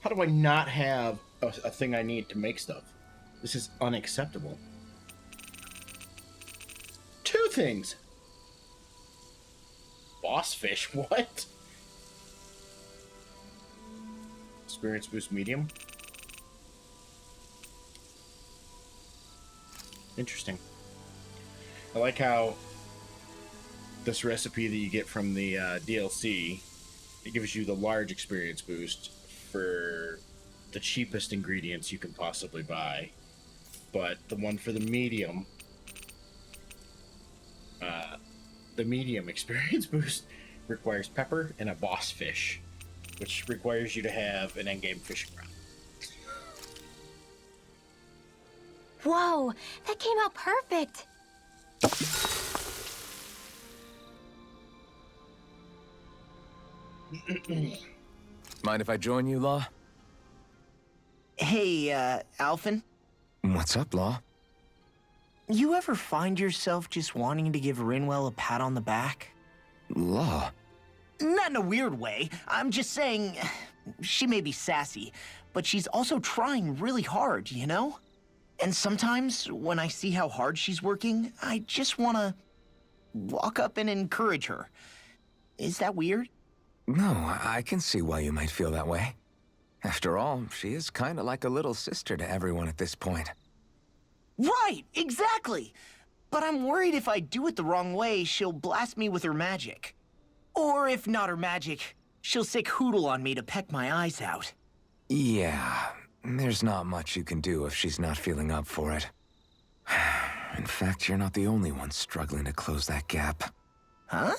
[SPEAKER 1] How do I not have a thing I need to make stuff? This is unacceptable. 2 things. Boss fish, what? Experience boost medium. Interesting. I like how this recipe that you get from the DLC, it gives you the large experience boost for the cheapest ingredients you can possibly buy. But the one for the medium experience boost requires pepper and a boss fish, which requires you to have an endgame fishing rod.
[SPEAKER 5] Whoa, that came out perfect.
[SPEAKER 3] Mind if I join you, Law?
[SPEAKER 11] Hey, Alphen.
[SPEAKER 3] What's up, Law?
[SPEAKER 11] You ever find yourself just wanting to give Rinwell a pat on the back?
[SPEAKER 3] Law?
[SPEAKER 11] Not in a weird way. I'm just saying, she may be sassy, but she's also trying really hard, you know? And sometimes, when I see how hard she's working, I just want to walk up and encourage her. Is that weird?
[SPEAKER 3] No, I can see why you might feel that way. After all, she is kind of like a little sister to everyone at this point.
[SPEAKER 11] Right, exactly! But I'm worried if I do it the wrong way, she'll blast me with her magic. Or if not her magic, she'll sick Hootle on me to peck my eyes out.
[SPEAKER 3] Yeah, there's not much you can do if she's not feeling up for it. In fact, you're not the only one struggling to close that gap.
[SPEAKER 11] Huh?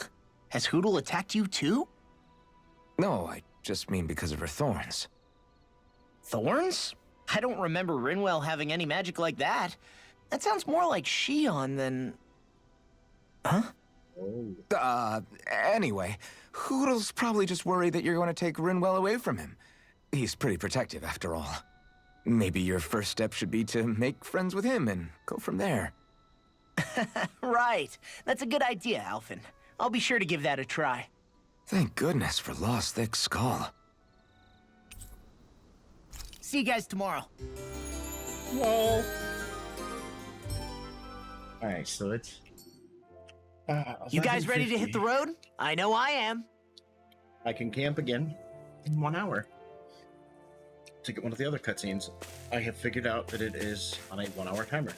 [SPEAKER 11] Has Hootle attacked you too?
[SPEAKER 3] No, I just mean because of her thorns.
[SPEAKER 11] Thorns? I don't remember Rinwell having any magic like that. That sounds more like Shion than... Huh?
[SPEAKER 3] Anyway, Hoodle's probably just worried that you're going to take Rinwell away from him. He's pretty protective, after all. Maybe your first step should be to make friends with him and go from there.
[SPEAKER 11] Right. That's a good idea, Alphen. I'll be sure to give that a try.
[SPEAKER 3] Thank goodness for Law's thick skull.
[SPEAKER 11] See you guys tomorrow.
[SPEAKER 1] Whoa. Alright, so it's...
[SPEAKER 11] You guys ready to hit the road? I know I am.
[SPEAKER 1] I can camp again in 1 hour. To get one of the other cutscenes, I have figured out that it is on a 1 hour timer.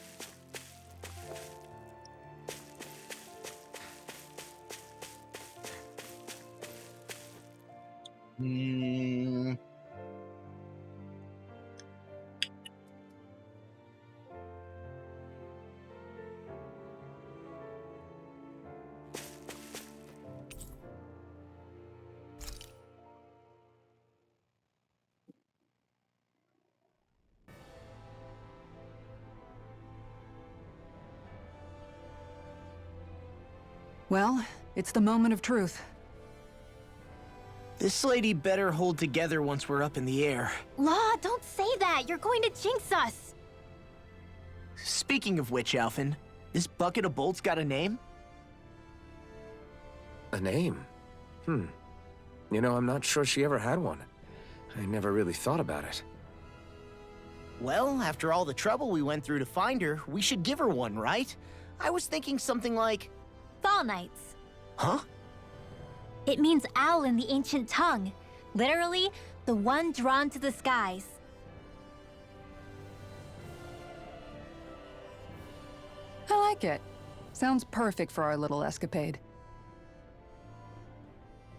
[SPEAKER 8] Well, it's the moment of truth.
[SPEAKER 11] This lady better hold together once we're up in the air.
[SPEAKER 5] Law, don't say that. You're going to jinx us.
[SPEAKER 11] Speaking of which, Alphen, this bucket of bolts got a name?
[SPEAKER 3] A name? You know, I'm not sure she ever had one. I never really thought about it.
[SPEAKER 11] Well, after all the trouble we went through to find her, we should give her one, right? I was thinking something like...
[SPEAKER 5] Fall Knights.
[SPEAKER 11] Huh?
[SPEAKER 5] It means owl in the ancient tongue. Literally, the one drawn to the skies.
[SPEAKER 8] I like it. Sounds perfect for our little escapade.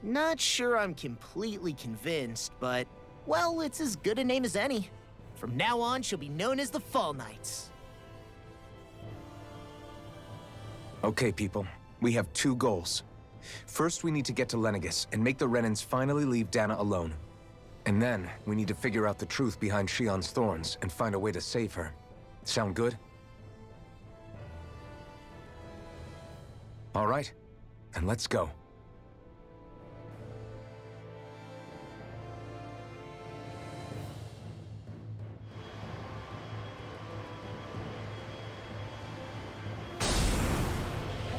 [SPEAKER 11] Not sure I'm completely convinced, but... Well, it's as good a name as any. From now on, she'll be known as the Fall Knights.
[SPEAKER 3] Okay, people. We have 2 goals. First, we need to get to Lenegis and make the Renans finally leave Dana alone. And then, we need to figure out the truth behind Shion's thorns and find a way to save her. Sound good? All right, and let's go.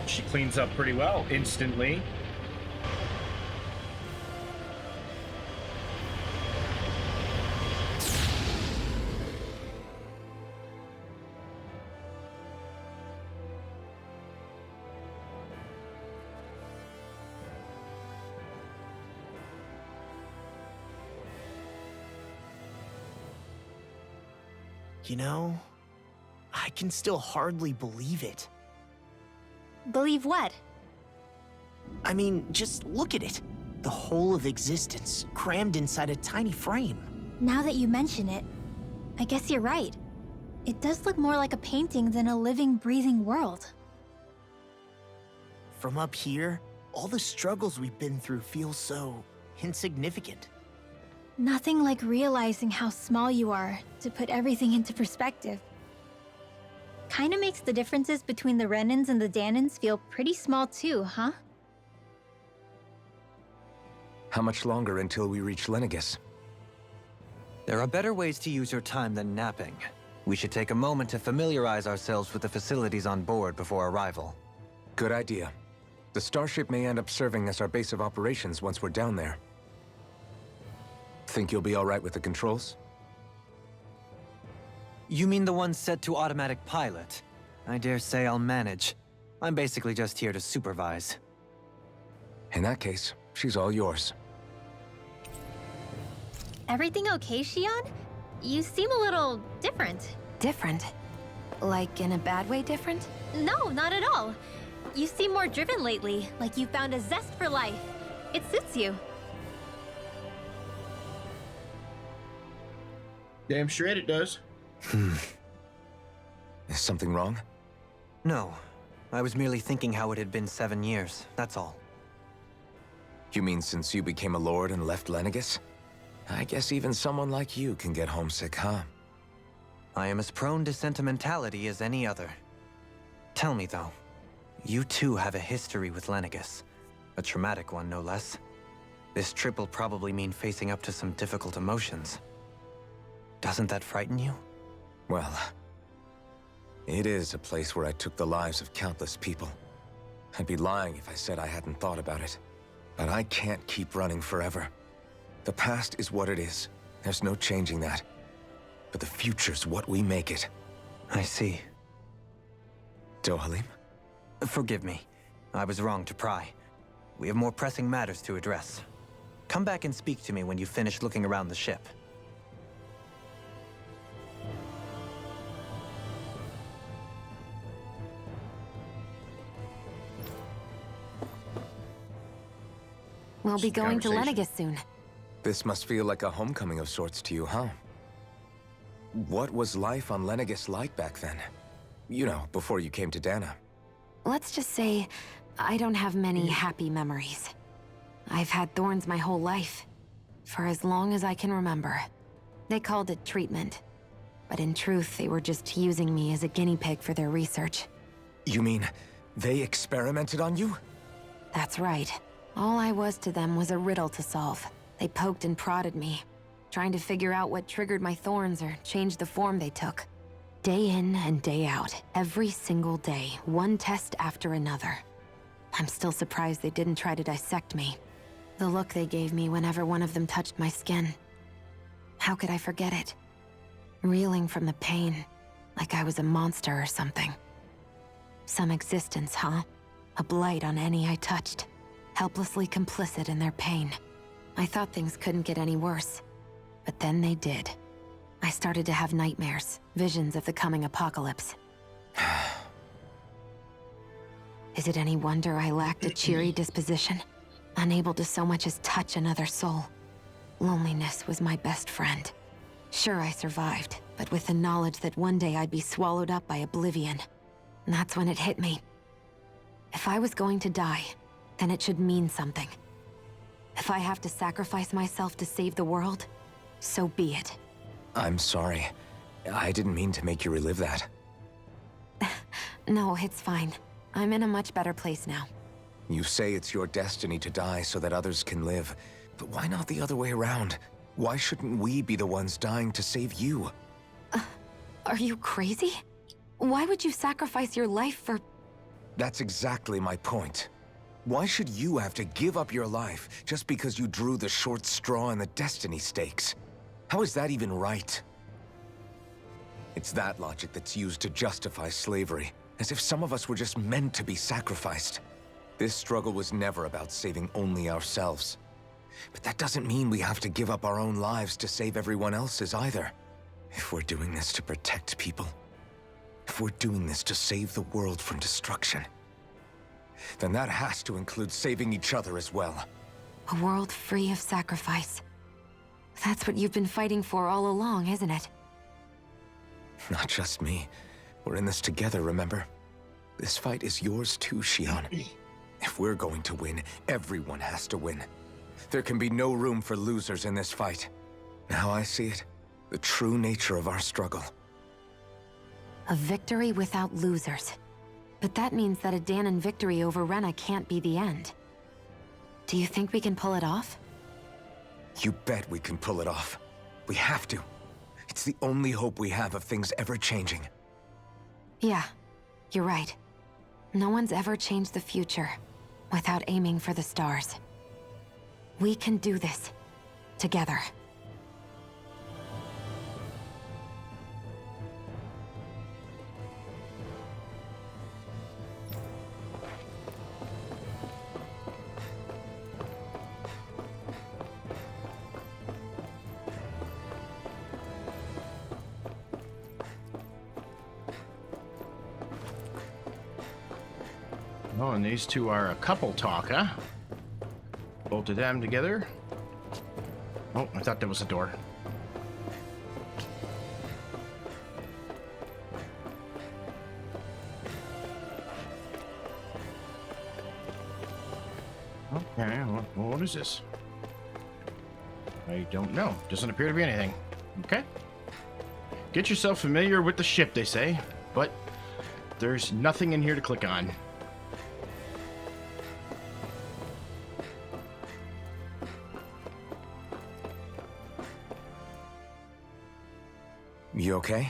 [SPEAKER 1] She cleans up pretty well, instantly.
[SPEAKER 11] You know, I can still hardly believe it.
[SPEAKER 5] Believe what?
[SPEAKER 11] I mean, just look at it. The whole of existence, crammed inside a tiny frame.
[SPEAKER 5] Now that you mention it, I guess you're right. It does look more like a painting than a living, breathing world.
[SPEAKER 11] From up here, all the struggles we've been through feel so insignificant.
[SPEAKER 5] Nothing like realizing how small you are to put everything into perspective. Kinda makes the differences between the Renans and the Danans feel pretty small too, huh?
[SPEAKER 3] How much longer until we reach Lenegis?
[SPEAKER 7] There are better ways to use your time than napping. We should take a moment to familiarize ourselves with the facilities on board before arrival.
[SPEAKER 3] Good idea. The starship may end up serving as our base of operations once we're down there. Think you'll be all right with the controls?
[SPEAKER 7] You mean the one set to automatic pilot? I dare say I'll manage. I'm basically just here to supervise.
[SPEAKER 3] In that case, she's all yours.
[SPEAKER 5] Everything okay, Shion? You seem a little different.
[SPEAKER 6] Different? Like in a bad way different?
[SPEAKER 5] No, not at all. You seem more driven lately, like you found a zest for life. It suits you.
[SPEAKER 1] Damn straight it does.
[SPEAKER 3] Is something wrong?
[SPEAKER 7] No. I was merely thinking how it had been 7 years, that's all.
[SPEAKER 3] You mean since you became a lord and left Lenegis? I guess even someone like you can get homesick, huh?
[SPEAKER 7] I am as prone to sentimentality as any other. Tell me, though, you too have a history with Lenegis. A traumatic one, no less. This trip will probably mean facing up to some difficult emotions. Doesn't that frighten you?
[SPEAKER 3] Well, it is a place where I took the lives of countless people. I'd be lying if I said I hadn't thought about it. But I can't keep running forever. The past is what it is. There's no changing that. But the future's what we make it.
[SPEAKER 7] I see.
[SPEAKER 3] Dohalim?
[SPEAKER 7] Forgive me. I was wrong to pry. We have more pressing matters to address. Come back and speak to me when you finish looking around the ship.
[SPEAKER 6] We'll be going to Lenegis soon.
[SPEAKER 3] This must feel like a homecoming of sorts to you, huh? What was life on Lenegis like back then? You know, before you came to Dana.
[SPEAKER 6] Let's just say, I don't have many happy memories. I've had thorns my whole life, for as long as I can remember. They called it treatment, but in truth, they were just using me as a guinea pig for their research.
[SPEAKER 3] You mean, they experimented on you?
[SPEAKER 6] That's right. All I was to them was a riddle to solve. They poked and prodded me, trying to figure out what triggered my thorns or changed the form they took. Day in and day out, every single day, one test after another. I'm still surprised they didn't try to dissect me. The look they gave me whenever one of them touched my skin. How could I forget it? Reeling from the pain, like I was a monster or something. Some existence, huh? A blight on any I touched. Helplessly complicit in their pain. I thought things couldn't get any worse. But then they did. I started to have nightmares, visions of the coming apocalypse. Is it any wonder I lacked a cheery disposition? Unable to so much as touch another soul. Loneliness was my best friend. Sure, I survived, but with the knowledge that one day I'd be swallowed up by oblivion. And that's when it hit me. If I was going to die, then it should mean something. If I have to sacrifice myself to save the world, so be it.
[SPEAKER 3] I'm sorry. I didn't mean to make you relive that.
[SPEAKER 6] No, it's fine. I'm in a much better place now.
[SPEAKER 3] You say it's your destiny to die so that others can live, but why not the other way around? Why shouldn't we be the ones dying to save you?
[SPEAKER 6] Are you crazy? Why would you sacrifice your life for...
[SPEAKER 3] That's exactly my point. Why should you have to give up your life just because you drew the short straw in the destiny stakes? How is that even right? It's that logic that's used to justify slavery, as if some of us were just meant to be sacrificed. This struggle was never about saving only ourselves. But that doesn't mean we have to give up our own lives to save everyone else's either. If we're doing this to protect people, if we're doing this to save the world from destruction, then that has to include saving each other as well.
[SPEAKER 6] A world free of sacrifice. That's what you've been fighting for all along, isn't it?
[SPEAKER 3] Not just me. We're in this together, remember? This fight is yours too, Shion. If we're going to win, everyone has to win. There can be no room for losers in this fight. Now I see it. The true nature of our struggle.
[SPEAKER 6] A victory without losers. But that means that a Danon victory over Rena can't be the end. Do you think we can pull it off?
[SPEAKER 3] You bet we can pull it off. We have to. It's the only hope we have of things ever changing.
[SPEAKER 6] Yeah, you're right. No one's ever changed the future without aiming for the stars. We can do this. Together.
[SPEAKER 1] Oh, and these two are a couple talk, huh? Both of them together. Oh, I thought that was a door. Okay, what is this? I don't know. Doesn't appear to be anything. Okay. Get yourself familiar with the ship, they say, but there's nothing in here to click on.
[SPEAKER 3] You okay?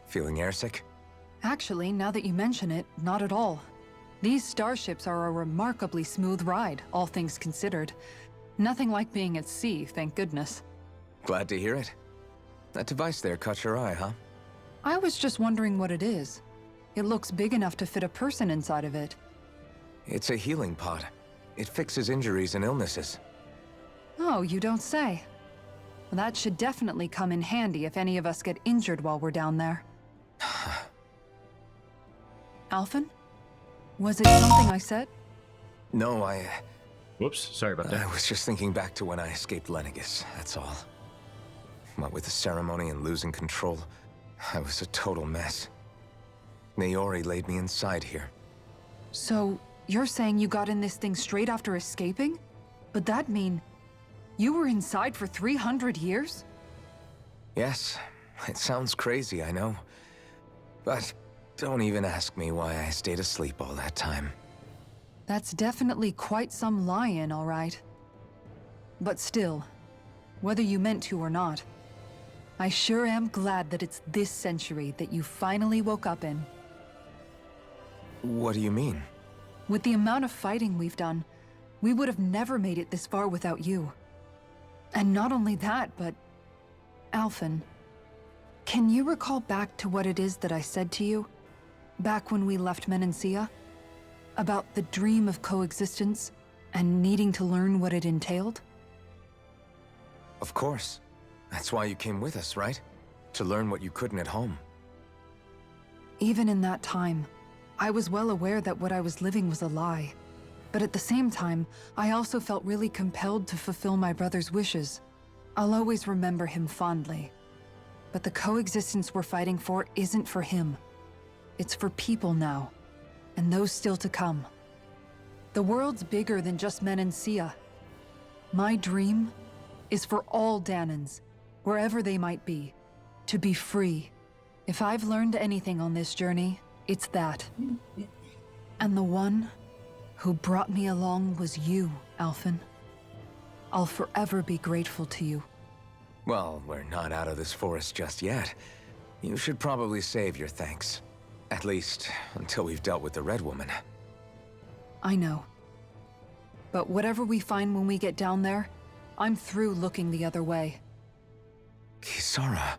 [SPEAKER 3] Feeling airsick?
[SPEAKER 8] Actually, now that you mention it, not at all. These starships are a remarkably smooth ride, all things considered. Nothing like being at sea, thank goodness.
[SPEAKER 3] Glad to hear it. That device there caught your eye, huh?
[SPEAKER 8] I was just wondering what it is. It looks big enough to fit a person inside of it.
[SPEAKER 3] It's a healing pod. It fixes injuries and illnesses.
[SPEAKER 8] Oh, you don't say. Well, that should definitely come in handy if any of us get injured while we're down there. Alphen? Was it something I said?
[SPEAKER 3] No,
[SPEAKER 1] Whoops, sorry about that.
[SPEAKER 3] I was just thinking back to when I escaped Lenegis, that's all. What with the ceremony and losing control, I was a total mess. Naori laid me inside here.
[SPEAKER 8] So, you're saying you got in this thing straight after escaping? But that'd mean you were inside for 300 years?
[SPEAKER 3] Yes, it sounds crazy, I know. But don't even ask me why I stayed asleep all that time.
[SPEAKER 8] That's definitely quite some lie-in, all right. But still, whether you meant to or not, I sure am glad that it's this century that you finally woke up in.
[SPEAKER 3] What do you mean?
[SPEAKER 8] With the amount of fighting we've done, we would have never made it this far without you. And not only that, but... Alphen, can you recall back to what it is that I said to you? Back when we left Menancia? About the dream of coexistence, and needing to learn what it entailed?
[SPEAKER 3] Of course. That's why you came with us, right? To learn what you couldn't at home.
[SPEAKER 8] Even in that time, I was well aware that what I was living was a lie. But at the same time, I also felt really compelled to fulfill my brother's wishes. I'll always remember him fondly. But the coexistence we're fighting for isn't for him. It's for people now, and those still to come. The world's bigger than just Menancia. My dream is for all Danans, wherever they might be, to be free. If I've learned anything on this journey, it's that. And the one who brought me along was you, Alphen. I'll forever be grateful to you.
[SPEAKER 3] Well, we're not out of this forest just yet. You should probably save your thanks. At least, until we've dealt with the Red Woman.
[SPEAKER 8] I know. But whatever we find when we get down there, I'm through looking the other way.
[SPEAKER 3] Kisara.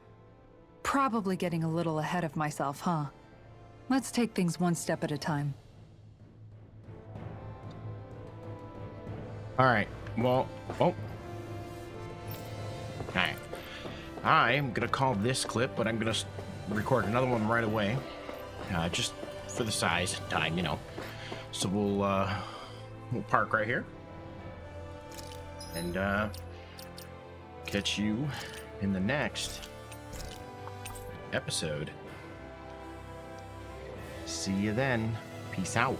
[SPEAKER 8] Probably getting a little ahead of myself, huh? Let's take things one step at a time.
[SPEAKER 1] Alright, well, Alright. I'm gonna call this clip, but I'm gonna record another one right away. Just for the size and time, you know. So we'll park right here. And catch you in the next episode. See you then. Peace out.